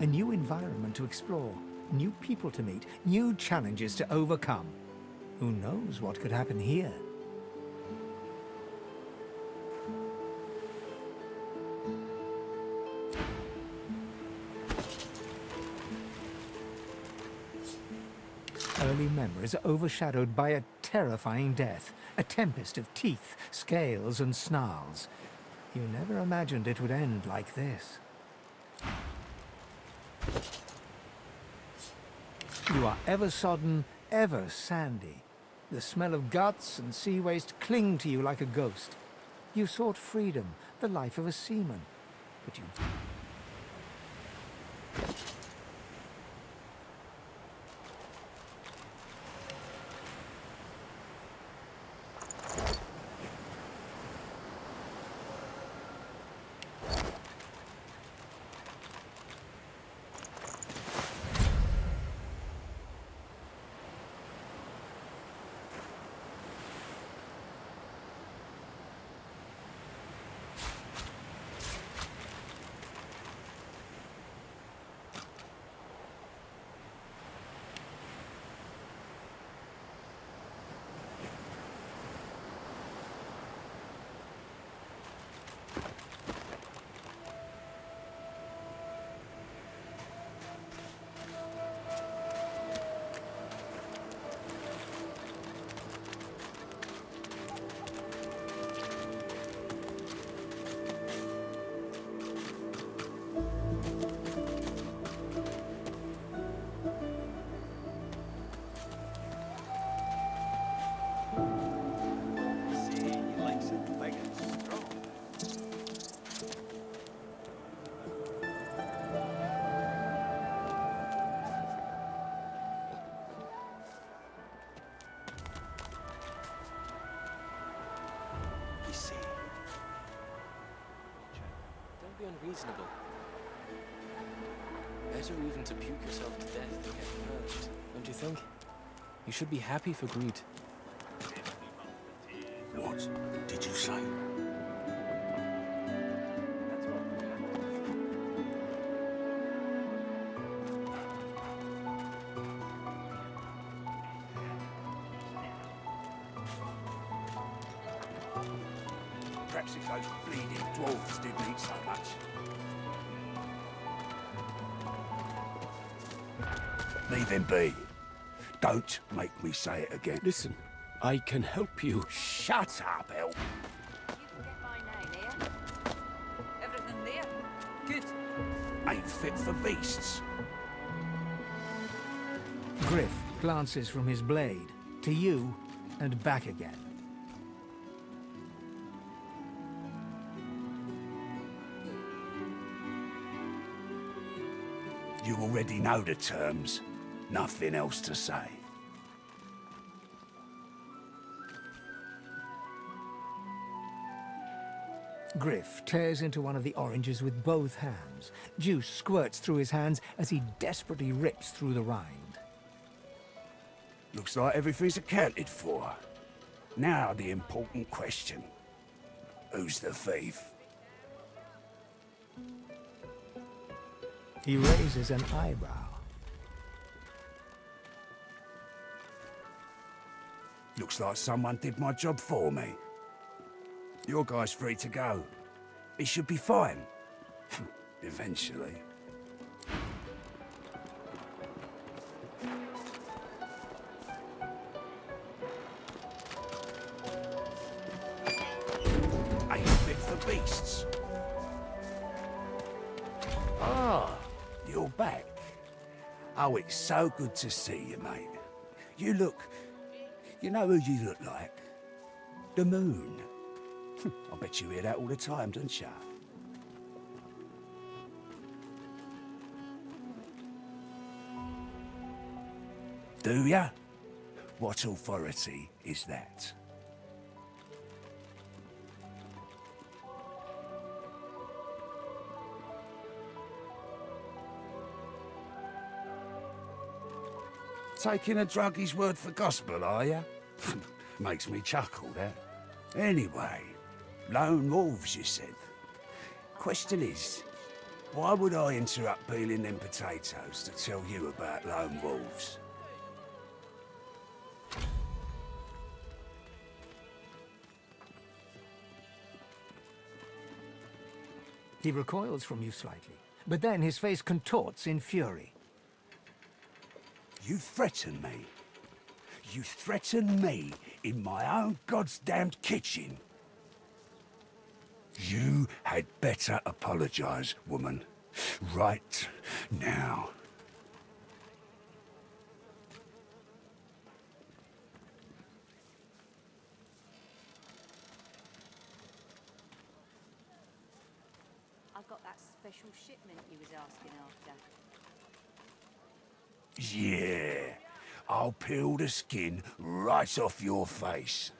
A new environment to explore, new people to meet, new challenges to overcome. Who knows what could happen here? Early memories are overshadowed by a terrifying death, a tempest of teeth, scales and snarls. You never imagined it would end like this. You are ever sodden, ever sandy. The smell of guts and sea waste cling to you like a ghost. You sought freedom, the life of a seaman, but you... Don't be unreasonable. Better even to puke yourself to death than get purged, don't you think? You should be happy for greed. What did you say? Perhaps if those bleeding dwarves didn't eat so much. Leave him be. Don't make me say it again. Listen, I can help you. Shut up, Elf. Everything there? Good. Ain't fit for beasts. Griff glances from his blade to you and back again. You already know the terms. Nothing else to say. Griff tears into one of the oranges with both hands. Juice squirts through his hands as he desperately rips through the rind. Looks like everything's accounted for. Now the important question. Who's the thief? He raises an eyebrow. Looks like someone did my job for me. Your guy's free to go. He should be fine. Eventually. Ain't fit for beasts. Ah, you're back. Oh, it's so good to see you, mate. You look... You know who you look like? The moon. I bet you hear that all the time, don't you? Do ya? What authority is that? Taking a druggie's word for gospel, are ya? Makes me chuckle, that. Anyway, lone wolves, you said. question is, why would I interrupt peeling them potatoes to tell you about lone wolves? He recoils from you slightly, but then his face contorts in fury. You threaten me. You threaten me in my own goddamned kitchen. You had better apologize, woman. Right now. I've got that special shipment you was asking after. Yeah. I'll peel the skin right off your face.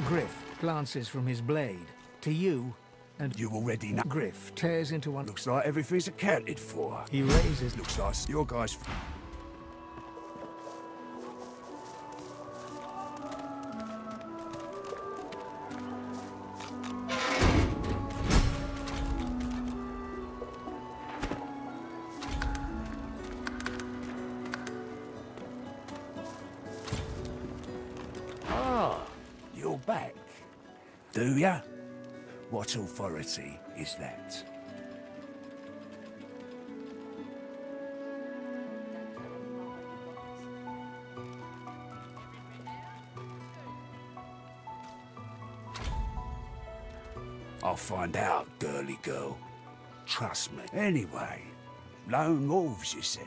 Griff glances from his blade to you, and you already know. Griff tears into one. Looks like everything's accounted for. He raises. Looks like your guys. Do ya? What authority is that? I'll find out, girly girl. Trust me. Anyway, lone wolves, you said.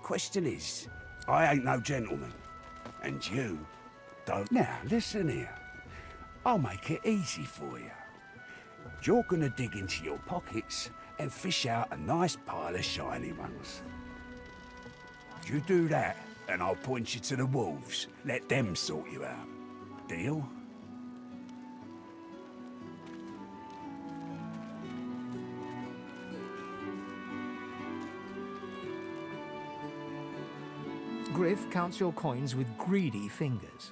Question is, I ain't no gentleman. And you don't. Now, listen here. I'll make it easy for you. You're gonna dig into your pockets and fish out a nice pile of shiny ones. You do that, and I'll point you to the wolves. Let them sort you out. Deal? Griff counts your coins with greedy fingers.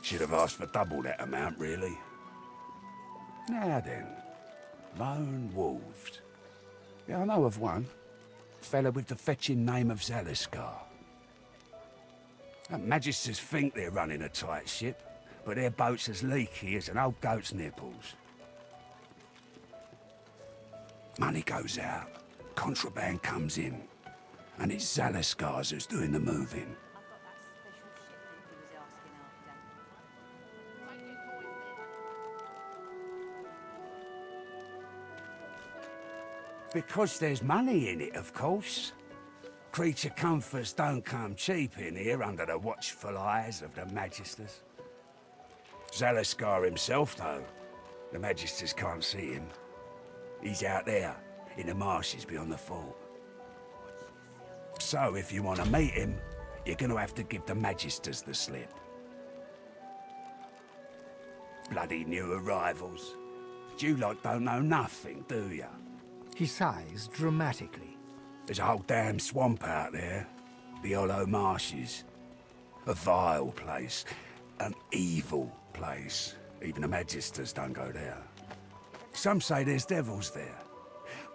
Should have asked for double that amount, really. Now then, lone wolves. Yeah, I know of one. Fella with the fetching name of Zaliskar. Magisters think they're running a tight ship, but their boat's as leaky as an old goat's nipples. Money goes out, contraband comes in, and it's Zaliskars who's doing the moving. Because there's money in it, of course. Creature comforts don't come cheap in here under the watchful eyes of the Magisters. Zaliskar himself, though, the Magisters can't see him. He's out there, in the marshes beyond the fort. So, if you want to meet him, you're going to have to give the Magisters the slip. Bloody new arrivals. You lot don't know nothing, do ya? He sighs dramatically. There's a whole damn swamp out there. The hollow marshes. A vile place. An evil place. Even the Magisters don't go there. Some say there's devils there.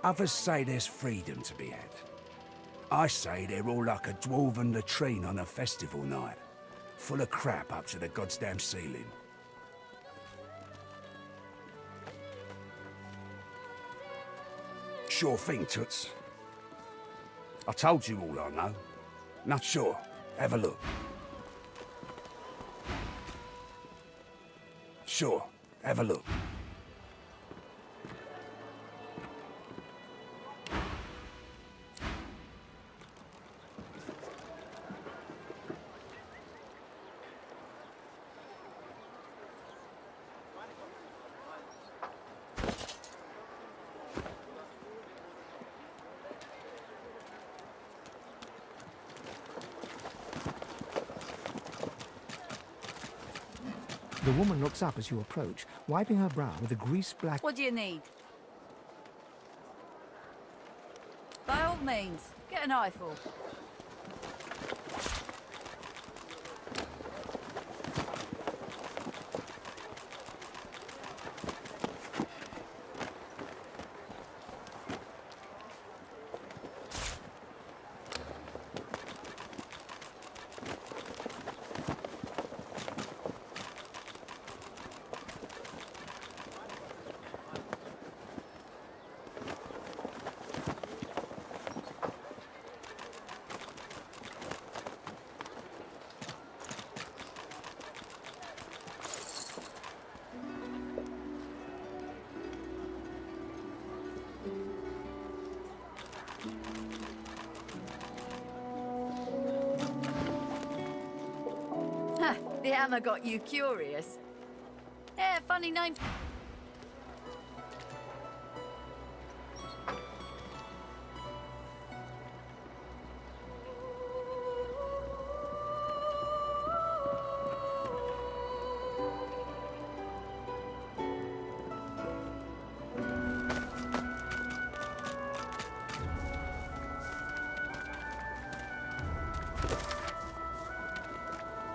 Others say there's freedom to be had. I say they're all like a dwarven latrine on a festival night. Full of crap up to the goddamn ceiling. Sure thing, Toots. I told you all I know. Not sure. Have a look. Sure. Have a look. The woman looks up as you approach, wiping her brow with a grease-black... What do you need? By all means, get an eyeful. The hammer got you curious. Yeah, funny name.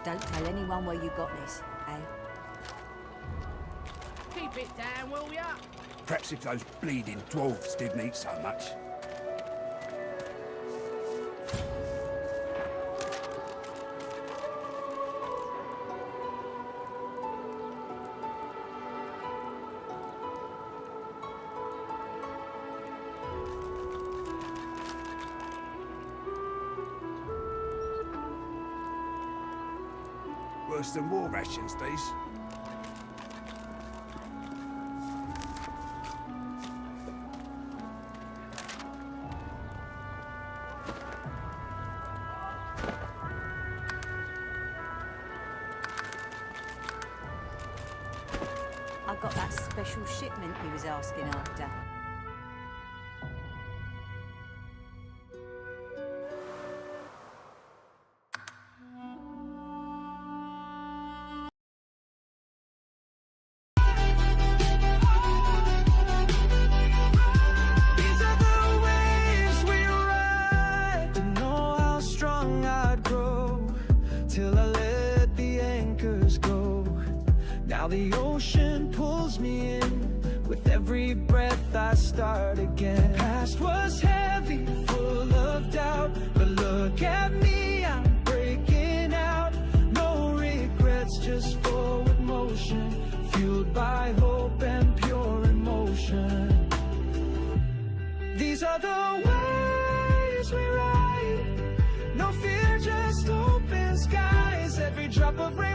Don't tell anyone where you got this, eh? Keep it down, will ya? Perhaps if those bleeding dwarves didn't eat so much. worse than war rations, these. I got that special shipment he was asking after. These are the waves we ride. Didn't know how strong I'd grow till I let the anchors go. Now the ocean pulls me in. With every breath I start again. Past was heavy, full of doubt, but look at me, I'm breaking out. No regrets, just forward motion, fueled by hope and pure emotion. These are the waves we ride. No fear, just open skies. Every drop of rain